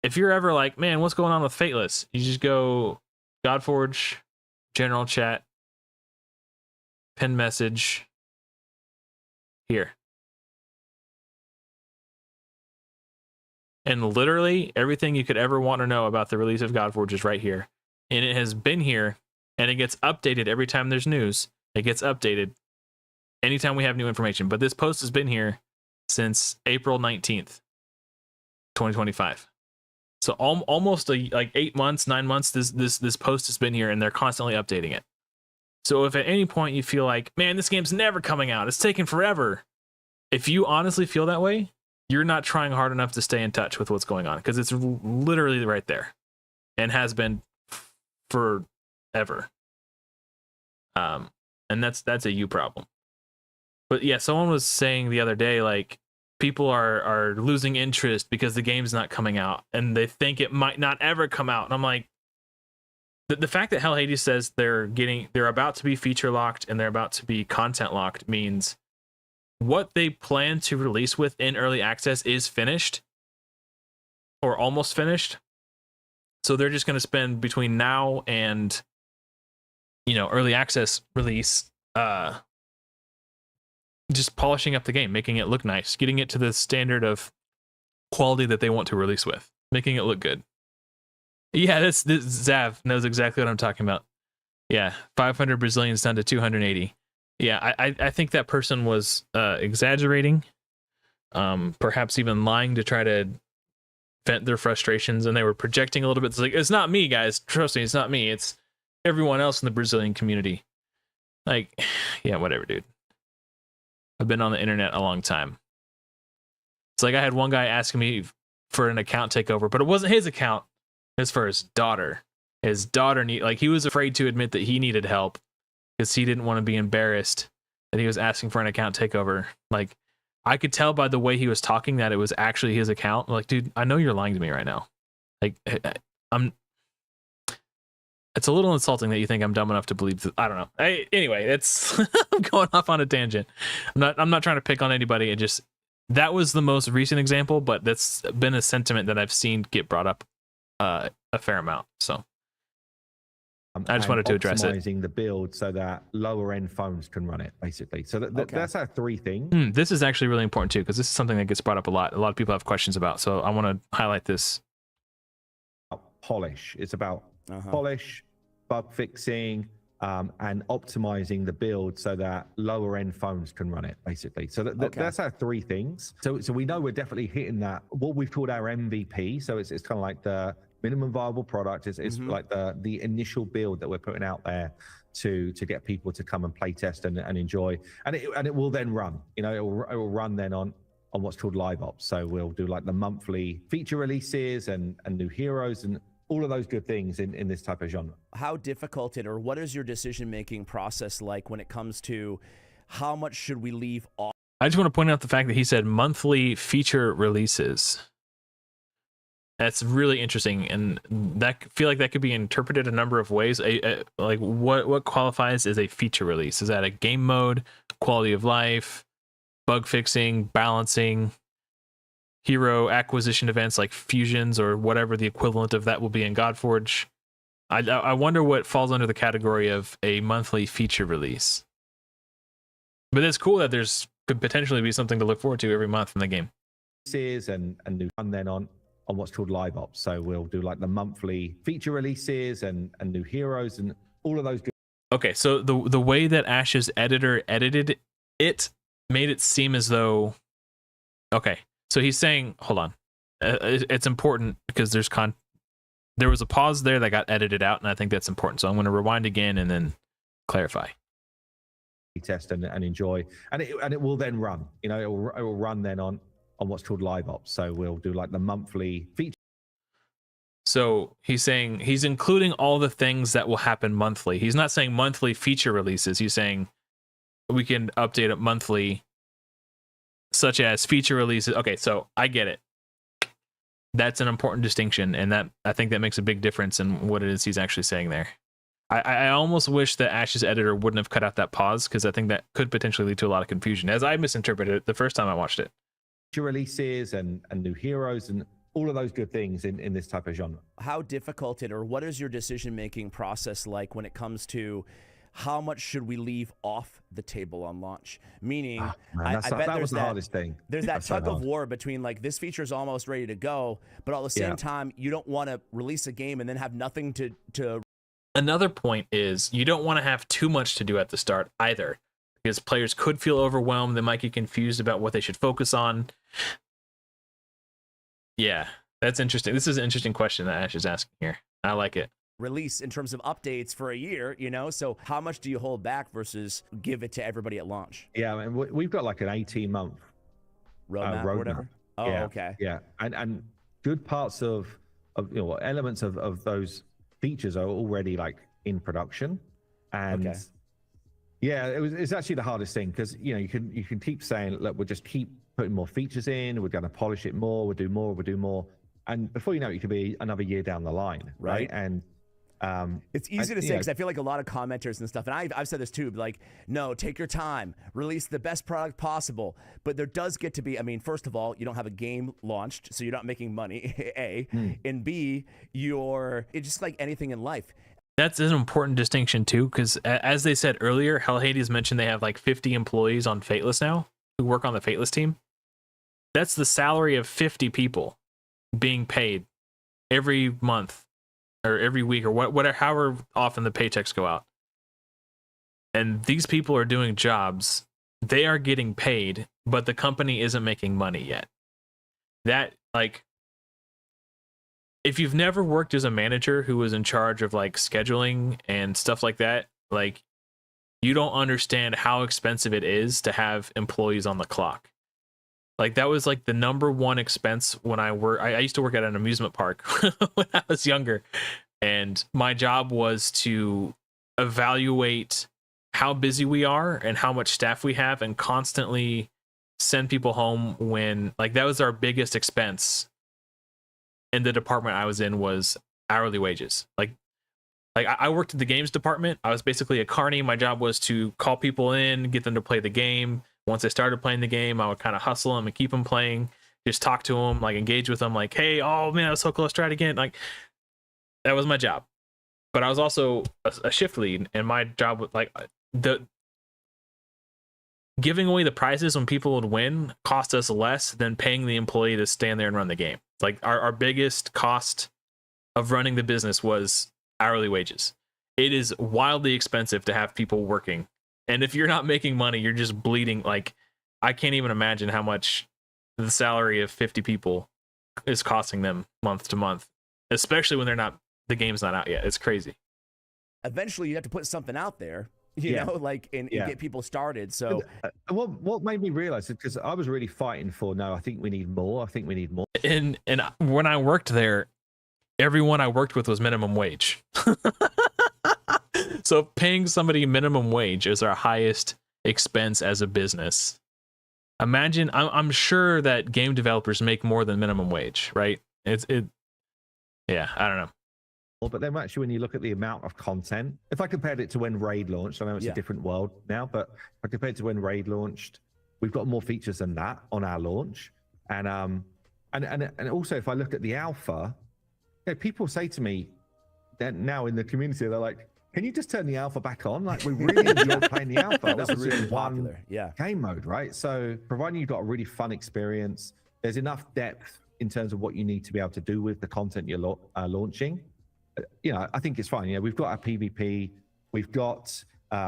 if you're ever like, man, what's going on with Fateless? You just go Godforge, general chat, pin message, here. And literally everything you could ever want to know about the release of Godforge is right here. And it has been here, and it gets updated every time there's news. It gets updated anytime we have new information. But this post has been here since April 19th, 2025. So almost like 8 months, 9 months, this post has been here, and they're constantly updating it. So if at any point you feel like, man, this game's never coming out, it's taking forever. If you honestly feel that way, you're not trying hard enough to stay in touch with what's going on, because it's literally right there and has been forever. And that's a you problem. But yeah, someone was saying the other day, like, people are losing interest because the game's not coming out and they think it might not ever come out. And I'm like, the fact that Hell Hades says they're about to be feature locked and they're about to be content locked means what they plan to release with in early access is finished or almost finished. So they're just going to spend between now and, early access release, just polishing up the game, making it look nice, getting it to the standard of quality that they want to release with, making it look good. Yeah, this Zav knows exactly what I'm talking about. Yeah, 500 Brazilians down to 280. Yeah, I think that person was exaggerating, perhaps even lying to try to vent their frustrations, and they were projecting a little bit. It's like, it's not me, guys. Trust me, it's not me. It's everyone else in the Brazilian community. Like, yeah, whatever, dude. I've been on the internet a long time. It's like I had one guy asking me for an account takeover, but it wasn't his account. It's for his daughter. His daughter he was afraid to admit that he needed help because he didn't want to be embarrassed that he was asking for an account takeover. Like, I could tell by the way he was talking that it was actually his account. I'm like, dude, I know you're lying to me right now. Like, it's a little insulting that you think I'm dumb enough to believe that. I don't know. Anyway, it's I'm going off on a tangent. I'm not trying to pick on anybody. That was the most recent example, but that's been a sentiment that I've seen get brought up a fair amount. So I just wanted to address it. Optimizing the build so that lower end phones can run it, basically. So that's our three things. This is actually really important too, because this is something that gets brought up a lot. A lot of people have questions about. So I want to highlight this. Polish. It's about polish, bug fixing, and optimizing the build so that lower end phones can run it, basically. So that's our three things. So we know we're definitely hitting that, what we've called our MVP. So it's kind of like the minimum viable product. It's like the initial build that we're putting out there to get people to come and play test and enjoy. And it will then run. It will run then on what's called live ops. So we'll do like the monthly feature releases and new heroes and all of those good things in this type of genre. How difficult or what is your decision-making process like when it comes to how much should we leave off? I just want to point out the fact that he said monthly feature releases. That's really interesting, and that feel like that could be interpreted a number of ways. Like what qualifies as a feature release? Is that a game mode, quality of life, bug fixing, balancing, hero acquisition events like fusions or whatever the equivalent of that will be in Godforge? I wonder what falls under the category of a monthly feature release. But it's cool that could potentially be something to look forward to every month in the game. And new fun then on what's called live ops. So we'll do like the monthly feature releases and new heroes and all of those good. Okay, so the way that Ash's editor edited it made it seem as though, okay, so he's saying, hold on, it's important because there was a pause there that got edited out, and I think that's important. So I'm going to rewind again and then clarify. Test and enjoy, and it will then run. It will run then on what's called live ops. So we'll do like the monthly feature. So he's saying he's including all the things that will happen monthly. He's not saying monthly feature releases. He's saying we can update it monthly, such as feature releases. Okay, so I get it. That's an important distinction, and that I think that makes a big difference in what it is he's actually saying there. I almost wish that Ash's editor wouldn't have cut out that pause, because I think that could potentially lead to a lot of confusion, as I misinterpreted it the first time I watched it. Releases and new heroes and all of those good things in this type of genre. How difficult or what is your decision-making process like when it comes to how much should we leave off the table on launch? Meaning, I bet that was the hardest thing. There's that tug of war between like this feature is almost ready to go, but at the same time, you don't want to release a game and then have nothing to. Another point is you don't want to have too much to do at the start either, because players could feel overwhelmed. They might get confused about what they should focus on. Yeah, that's interesting. This is an interesting question that Ash is asking here. I like it. Release in terms of updates for a year, so how much do you hold back versus give it to everybody at launch? Yeah, I mean, we've got like an 18-month roadmap or whatever. Oh, Yeah, okay. yeah, and good parts of elements of those features are already like in production, and Okay. yeah, it's actually the hardest thing because you can keep saying, look, we'll just keep putting more features in, we're going to polish it more, we'll do more, and before you know it, you could be another year down the line, right? And it's easy to say because I feel like a lot of commenters and stuff, and I've said this too, like, no, take your time, release the best product possible. But there does get to be, I mean, first of all, you don't have a game launched, so you're not making money, A. And B, it's just like anything in life. That's an important distinction too, because as they said earlier, Hell Hades mentioned they have like 50 employees on Fateless now who work on the Fateless team. That's the salary of 50 people being paid every month or every week or whatever, however often the paychecks go out. And these people are doing jobs. They are getting paid, but the company isn't making money yet. That, like, if you've never worked as a manager who was in charge of like scheduling and stuff like that, like, you don't understand how expensive it is to have employees on the clock. Like, that was like the number one expense when I used to work at an amusement park when I was younger. And my job was to evaluate how busy we are and how much staff we have and constantly send people home when, like, that was our biggest expense in the department I was in, was hourly wages. Like I worked at the games department. I was basically a carny. My job was to call people in, get them to play the game. Once they started playing the game, I would kind of hustle them and keep them playing, just talk to them, like engage with them, like, hey, oh man, I was so close, try it again. Like, that was my job. But I was also a shift lead, and my job was like giving away the prizes when people would win cost us less than paying the employee to stand there and run the game. Like, our biggest cost of running the business was hourly wages. It is wildly expensive to have people working. And if you're not making money, you're just bleeding. Like, I can't even imagine how much the salary of 50 people is costing them month to month, especially when the game's not out yet. It's crazy. Eventually you have to put something out there, you know, like, and get people started. So what made me realize it, because I was really fighting for, no, I think we need more. And when I worked there, everyone I worked with was minimum wage. So paying somebody minimum wage is our highest expense as a business. Imagine, I'm sure that game developers make more than minimum wage, right? Yeah, I don't know. But then actually, when you look at the amount of content, if I compared it to when Raid launched, I know it's a different world now, but if I compared it to when Raid launched, we've got more features than that on our launch. And also, if I look at the alpha, people say to me that now in the community, they're like, can you just turn the alpha back on? Like, we really enjoy playing the alpha. that was really popular. Game mode, right? So providing you've got a really fun experience, there's enough depth in terms of what you need to be able to do with the content you're launching. I think it's fine. We've got our PvP, we've got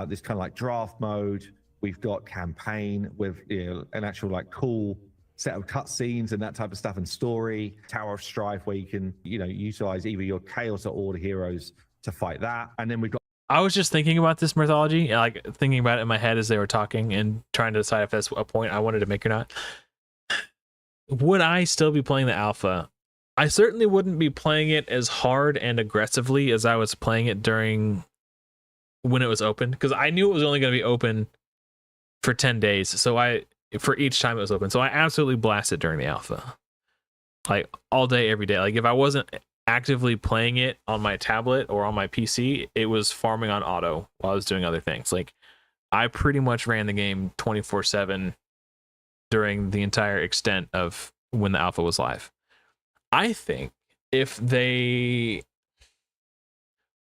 this kind of like draft mode, we've got campaign with an actual like cool set of cutscenes and that type of stuff, and story, Tower of Strife, where you can utilize either your Chaos or Order heroes to fight that. And then we've got, I was just thinking about this mythology, like thinking about it in my head as they were talking and trying to decide if that's a point I wanted to make or not. Would I still be playing the alpha? I certainly wouldn't be playing it as hard and aggressively as I was playing it during when it was open, because I knew it was only going to be open for 10 days. So for each time it was open. So I absolutely blasted during the alpha, like all day, every day. Like, if I wasn't actively playing it on my tablet or on my PC, it was farming on auto while I was doing other things. Like, I pretty much ran the game 24/7 during the entire extent of when the alpha was live. I think if would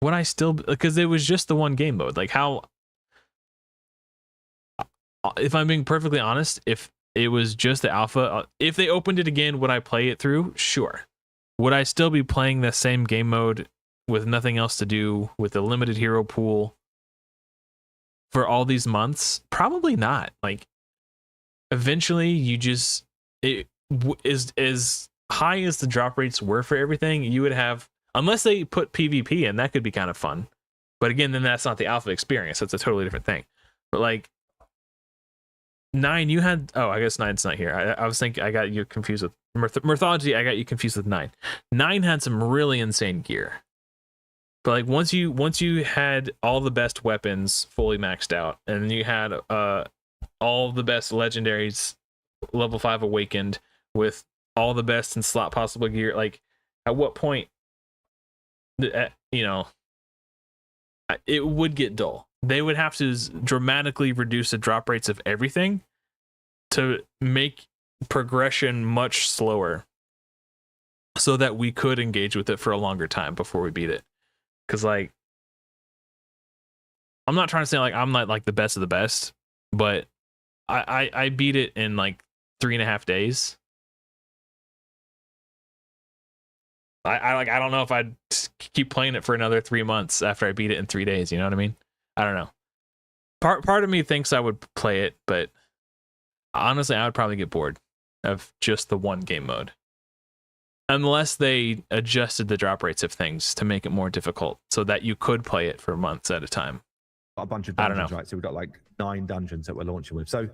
I still, because it was just the one game mode, like, how, if I'm being perfectly honest, if it was just the alpha, if they opened it again, would I play it through? Sure. Would I still be playing the same game mode with nothing else to do, with a limited hero pool for all these months? Probably not. Like, eventually as high as the drop rates were for everything, you would have, unless they put PvP in, that could be kind of fun. But again, then that's not the alpha experience. That's a totally different thing. But like, 9, you had, oh, I guess 9's not here. I was thinking, I got you confused with Mythology. I got you confused with 9. 9 had some really insane gear, but like once you had all the best weapons fully maxed out, and you had all the best legendaries level 5 awakened with all the best and slot possible gear, like at what point, you know, it would get dull. They would have to dramatically reduce the drop rates of everything to make progression much slower so that we could engage with it for a longer time before we beat it. Because, like, I'm not trying to say, like, I'm not, like, the best of the best, but I beat it in, like, 3.5 days. I don't know if I'd keep playing it for another 3 months after I beat it in 3 days. You know what I mean? I don't know. Part of me thinks I would play it, but honestly, I would probably get bored of just the one game mode. Unless they adjusted the drop rates of things to make it more difficult so that you could play it for months at a time. A bunch of I don't dungeons, know. right? So we've got like 9 dungeons that we're launching with. So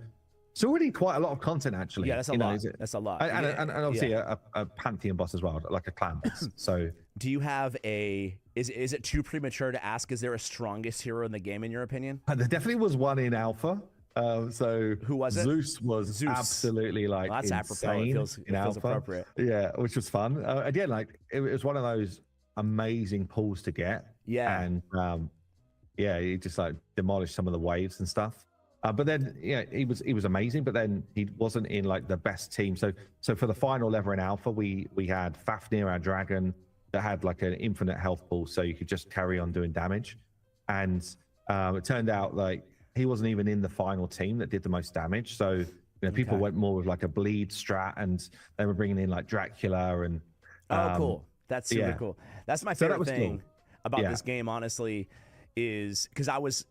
it's already quite a lot of content, actually. Yeah, that's a lot. That's a lot. And obviously a Pantheon boss as well, like a clan boss. So do you have a, is it too premature to ask, is there a strongest hero in the game in your opinion? there definitely was one in alpha. So who was it? Zeus was absolutely like well, that's insane. Apropos. It feels appropriate. Yeah, which was fun. Again, like it was one of those amazing pulls to get. Yeah. And yeah, he just like demolished some of the waves and stuff. But then, yeah, he was amazing. But then he wasn't in like the best team. So for the final level in alpha, we had Fafnir, our dragon, that had like an infinite health pool, so you could just carry on doing damage. And it turned out like he wasn't even in the final team that did the most damage. So you know, people went more with like a bleed strat, and they were bringing in like Dracula and. Oh, cool! That's super cool. That's my favorite thing about this game, honestly, is because I was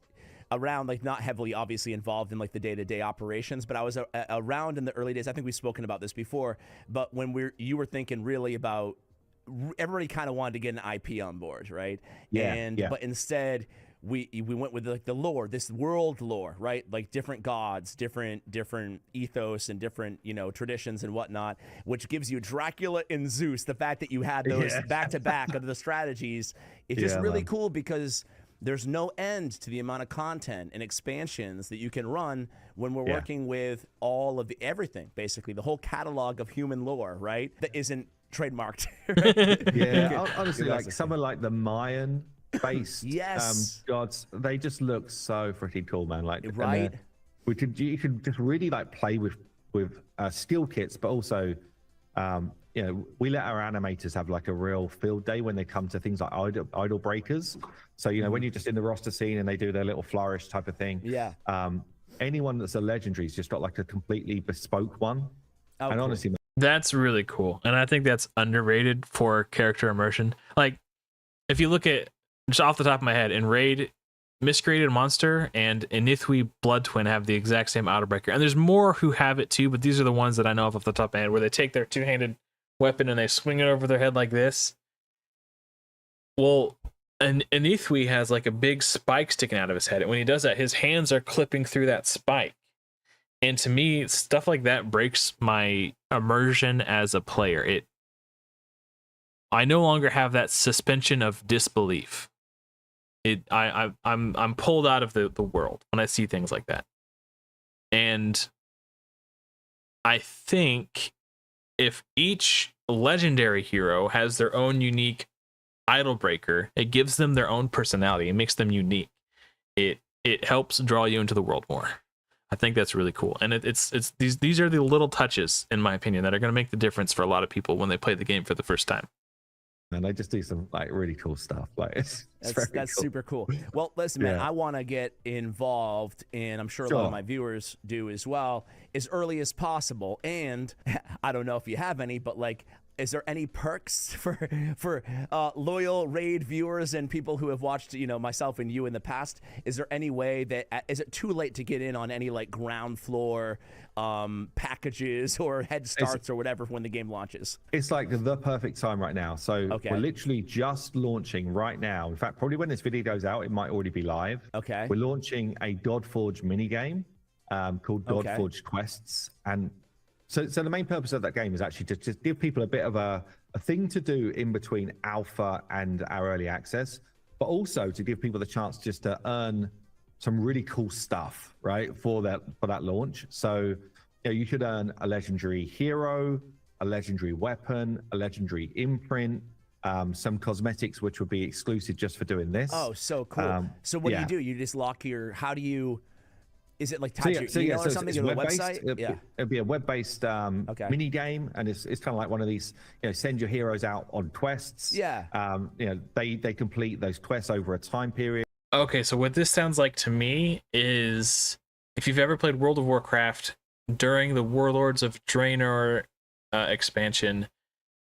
around, like not heavily obviously involved in like the day-to-day operations, but I was around in the early days. I think we've spoken about this before, but when you were thinking really about, everybody kind of wanted to get an IP on board, right? But instead we went with like the lore, this world lore, right? Like different gods, different ethos, and different, you know, traditions and whatnot, which gives you Dracula and Zeus. The fact that you had those back to back of the strategies, it's just really cool because there's no end to the amount of content and expansions that you can run when we're working with all of everything, basically the whole catalog of human lore, right? That isn't trademarked. Right? Yeah, honestly, like someone like the Mayan based gods, they just look so freaking cool, man. Like, right? You could just really like play with skill kits, but also you know, we let our animators have like a real field day when they come to things like idol breakers. So, you know, when you're just in the roster scene and they do their little flourish type of thing. Yeah. Anyone that's a legendary's just got like a completely bespoke one. Oh, and honestly, that's really cool. And I think that's underrated for character immersion. Like, if you look at, just off the top of my head, in Raid, Miscreated Monster and Inithwi Blood Twin have the exact same auto breaker. And there's more who have it too, but these are the ones that I know of off the top of my head, where they take their two-handed weapon and they swing it over their head like this. Well, and Inithwi has like a big spike sticking out of his head, and when he does that, his hands are clipping through that spike. And to me, stuff like that breaks my immersion as a player. I no longer have that suspension of disbelief. I'm pulled out of the world when I see things like that. And I think if each legendary hero has their own unique idol breaker, it gives them their own personality. It makes them unique. It helps draw you into the world more. I think that's really cool. And it's these are the little touches, in my opinion, that are going to make the difference for a lot of people when they play the game for the first time. And they just do some like really cool stuff. Like that's cool. Super cool. Well, listen, man, I want to get involved, and I'm sure a lot of my viewers do as well, as early as possible. And I don't know if you have any, but like, is there any perks for loyal Raid viewers and people who have watched, you know, myself and you in the past? Is there any way that, is it too late to get in on any like ground floor packages or head starts or whatever when the game launches? It's like the perfect time right now. So we're literally just launching right now. In fact, probably when this video goes out, it might already be live. Okay. We're launching a Godforge minigame. called Okay. Godforge quests. And so the main purpose of that game is actually to just give people a bit of a thing to do in between alpha and our early access, but also to give people the chance just to earn some really cool stuff, right, for that launch. So you could earn a legendary hero, a legendary weapon, a legendary imprint, some cosmetics which would be exclusive just for doing this. Oh, so cool. So what do? You just lock your, how do you, is it like tied to your email or something, it's or the website? It'd be a web-based mini game, and it's kind of like one of these, send your heroes out on quests. Yeah. They complete those quests over a time period. Okay, so what this sounds like to me is, if you've ever played World of Warcraft, during the Warlords of Draenor expansion,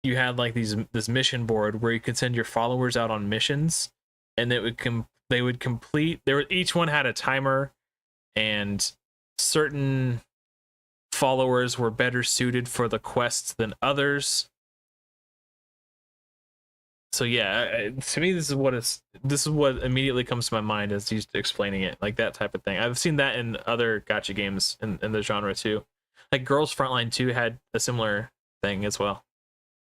you had like this mission board where you could send your followers out on missions, and they would complete. Each one had a timer, and certain followers were better suited for the quests than others. So yeah, to me, this is what immediately comes to my mind as he's explaining it, like that type of thing. I've seen that in other gacha games in the genre too. Like Girls Frontline 2 had a similar thing as well.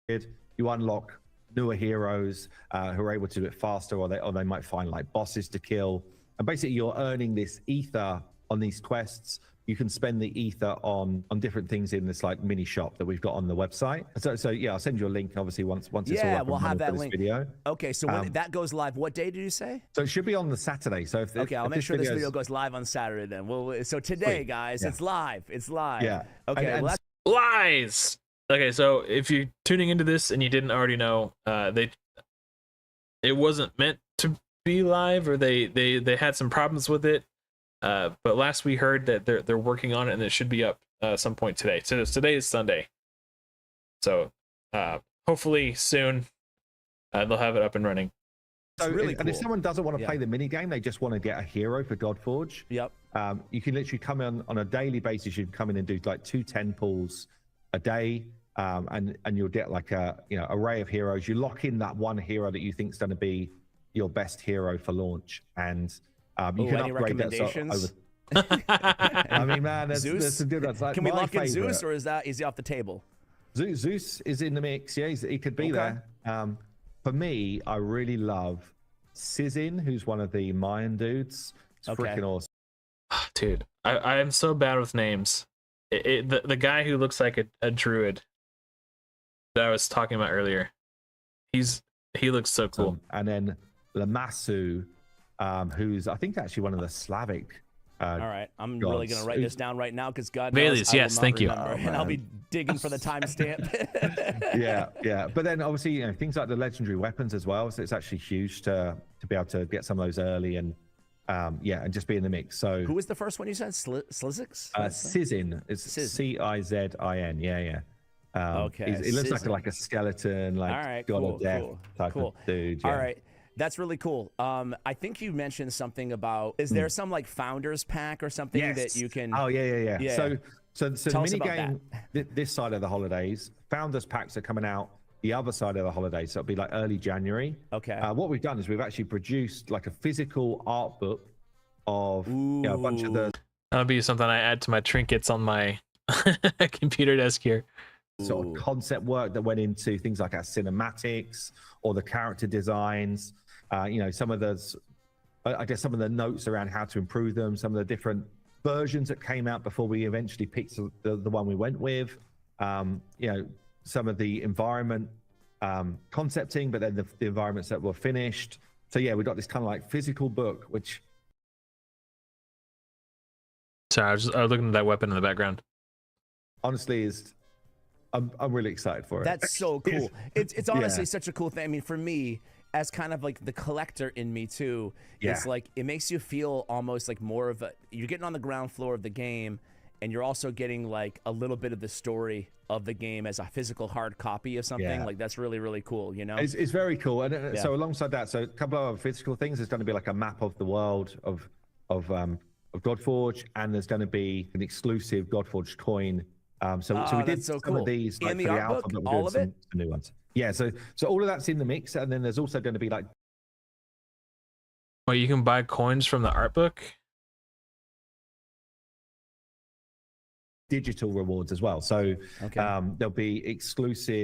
You unlock newer heroes who are able to do it faster, or they might find like bosses to kill, and basically you're earning this ether on these quests. You can spend the ether on different things in this like mini shop that we've got on the website. So yeah, I'll send you a link obviously once it's all up we'll and have running that for this link. video. Okay, so when that goes live, what day did you say? So it should be on the Saturday. So I'll make sure this video goes live on Saturday then. So today, Sweet. guys, Yeah. it's live. It's live. Yeah. Okay. And Lies. Okay, so if you're tuning into this and you didn't already know, it wasn't meant to be live, or they had some problems with it. But last we heard that they're working on it, and it should be up some point today. So today is Sunday. So hopefully soon they'll have it up and running. So really and if cool. someone doesn't want to play the mini game, they just want to get a hero for Godforge. Yep. You can literally come in on a daily basis. You can come in and do like 2 10 pulls a day, and you'll get like a array of heroes. You lock in that one hero that you think is going to be your best hero for launch, and you can any upgrade that. recommendations? I mean, man, there's Zeus? some good ones. Like Can we my lock in favorite. Zeus, or is he off the table? Zeus is in the mix. Yeah, he could be there. For me, I really love Sizin, who's one of the Mayan dudes. It's freaking awesome. Dude, I am so bad with names. The guy who looks like a druid that I was talking about earlier, he looks so cool. And then Lamassu, who's I think actually one of the Slavic. All right, I'm really gonna write this down right now because God Valius, knows I will yes, not thank you. remember, and I'll be digging for the timestamp. yeah. But then obviously things like the legendary weapons as well. So it's actually huge to be able to get some of those early and just be in the mix. So Who was the first one you said? Slizix? Sizin. It's Cizin. Yeah. Okay, It looks Sizin. like a skeleton, like All right, god cool, of death cool, type cool. of dude. Yeah. All right. That's really cool. I think you mentioned something about, is there some like founders pack or something that you can? Oh yeah. So the Tell us mini about game this side of the holidays, founders packs are coming out the other side of the holidays. So it'll be like early January. Okay. What we've done is we've actually produced like a physical art book of a bunch of the That'll be something I add to my trinkets on my computer desk here. sort of concept work that went into things like our cinematics or the character designs. Some of those, I guess, some of the notes around how to improve them, some of the different versions that came out before we eventually picked the one we went with. Some of the environment concepting, but then the environments that were finished. So yeah, we got this kind of like physical book, which. Sorry, I was looking at that weapon in the background. Honestly, I'm really excited for it. That's so cool. It's honestly such a cool thing. I mean, for me, as kind of like the collector in me too, it's like it makes you feel almost like more of you're getting on the ground floor of the game, and you're also getting like a little bit of the story of the game as a physical hard copy of something. Like that's really, really cool, It's very cool. And so alongside that, so a couple of other physical things, there's going to be like a map of the world of Godforge, and there's going to be an exclusive Godforge coin. So we did so some cool. of these like, And the for the art alpha, book, but we're all doing of some new ones. Yeah, so all of that's in the mix, and then there's also going to be like. Well, you can buy coins from the art book. digital rewards as well. So Okay. there'll be exclusive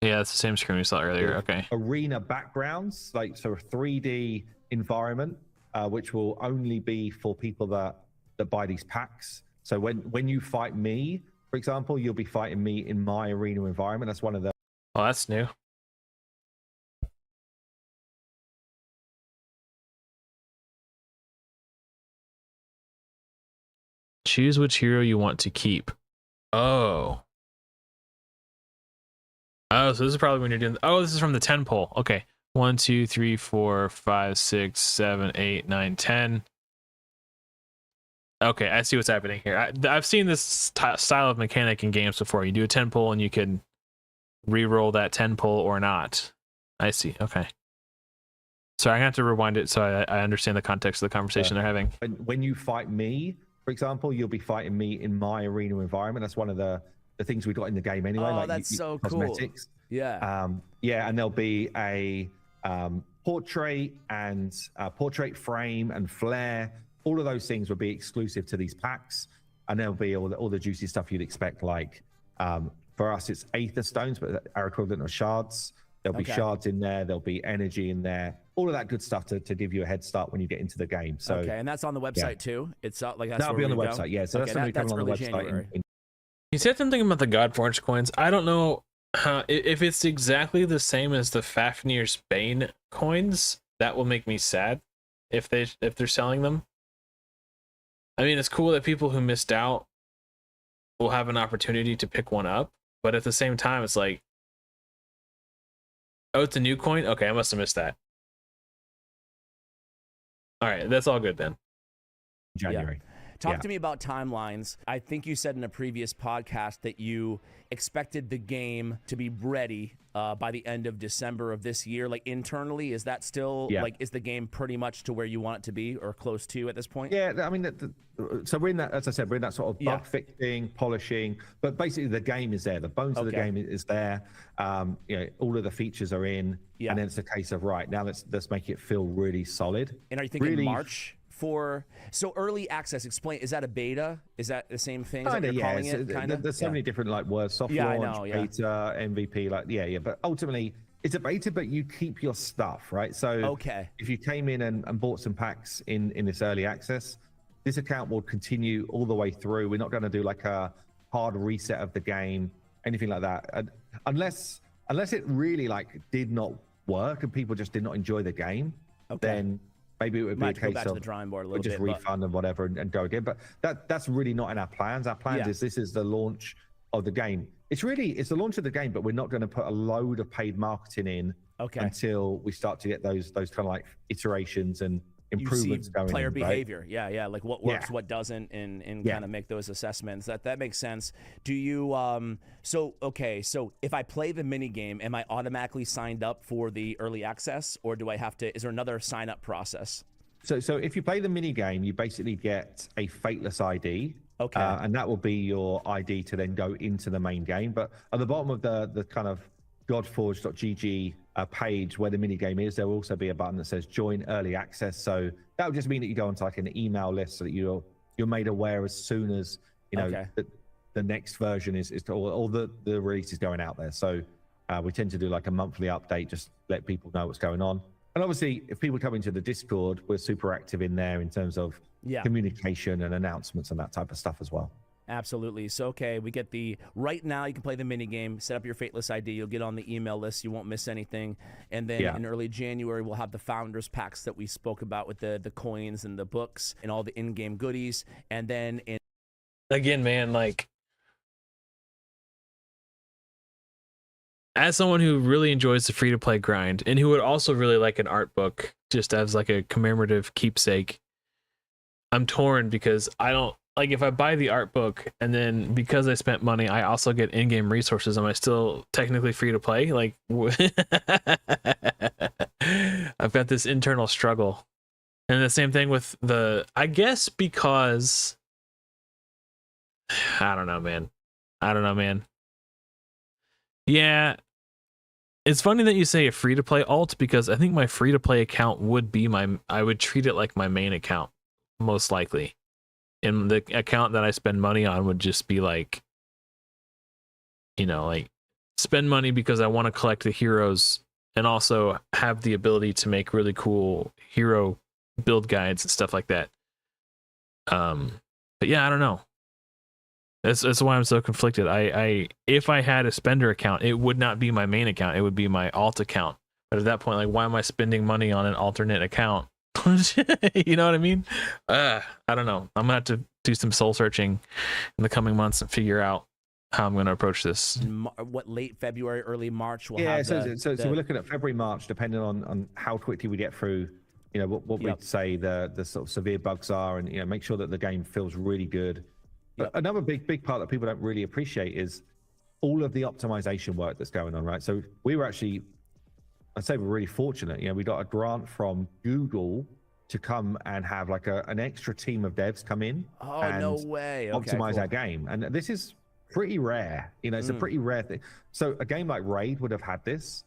Yeah, it's the same screen we saw earlier. Okay. arena backgrounds, like so a 3D environment, which will only be for people that buy these packs. So when you fight me, for example, you'll be fighting me in my arena environment. That's one of the Oh, that's new. Choose which hero you want to keep. Oh. Oh, so this is probably when you're doing. Oh, this is from the 10 poll. Okay. 1, 2, 3, 4, 5, 6, 7, 8, 9, 10. Okay, I see what's happening here. I've seen this style of mechanic in games before. You do a 10 pull and you can re-roll that 10 pull or not. I see. Okay. Sorry, I'm gonna have to rewind it so I understand the context of the conversation they're having. when you fight me, for example, you'll be fighting me in my arena environment. That's one of the things we got in the game anyway. Oh, like that's so cool. cosmetics. Yeah. Yeah, and there'll be a portrait and portrait frame and flare. All of those things will be exclusive to these packs, and there'll be all the juicy stuff you'd expect. Like for us, it's Aether Stones, but our equivalent of shards. There'll be shards in there. There'll be energy in there. All of that good stuff to give you a head start when you get into the game. So okay, and that's on the website too. It's like that's that'll be on the where we website. go? Yeah, so Okay, that's something coming on the early website. January. You said something about the Godforge coins. I don't know if it's exactly the same as the Fafnir's Bane coins. That will make me sad if they're selling them. I mean, it's cool that people who missed out will have an opportunity to pick one up, but at the same time, it's like, oh, it's a new coin? Okay, I must have missed that. All right, that's all good then. January. Talk to me about timelines. I think you said in a previous podcast that you expected the game to be ready by the end of December of this year. Like internally, is that still like, is the game pretty much to where you want it to be or close to at this point? Yeah, I mean, so we're in that, as I said, we're in that sort of bug fixing, polishing, but basically the game is there. The bones of the game is there. You know, all of the features are in, and then it's a case of, right, now let's make it feel really solid. And are you thinking March? So early access, explain, is that a beta? Is that the same thing? Is that what you're calling it? Kinda? There's so many different like words, soft launch, beta, MVP, like but ultimately it's a beta, but you keep your stuff, right? So if you came in and bought some packs in this early access, this account will continue all the way through. We're not going to do like a hard reset of the game, anything like that, unless it really like did not work and people just did not enjoy the game, then maybe it would be a case back of to the drawing board a little just bit, refund and whatever and go again. But that's really not in our plans. Our plans is this is the launch of the game. It's the launch of the game, but we're not going to put a load of paid marketing in until we start to get those kind of like iterations and improvements going. Player in, behavior, right? like what works, what doesn't, and kind of make those assessments. That makes sense. Do you so if I play the mini game, am I automatically signed up for the early access, or do I have to? Is there another sign up process? So if you play the mini game, you basically get a Fateless ID. And that will be your ID to then go into the main game. But at the bottom of the kind of Godforge.gg page where the mini game is, there will also be a button that says join early access. So that would just mean that you go onto like an email list so that you're made aware as soon as the next version is or the release is going out there. So we tend to do like a monthly update, just let people know what's going on. And obviously, if people come into the Discord, we're super active in there in terms of communication and announcements and that type of stuff as well. Absolutely. So, we get right now you can play the mini game, set up your Fateless ID, you'll get on the email list, you won't miss anything. And then in early January, we'll have the Founders Packs that we spoke about with the coins and the books and all the in-game goodies. And then again, man, like, as someone who really enjoys the free-to-play grind and who would also really like an art book just as like a commemorative keepsake, I'm torn because I don't like if I buy the art book and then because I spent money, I also get in-game resources. Am I still technically free to play? Like, I've got this internal struggle. And the same thing with I guess because I don't know, man. Yeah. It's funny that you say a free-to-play alt because I think my free-to-play account would be I would treat it like my main account, most likely. and the account that I spend money on would just be like, like spend money because I want to collect the heroes and also have the ability to make really cool hero build guides and stuff like that. But yeah, I don't know. That's why I'm so conflicted. I if I had a spender account, it would not be my main account. It would be my alt account. But at that point, like, why am I spending money on an alternate account? You know what I mean? I don't know. I'm gonna have to do some soul searching in the coming months and figure out how I'm gonna approach this. What, late February, early March? We'll Yeah, have so we're looking at February, March, depending on how quickly we get through. What Yep. we'd say the sort of severe bugs are, and make sure that the game feels really good. Yep. Another big part that people don't really appreciate is all of the optimization work that's going on, right? So we were actually, I'd say we're really fortunate. We got a grant from Google to come and have like an extra team of devs come in and no way. Okay, optimize cool. our game. And this is pretty rare. It's a pretty rare thing. So a game like Raid would have had this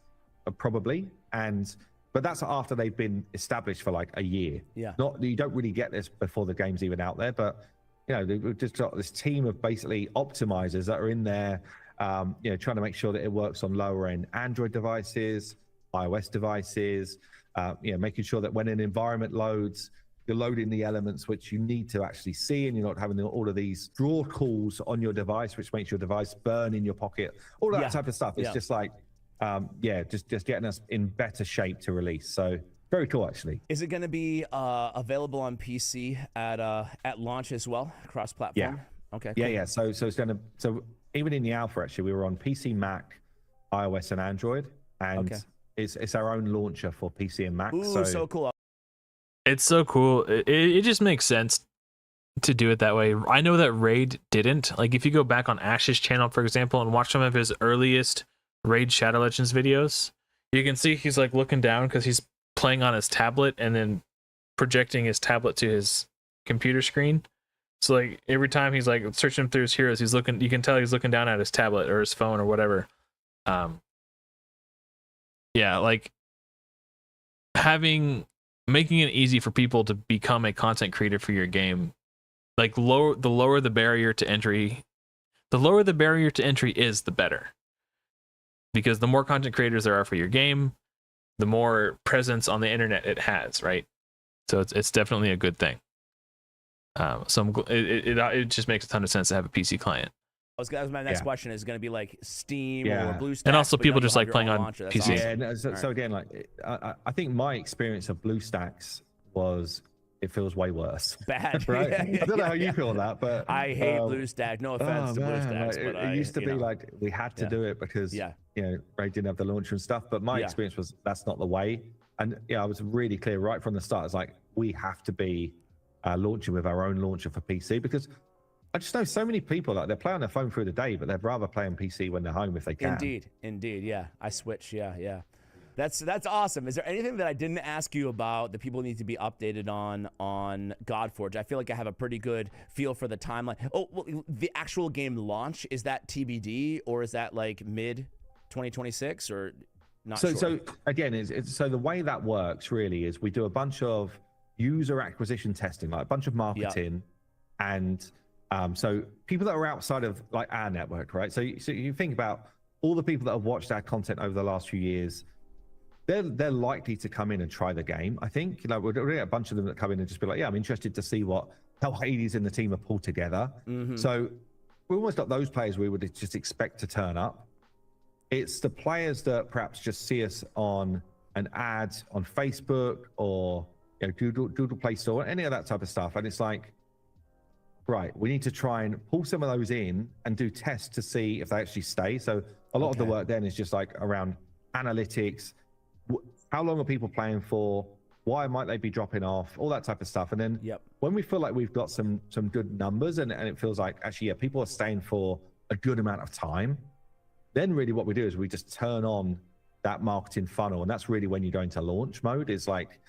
probably, but that's after they've been established for like a year. Yeah. You don't really get this before the game's even out there, but they've just got this team of basically optimizers that are in there, trying to make sure that it works on lower end Android devices, iOS devices, making sure that when an environment loads, you're loading the elements which you need to actually see, and you're not having all of these draw calls on your device, which makes your device burn in your pocket, all that type of stuff. It's just like, just getting us in better shape to release. So very cool, actually. Is it going to be available on PC at launch as well, cross-platform? Yeah. Okay. Cool. Yeah. So it's so even in the alpha, actually, we were on PC, Mac, iOS, and Android, and it's our own launcher for PC and Mac. Ooh, so cool. It's so cool. It just makes sense to do it that way. I know that Raid didn't. Like, if you go back on Ash's channel, for example, and watch some of his earliest Raid Shadow Legends videos, you can see he's like looking down because he's playing on his tablet and then projecting his tablet to his computer screen. So like every time he's like searching through his heroes, he's looking, you can tell he's looking down at his tablet or his phone or whatever. Like making it easy for people to become a content creator for your game, like the lower the barrier to entry is, the better. Because the more content creators there are for your game, the more presence on the internet it has, right? So it's definitely a good thing. It just makes a ton of sense to have a PC client. My next question is going to be like Steam or BlueStacks, and also but people you'll just have like your playing own on launcher. That's PC. awesome. Yeah, no, so again, like I think my experience of BlueStacks was, it feels way worse. Bad. Right? Yeah, I don't know how you feel that, but I hate BlueStack. No offense to BlueStacks, like, but it used to be like we had to do it because Ray didn't have the launcher and stuff. But my experience was that's not the way. And I was really clear right from the start. It's like we have to be launching with our own launcher for PC, because I just know so many people like they play on their phone through the day, but they'd rather play on PC when they're home if they can. Indeed. Yeah, I switch. Yeah. That's awesome. Is there anything that I didn't ask you about that people need to be updated on Godforge? I feel like I have a pretty good feel for the timeline. Oh, well, the actual game launch, is that TBD or is that like mid 2026 or not? So again, so the way that works really is we do a bunch of user acquisition testing, like a bunch of marketing, and so people that are outside of like our network, right? So you think about all the people that have watched our content over the last few years. They're likely to come in and try the game. I think we're going to get a bunch of them that come in and just be like, I'm interested to see how Hades and the team are pulled together. Mm-hmm. So we almost got those players we would just expect to turn up. It's the players that perhaps just see us on an ad on Facebook or Google Play Store, any of that type of stuff, and it's like, right, we need to try and pull some of those in and do tests to see if they actually stay. So a lot of the work then is just like around analytics. How long are people playing for? Why might they be dropping off? All that type of stuff. And then when we feel like we've got some good numbers and it feels like actually, people are staying for a good amount of time, then really what we do is we just turn on that marketing funnel. And that's really when you go into launch mode. Is like,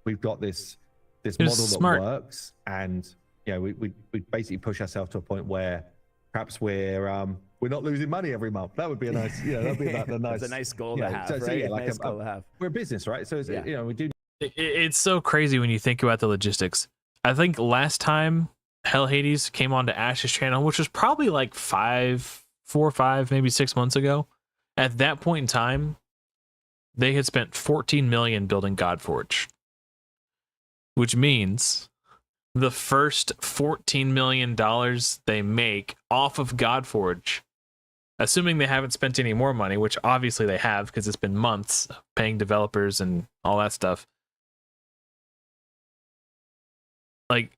we've got this model that works, and we basically push ourselves to a point where perhaps we're not losing money every month. That would be a nice, that'd be a nice. It's a nice goal to have, right? Nice goal to have. We're a business, right? So we do. It's so crazy when you think about the logistics. I think last time Hell Hades came onto Ash's channel, which was probably like 4 or 5, maybe 6 months ago. At that point in time, they had spent 14 million building Godforge, which means the first $14 million they make off of Godforge, assuming they haven't spent any more money, which obviously they have because it's been months paying developers and all that stuff. Like,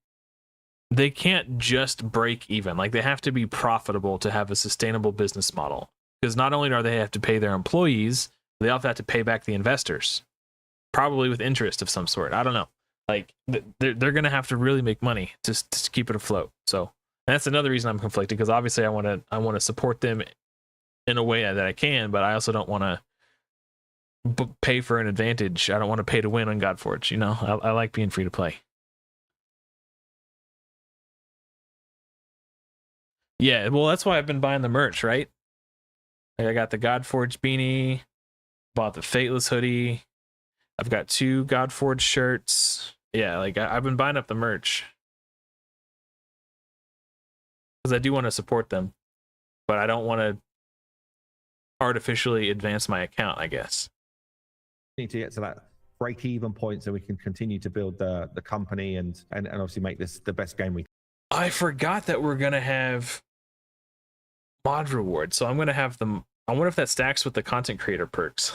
they can't just break even. Like, they have to be profitable to have a sustainable business model. Because not only do they have to pay their employees, they also have to pay back the investors, probably with interest of some sort. I don't know. Like, they're going to have to really make money to keep it afloat. So that's another reason I'm conflicted, because obviously I want to support them in a way that I can, but I also don't want to pay for an advantage. I don't want to pay to win on Godforge. You know, I like being free to play. Yeah, well, that's why I've been buying the merch, right? Like, I got the Godforge beanie, bought the Fateless hoodie. I've got 2 Godforge shirts. Yeah, like, I've been buying up the merch because I do want to support them, but I don't want to artificially advance my account, I guess. Need to get to that break-even point so we can continue to build the company and obviously make this the best game we can. I forgot that we're gonna have mod rewards, so I'm gonna have them. I wonder if that stacks with the content creator perks.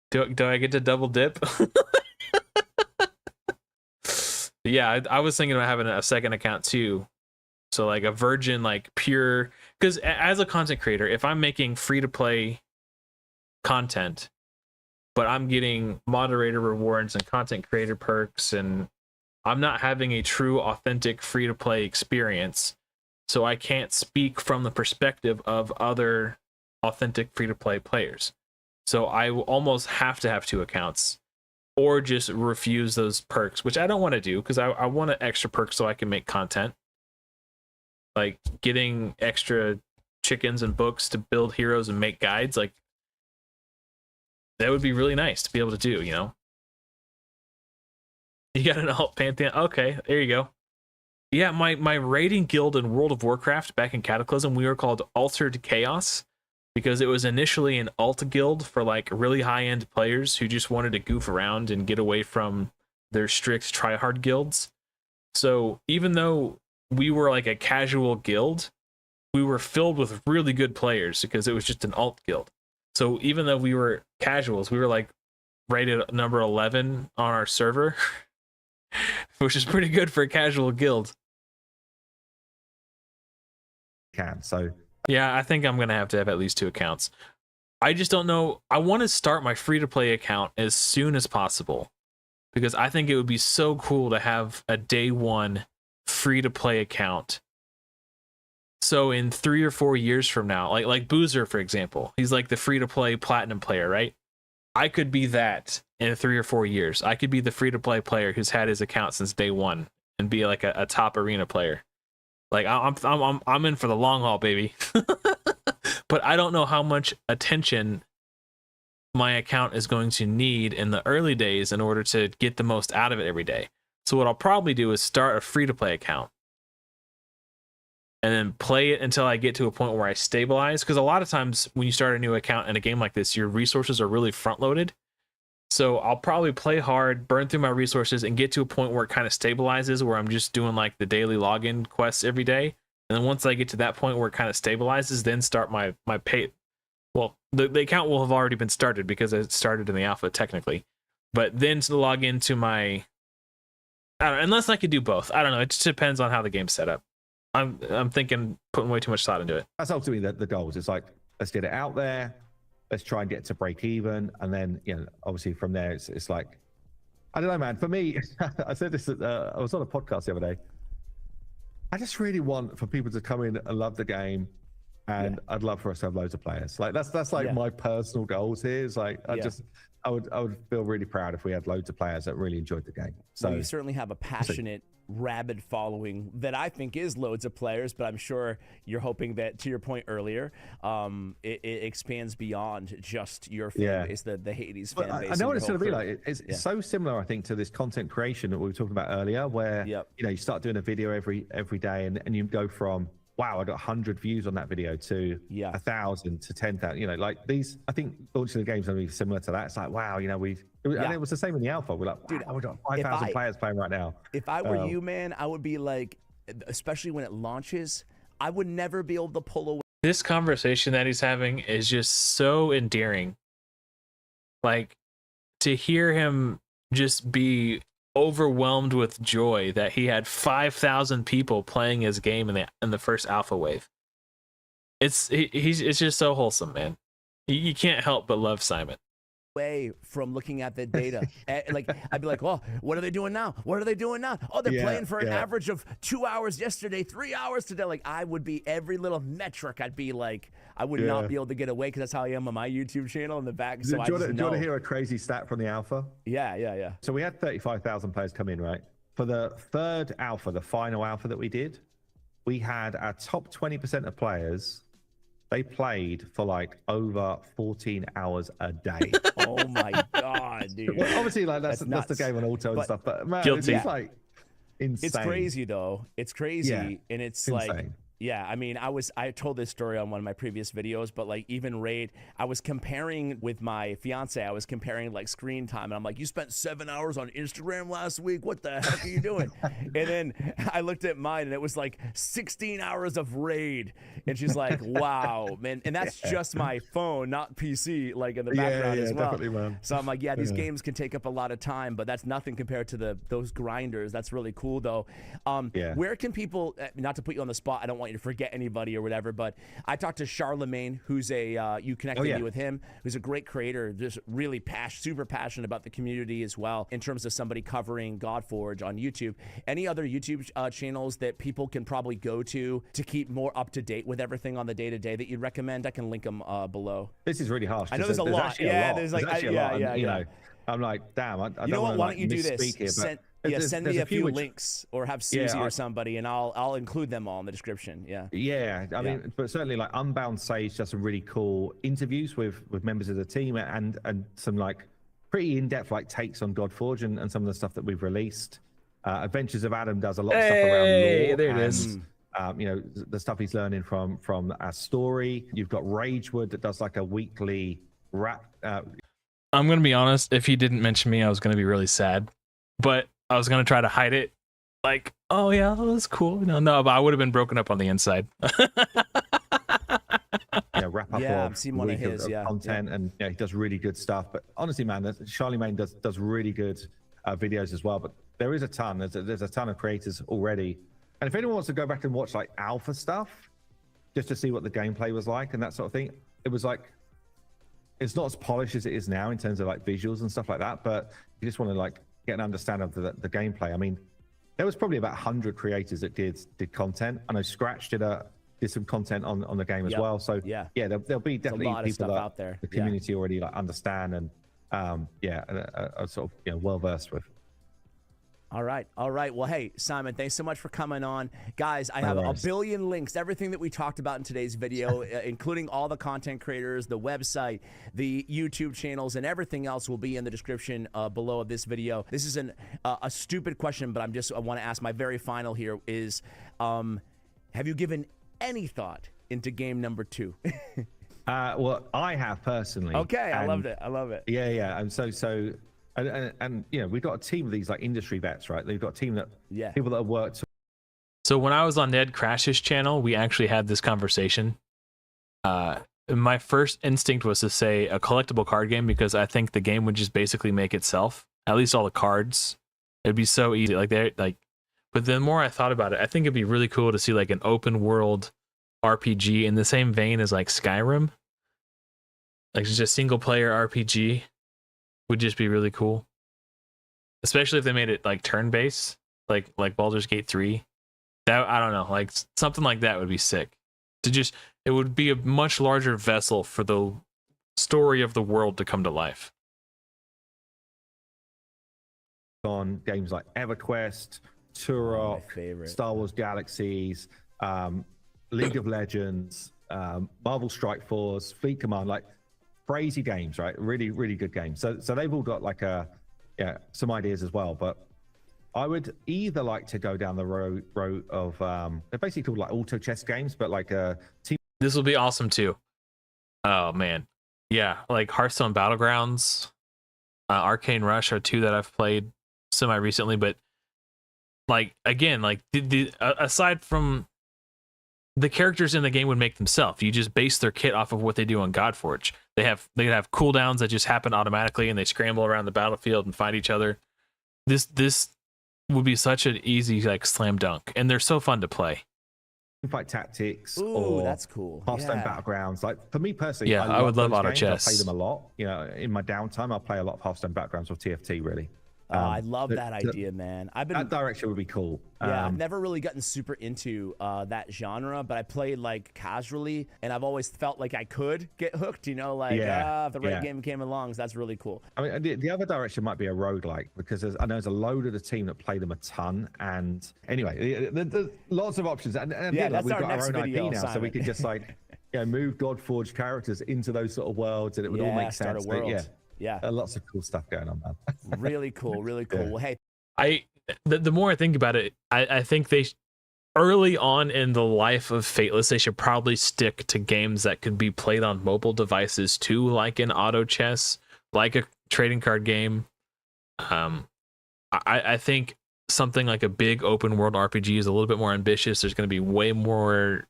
Do I get to double dip? Yeah, I was thinking about having a second account too. So like a virgin, like pure, because as a content creator, if I'm making free to play content, but I'm getting moderator rewards and content creator perks, and I'm not having a true, authentic free-to-play experience, so I can't speak from the perspective of other authentic free-to-play players. So I will almost have to have 2 accounts, or just refuse those perks, which I don't want to do, because I want an extra perk so I can make content. Like getting extra chickens and books to build heroes and make guides, like, that would be really nice to be able to do, you know? You got an alt pantheon. Okay, there you go. Yeah, my raiding guild in World of Warcraft back in Cataclysm, we were called Altered Chaos, because it was initially an alt guild for like really high-end players who just wanted to goof around and get away from their strict tryhard guilds. So even though we were like a casual guild, we were filled with really good players because it was just an alt guild. So even though we were casuals, we were like rated number 11 on our server, which is pretty good for a casual guild. So yeah, I think I'm gonna have to have at least 2 accounts. I just don't know. I want to start my free-to-play account as soon as possible, because I think it would be so cool to have a day 1 free-to-play account. So in 3 or 4 years from now, like Boozer, for example, he's like the free-to-play platinum player, right? I could be that in 3 or 4 years. I could be the free-to-play player who's had his account since day 1 and be like a top arena player. Like, I'm in for the long haul, baby. But I don't know how much attention my account is going to need in the early days in order to get the most out of it every day. So what I'll probably do is start a free-to-play account and then play it until I get to a point where I stabilize. Because a lot of times when you start a new account in a game like this, your resources are really front-loaded. So I'll probably play hard, burn through my resources, and get to a point where it kind of stabilizes, where I'm just doing like the daily login quests every day. And then once I get to that point where it kind of stabilizes, then start my pay. Well, the account will have already been started because it started in the alpha technically. But then to log into my, I don't know, unless I could do both. I don't know. It just depends on how the game's set up. I'm thinking putting way too much thought into it. that's ultimately the goals. It's like, let's get it out there. Let's try and get to break even. And then, you know, obviously from there, it's like, I don't know, man. For me, I said this, I was on a podcast the other day. I just really want for people to come in and love the game. And I'd love for us to have loads of players. Like that's like my personal goals here. Is like, I would feel really proud if we had loads of players that really enjoyed the game. So well, you certainly have a passionate rabid following that I think is loads of players, but I'm sure you're hoping that, to your point earlier, it expands beyond just your fan base, the Hades But fan base. I know what it's going to be crew. like. It's so similar, I think, to this content creation that we were talking about earlier, where you know, you start doing a video every day, and you go from, wow, I got 100 views on that video to 1,000 to 10,000. You know, like these. I think launching the game's going to be similar to that. It's like, wow, you know, and it was the same in the alpha. We're like, wow, we got 5,000 players playing right now. If I were you, man, I would be like, especially when it launches, I would never be able to pull away. This conversation that he's having is just so endearing. Like, to hear him just be overwhelmed with joy that he had 5,000 people playing his game in the first alpha wave. It's just so wholesome, man. You can't help but love Simon. Away from looking at the data. Like, I'd be like, well, what are they doing now? What are they doing now? Oh, they're playing for an average of 2 hours yesterday, 3 hours today. Like, I would be every little metric. I'd be like, I would not be able to get away, because that's how I am on my YouTube channel in the back. So do you want to hear a crazy stat from the alpha? Yeah. So we had 35,000 players come in, right? For the third alpha, the final alpha that we did, we had our top 20% of players. They played for like over 14 hours a day. Oh my God, dude. Well, obviously, like that's the game on auto and stuff, but man, guilty. it's like insane. It's crazy though. It's crazy, and it's like, insane. yeah, I mean, I told this story on one of my previous videos, but like even Raid, I was comparing with my fiance, I was comparing like screen time, and I'm like, you spent 7 hours on Instagram last week. What the heck are you doing? And then I looked at mine, and it was like 16 hours of Raid. And she's like, wow, man. And that's just my phone, not PC, like in the background as well. Definitely, man. So I'm like, yeah, these games can take up a lot of time, but that's nothing compared to those grinders. That's really cool though. Where can people, not to put you on the spot, I don't want you to forget anybody or whatever, but I talked to Charlemagne, who's you connected me with him, who's a great creator, just really super passionate about the community as well, in terms of somebody covering Godforge on YouTube. Any other YouTube channels that people can probably go to keep more up to date with everything on the day-to-day that you'd recommend? I can link them below. This is really harsh. I know there's a lot. There's like, a lot. And, you know, I'm like, damn, I don't want to, why don't you do this? Here, send me a few links, or have Susie or somebody, and I'll include them all in the description. I mean, but certainly like Unbound Sage does some really cool interviews with members of the team, and some like pretty in-depth like takes on Godforge and some of the stuff that we've released. Adventures of Adam does a lot of stuff around lore. There it is. You know, the stuff he's learning from our story. You've got Ragewood that does like a weekly wrap. I'm gonna be honest. If he didn't mention me, I was gonna be really sad. But I was gonna try to hide it. Like, oh yeah, that was cool. No, but I would have been broken up on the inside. Wrap up I've seen one of his content, and he does really good stuff. But honestly, man, Charlemagne does really good videos as well. But there is a ton. There's a ton of creators already. And if anyone wants to go back and watch like alpha stuff, just to see what the gameplay was like and that sort of thing, it was like, it's not as polished as it is now in terms of like visuals and stuff like that. But you just want to like get an understanding of the gameplay. I mean, there was probably about 100 creators that did content. I know Scratch did some content on the game as well. So there'll be definitely people that out there. The community already like understand and are sort of well versed with. All right. Well, hey, Simon, thanks so much for coming on. Guys, I have a billion links, everything that we talked about in today's video, including all the content creators, the website, the YouTube channels, and everything else will be in the description below of this video. This is a stupid question, but I want to ask my very final here is, have you given any thought into game number 2? Well, I have personally. Okay, I loved it. Yeah. And so. And you know, we've got a team of these like industry vets, right? They've got a team that people that have worked. So when I was on Ned Crash's channel, we actually had this conversation. My first instinct was to say a collectible card game, because I think the game would just basically make itself. At least all the cards, it'd be so easy. But the more I thought about it, I think it'd be really cool to see like an open world RPG in the same vein as like Skyrim, like just a single player RPG. Would just be really cool, especially if they made it like turn-based, like Baldur's Gate 3. That, I don't know, like something like that would be sick. It would be a much larger vessel for the story of the world to come to life. On games like EverQuest, Turok, favorite. Star Wars Galaxies, League of Legends, Marvel Strike Force, Fleet Command, like crazy games, right? Really, really good games. So they've all got like some ideas as well. But I would either like to go down the road of they're basically called like auto chess games, but like a team. This will be awesome too. Oh man, yeah, like Hearthstone Battlegrounds, Arcane Rush are two that I've played semi recently. But like again, like aside from the characters in the game would make themselves, you just base their kit off of what they do on Godforge. They have cooldowns that just happen automatically, and they scramble around the battlefield and fight each other. This would be such an easy like slam dunk, and they're so fun to play. Fight Tactics. Ooh, or that's cool. Hearthstone Yeah. Battlegrounds. Like for me personally, Yeah, I would love those auto games. chess. I play them a lot. You know, in my downtime, I'll play a lot of Hearthstone Battlegrounds or TFT. Really, I love that idea, man. that direction would be cool. Yeah, I've never really gotten super into that genre, but I played like casually, and I've always felt like I could get hooked, you know, like if the right game came along, so that's really cool. I mean, the other direction might be a roguelike, because I know there's a load of the team that play them a ton. And anyway, there's lots of options. And Yeah, that's we've our got our next own video, IP now, so we Simon. could just like move Godforge characters into those sort of worlds, and it would all make start sense. a But world. Yeah, lots of cool stuff going on, man. really cool, really cool. Yeah. Well, hey, The more I think about it, I think early on in the life of Fateless, they should probably stick to games that could be played on mobile devices too, like an auto chess, like a trading card game. I think something like a big open world RPG is a little bit more ambitious. There's going to be way more,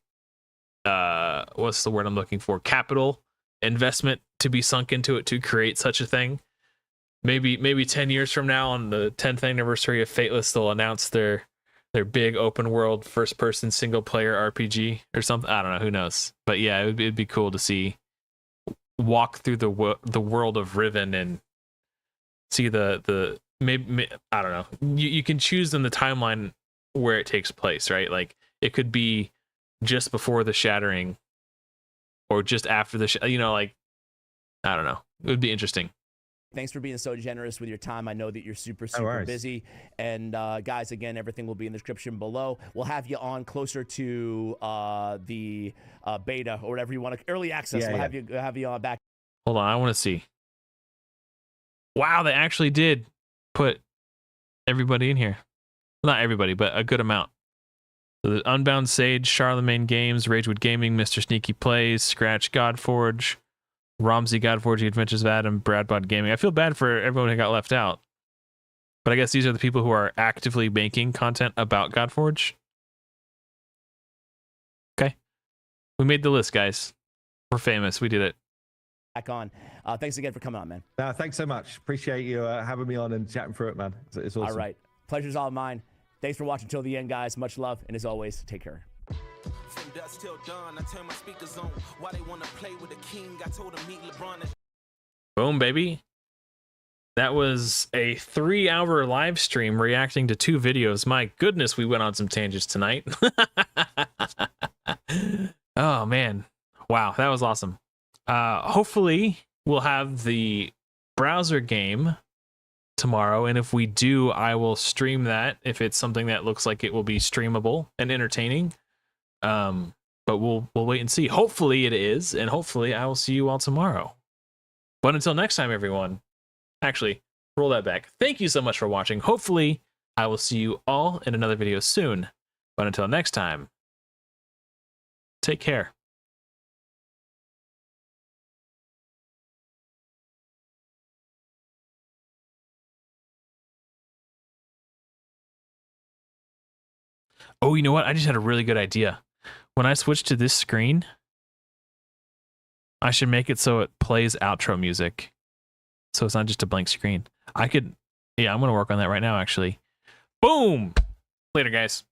what's the word I'm looking for? Capital investment to be sunk into it to create such a thing. Maybe 10 years from now, on the 10th anniversary of Fateless, they'll announce their big open world first person single player RPG or something. I don't know, who knows. But yeah, it'd be cool to see, walk through the world of Riven and see the maybe I don't know. You can choose in the timeline where it takes place, right? Like it could be just before the shattering or just after the like I don't know. It would be interesting. thanks for being so generous with your time. I know that you're super worries. busy. And guys, again, everything will be in the description below. We'll have you on closer to the beta or whatever you want to, early access. Yeah, We'll have you on back. Hold on, I want to see. Wow, they actually did put everybody in here. Not everybody, but a good amount. So the Unbound Sage, Charlemagne Games, Ragewood Gaming, Mr. Sneaky Plays, Scratch Godforge, Romsey Godforge, The Adventures of Adam, Bradbot Gaming. I feel bad for everyone who got left out. But I guess these are the people who are actively making content about Godforge. Okay. We made the list, guys. We're famous. We did it. Back on. Thanks again for coming on, man. Thanks so much. Appreciate you having me on and chatting through it, man. It's awesome. All right. Pleasure's all mine. Thanks for watching till the end, guys. Much love. And as always, take care. From dusk till dawn, I turn my speakers on. Why they wanna play with the king? I told them meet LeBron. Boom, baby. That was a 3-hour live stream reacting to 2 videos. My goodness, we went on some tangents tonight. Oh, man. Wow, that was awesome. Hopefully, we'll have the browser game tomorrow, and if we do, I will stream that if it's something that looks like it will be streamable and entertaining. But we'll wait and see. Hopefully it is, and hopefully I will see you all tomorrow. But until next time, everyone. Actually, roll that back. Thank you so much for watching. Hopefully I will see you all in another video soon. But until next time, take care. Oh, you know what? I just had a really good idea. When I switch to this screen, I should make it so it plays outro music. So it's not just a blank screen. Yeah, I'm going to work on that right now, actually. Boom! Later, guys.